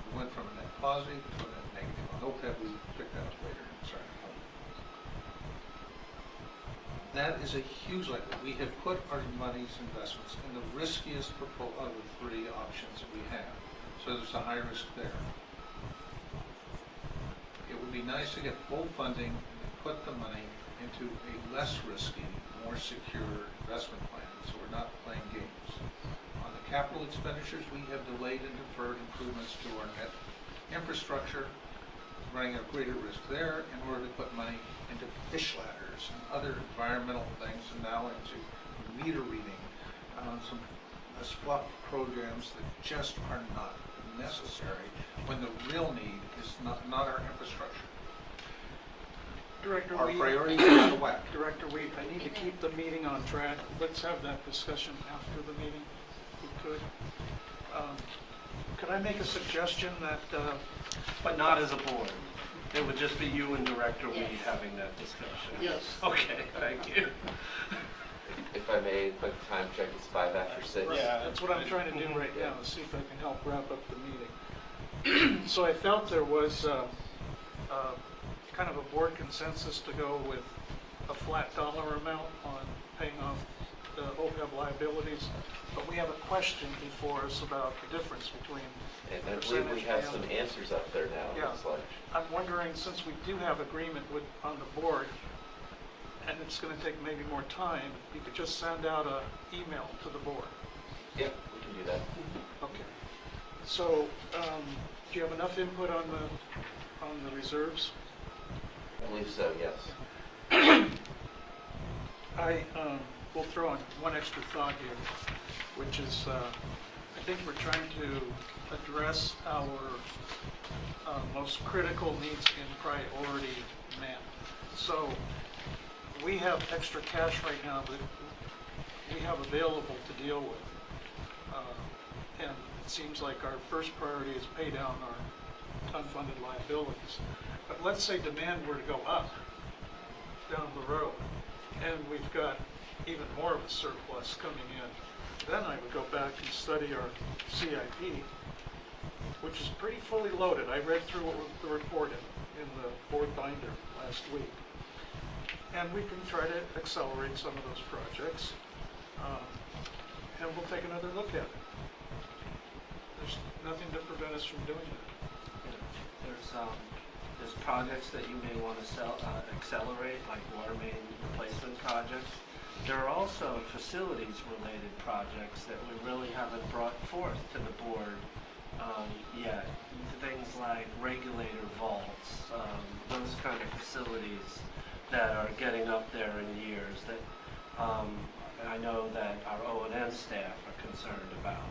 Speaker 7: We went from a net positive to a net negative. On OPEB, we picked that up later. Sorry. That is a huge liability. We have put our money's investments in the riskiest of the 3 options that we have. So there's a high risk there. would be nice to get full funding and put the money into a less risky, more secure investment plan, so we're not playing games. On the capital expenditures, we have delayed and deferred improvements to our net infrastructure, running a greater risk there in order to put money into fish ladders and other environmental things, and now into meter reading, some fluff programs that just are not necessary when the real need is not our infrastructure.
Speaker 1: Director,
Speaker 7: Our
Speaker 1: we,
Speaker 7: priorities are out of whack.
Speaker 1: Director, I need to keep the meeting on track. Let's have that discussion after the meeting, if we could. Could I make a suggestion that,
Speaker 5: But not as a board. It would just be you and Director Weed
Speaker 8: Yes.
Speaker 5: having that discussion.
Speaker 1: Yes.
Speaker 5: Okay, thank you.
Speaker 2: If I may, quick time check, it's 5 after 6.
Speaker 1: yeah, that's what I'm trying to do right now, to see if I can help wrap up the meeting. So I felt there was kind of a board consensus to go with a flat dollar amount on paying off the OPEB liabilities, but we have a question before us about the difference between
Speaker 2: And I believe we
Speaker 1: percentage
Speaker 2: have
Speaker 1: and-
Speaker 2: some answers up there now, it
Speaker 1: Yeah.
Speaker 2: looks like.
Speaker 1: I'm wondering, since we do have agreement on the board, and it's going to take maybe more time, you could just send out an email to the board.
Speaker 2: Yep, we can do that.
Speaker 1: Okay. So, do you have enough input on the reserves?
Speaker 2: I believe so, yes.
Speaker 1: I will throw in one extra thought here, which is I think we're trying to address our most critical needs in priority manner. So we have extra cash right now that we have available to deal with. And it seems like our first priority is pay down our unfunded liabilities. But let's say demand were to go up down the road, and we've got even more of a surplus coming in. Then I would go back and study our CIP, which is pretty fully loaded. I read through the report in the board binder last week. And we can try to accelerate some of those projects, and we'll take another look at it. There's nothing to prevent us from doing that.
Speaker 5: There's projects that you may want to accelerate, like water main replacement projects. There are also facilities-related projects that we really haven't brought forth to the board yet. Things like regulator vaults, those kind of facilities that are getting up there in years that I know that our O&M staff are concerned about.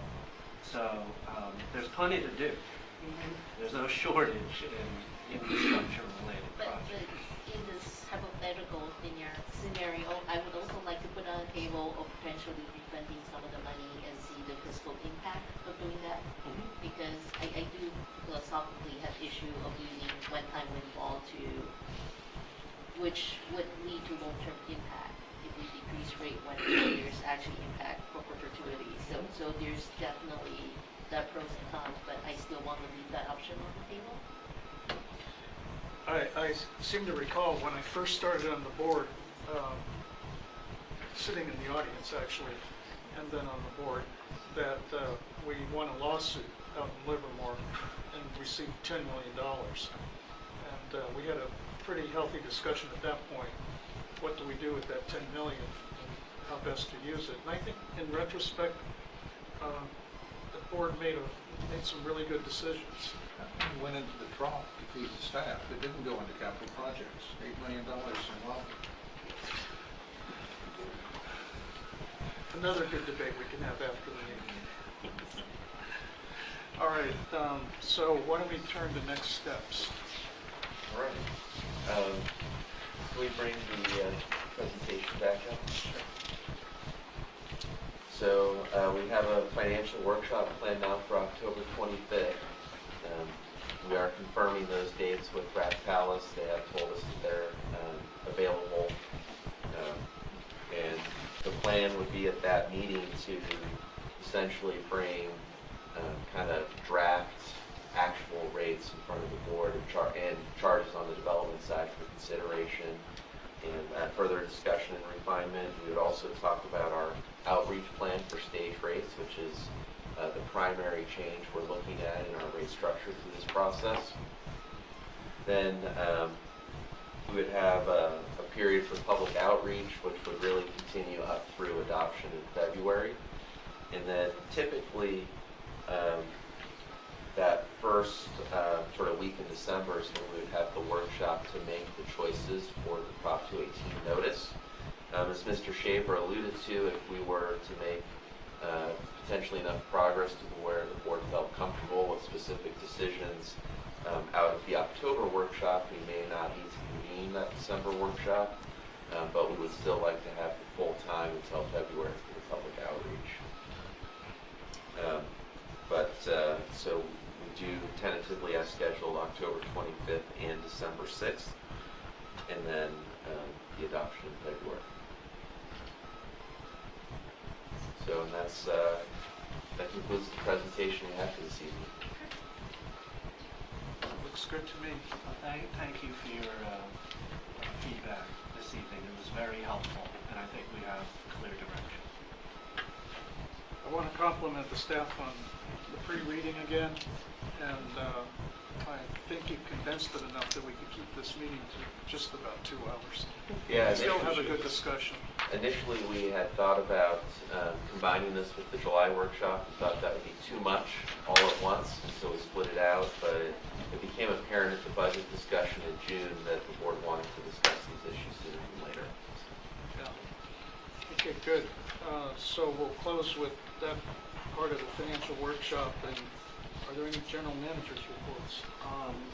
Speaker 5: So there's plenty to do. There's no shortage in infrastructure-related
Speaker 8: But
Speaker 5: projects.
Speaker 8: in this hypothetical scenario, I would also like to put on the table of potentially refunding some of the money and see the fiscal impact of doing that. Because I do philosophically have issue of using one-time windfall which would lead to long-term impact. If we decrease rate when failures actually impact for perpetuity. So there's definitely the pros and cons, but I still want to leave that option on the table.
Speaker 1: I seem to recall when I first started on the board, sitting in the audience actually, and then on the board, that we won a lawsuit out in Livermore and received $10 million. And we had a pretty healthy discussion at that point. What do we do with that $10 million and how best to use it? And I think in retrospect, the board made some really good decisions.
Speaker 7: It went into the trough to feed the staff. It didn't go into capital projects. $8 million in love.
Speaker 1: Another good debate we can have after the meeting. All right, so why don't we turn to next steps?
Speaker 2: All right. Can we bring the presentation back up? Sure. So we have a financial workshop planned now for October 25th. We are confirming those dates with Rat Palace. They have told us that they're available. And the plan would be at that meeting to essentially bring kind of draft actual rates in front of the board and charges on the development side for consideration and further discussion and refinement. We would also talk about our outreach plan for stage rates, which is the primary change we're looking at in our rate structure through this process. Then we would have a period for public outreach, which would really continue up through adoption in February. And then typically that first sort of week in December is when we would have the workshop to make the choices for the Prop 218 notice. As Mr. Shaver alluded to, if we were to make potentially enough progress to where the board felt comfortable with specific decisions out of the October workshop, we may not need to convene that December workshop, but we would still like to have the full time until February for the public outreach. So we do tentatively as scheduled October 25th and December 6th, and then the adoption in February. So, and that concludes the presentation we have for this evening.
Speaker 1: Looks good to me.
Speaker 5: Thank you for your feedback this evening. It was very helpful, and I think we have clear direction.
Speaker 1: I want to compliment the staff on the pre-reading again, and I think you've condensed it enough that we could keep this meeting to just about 2 hours.
Speaker 2: Yeah,
Speaker 1: Still have a good discussion.
Speaker 2: Initially, we had thought about combining this with the July workshop. We thought that would be too much all at once, and so we split it out, but it became apparent at the budget discussion in June that the board wanted to discuss these issues sooner than later.
Speaker 1: Yeah. Okay, good. So we'll close with that part of the financial workshop, and are there any general managers' reports?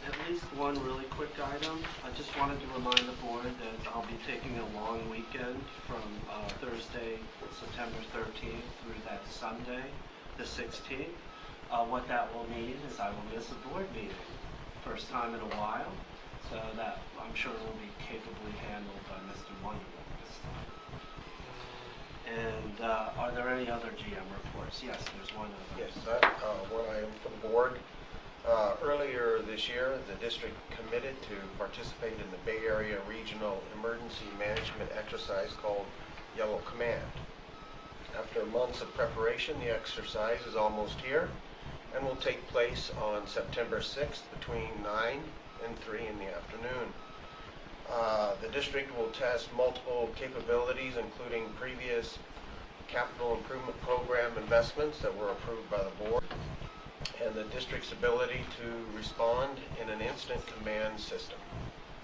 Speaker 5: At least one really quick item. I just wanted to remind the board that I'll be taking a long weekend from Thursday, September 13th through that Sunday, the 16th. What that will mean is I will miss a board meeting, first time in a while, so that I'm sure will be capably handled by Mr. Wonderlick this time. And are there any other GM reports? Yes, there's one other.
Speaker 9: Yes, one item for the board. Earlier this year, the district committed to participate in the Bay Area Regional Emergency Management exercise called Yellow Command. After months of preparation, the exercise is almost here and will take place on September 6th between 9 and 3 in the afternoon. The district will test multiple capabilities, including previous capital improvement program investments that were approved by the board, and the district's ability to respond in an instant command system.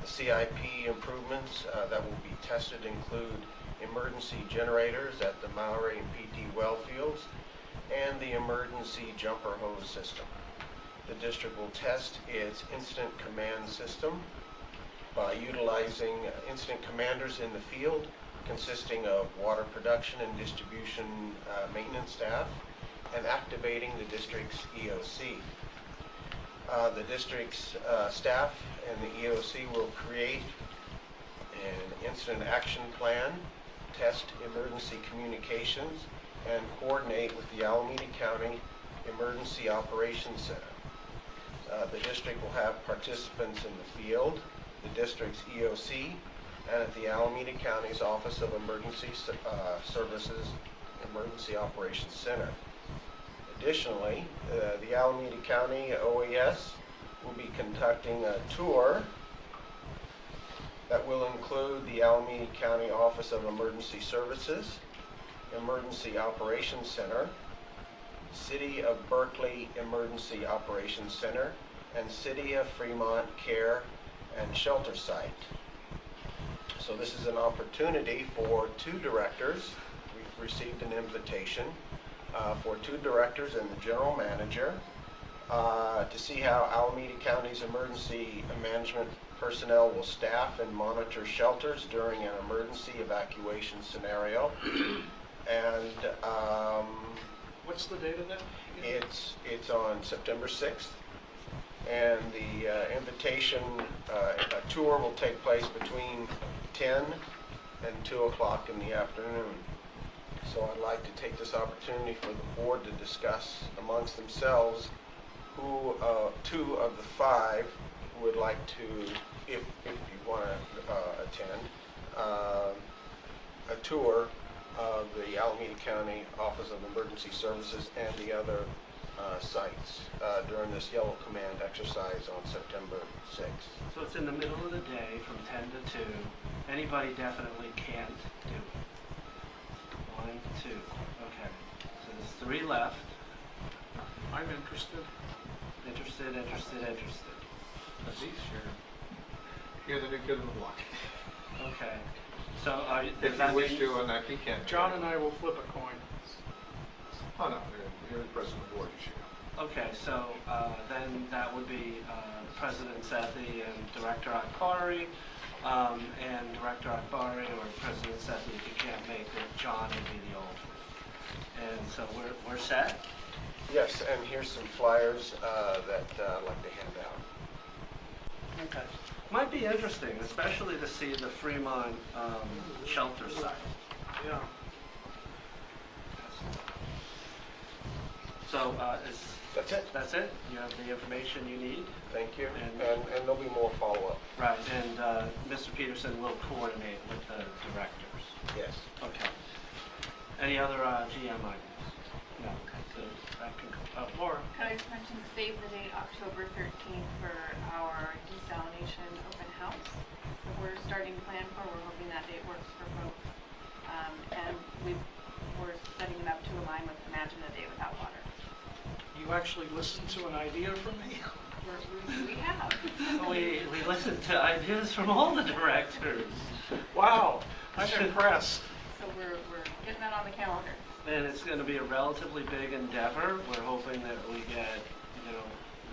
Speaker 9: The CIP improvements that will be tested include emergency generators at the Maury and PT well fields and the emergency jumper hose system. The district will test its instant command system by utilizing incident commanders in the field consisting of water production and distribution maintenance staff and activating the district's EOC. The district's staff and the EOC will create an incident action plan, test emergency communications, and coordinate with the Alameda County Emergency Operations Center. The district will have participants in the field, the district's EOC, and at the Alameda County's Office of Emergency Services Emergency Operations Center. Additionally, the Alameda County OES will be conducting a tour that will include the Alameda County Office of Emergency Services, Emergency Operations Center, City of Berkeley Emergency Operations Center, and City of Fremont Care and Shelter Site. So this is an opportunity for 2 directors. We've received an invitation for 2 directors and the general manager to see how Alameda County's emergency management personnel will staff and monitor shelters during an emergency evacuation scenario. And
Speaker 1: what's the date of that?
Speaker 9: It's on September 6th. And the invitation, a tour will take place between 10 and 2 o'clock in the afternoon. So I'd like to take this opportunity for the board to discuss amongst themselves who 2 of the 5 would like to, if you want to attend, a tour of the Alameda County Office of Emergency Services and the other sites during this Yellow Command exercise on September 6th.
Speaker 5: So it's in the middle of the day from 10 to 2. Anybody definitely can't do it. 1, 2. Okay. So there's 3 left.
Speaker 1: I'm interested.
Speaker 5: Interested.
Speaker 7: Aziz, you're the new kid on the block.
Speaker 5: Okay. So
Speaker 7: If you wish to, on that, he can.
Speaker 1: John and I will flip a coin.
Speaker 7: Oh, no, you're the president of the board, you should go.
Speaker 5: Okay, so then that would be President Sethy and Director Akbari, and Director Akbari or President Sethy, if you can't make it, John would be the alternate. And so we're set?
Speaker 9: Yes, and here's some flyers that I'd like to hand out.
Speaker 5: Okay. Might be interesting, especially to see the Fremont shelter site.
Speaker 1: Yeah.
Speaker 5: So
Speaker 9: That's it.
Speaker 5: that's it? You have the information you need?
Speaker 9: Thank you.
Speaker 5: And-
Speaker 9: And there'll be more follow-up.
Speaker 5: Right, and Mr. Peterson will coordinate with the directors.
Speaker 9: Yes.
Speaker 5: Okay. Any other GM items? No. So that can Laura.
Speaker 13: Could I just mention, save the date October 13th for our desalination open house that we're starting to plan for. We're hoping that date works for folks. And we're setting it up to align with Imagine a Day Without Water.
Speaker 1: You actually listened to an idea from me?
Speaker 13: We have.
Speaker 5: We listened to ideas from all the directors.
Speaker 1: Wow, I'm impressed.
Speaker 13: So we're getting that on the calendar.
Speaker 5: And it's going to be a relatively big endeavor. We're hoping that we get,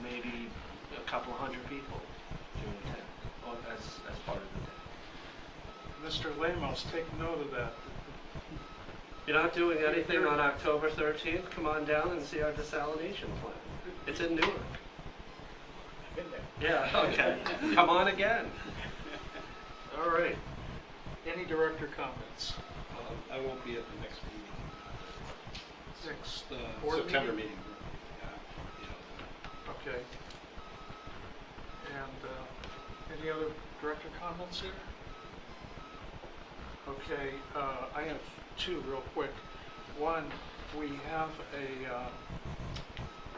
Speaker 5: maybe a couple hundred people to attend as part of the day.
Speaker 1: Mr. Lemos, take note of that.
Speaker 5: You're not doing anything on October 13th? Come on down and see our desalination plant. It's in Newark.
Speaker 9: Been there.
Speaker 5: Yeah, okay. Come on again.
Speaker 1: All right. Any director comments?
Speaker 4: I won't be at the next meeting.
Speaker 1: Next
Speaker 4: The
Speaker 1: board
Speaker 4: September
Speaker 1: meeting?
Speaker 4: meeting.
Speaker 1: Okay. And any other director comments here? Okay, I have 2 real quick. One, we have a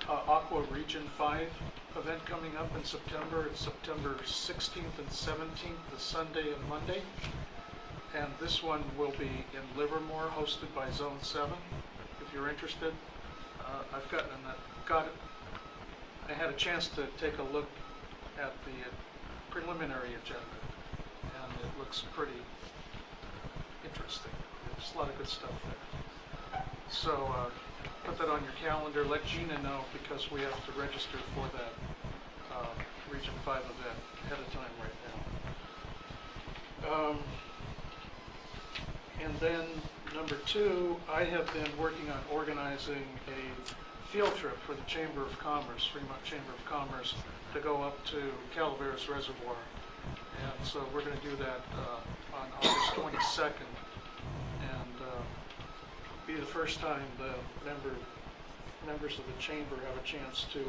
Speaker 1: Aqua Region 5 event coming up in September. It's September 16th and 17th, the Sunday and Monday. And this one will be in Livermore, hosted by Zone 7. If you're interested, I had a chance to take a look at the preliminary agenda, and it looks pretty interesting. There's a lot of good stuff there. So put that on your calendar. Let Gina know, because we have to register for that Region 5 event ahead of time right now. And then number 2, I have been working on organizing a field trip for the Chamber of Commerce, Fremont Chamber of Commerce, to go up to Calaveras Reservoir. And so we're going to do that on August 22nd. And be the first time the members of the chamber have a chance to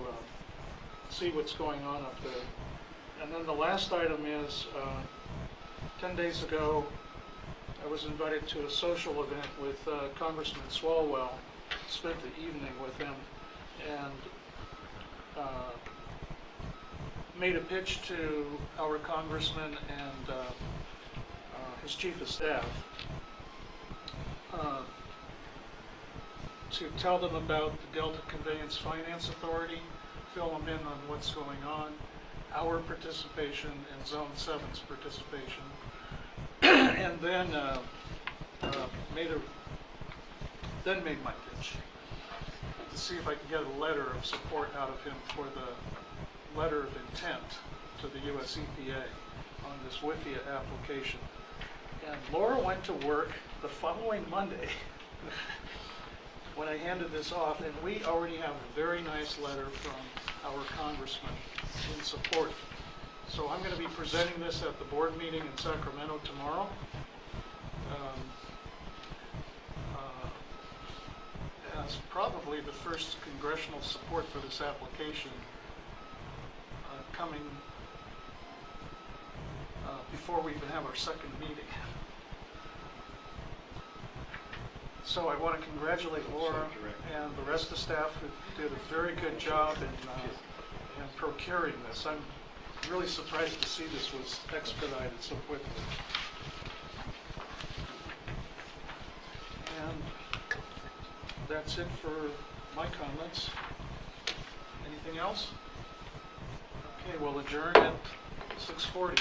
Speaker 1: see what's going on up there. And then the last item is, 10 days ago, I was invited to a social event with Congressman Swalwell, spent the evening with him, and made a pitch to our congressman and his chief of staff to tell them about the Delta Conveyance Finance Authority, fill them in on what's going on, our participation and Zone 7's participation, and then made my pitch to see if I could get a letter of support out of him for the letter of intent to the US EPA on this WIFIA application. And Laura went to work the following Monday when I handed this off, and we already have a very nice letter from our congressman in support. So I'm going to be presenting this at the board meeting in Sacramento tomorrow. As probably the first congressional support for this application coming before we even have our second meeting. So I want to congratulate Laura and the rest of the staff who did a very good job in procuring this. I'm really surprised to see this was expedited so quickly. And that's it for my comments. Anything else? Okay, we'll adjourn at 6:40.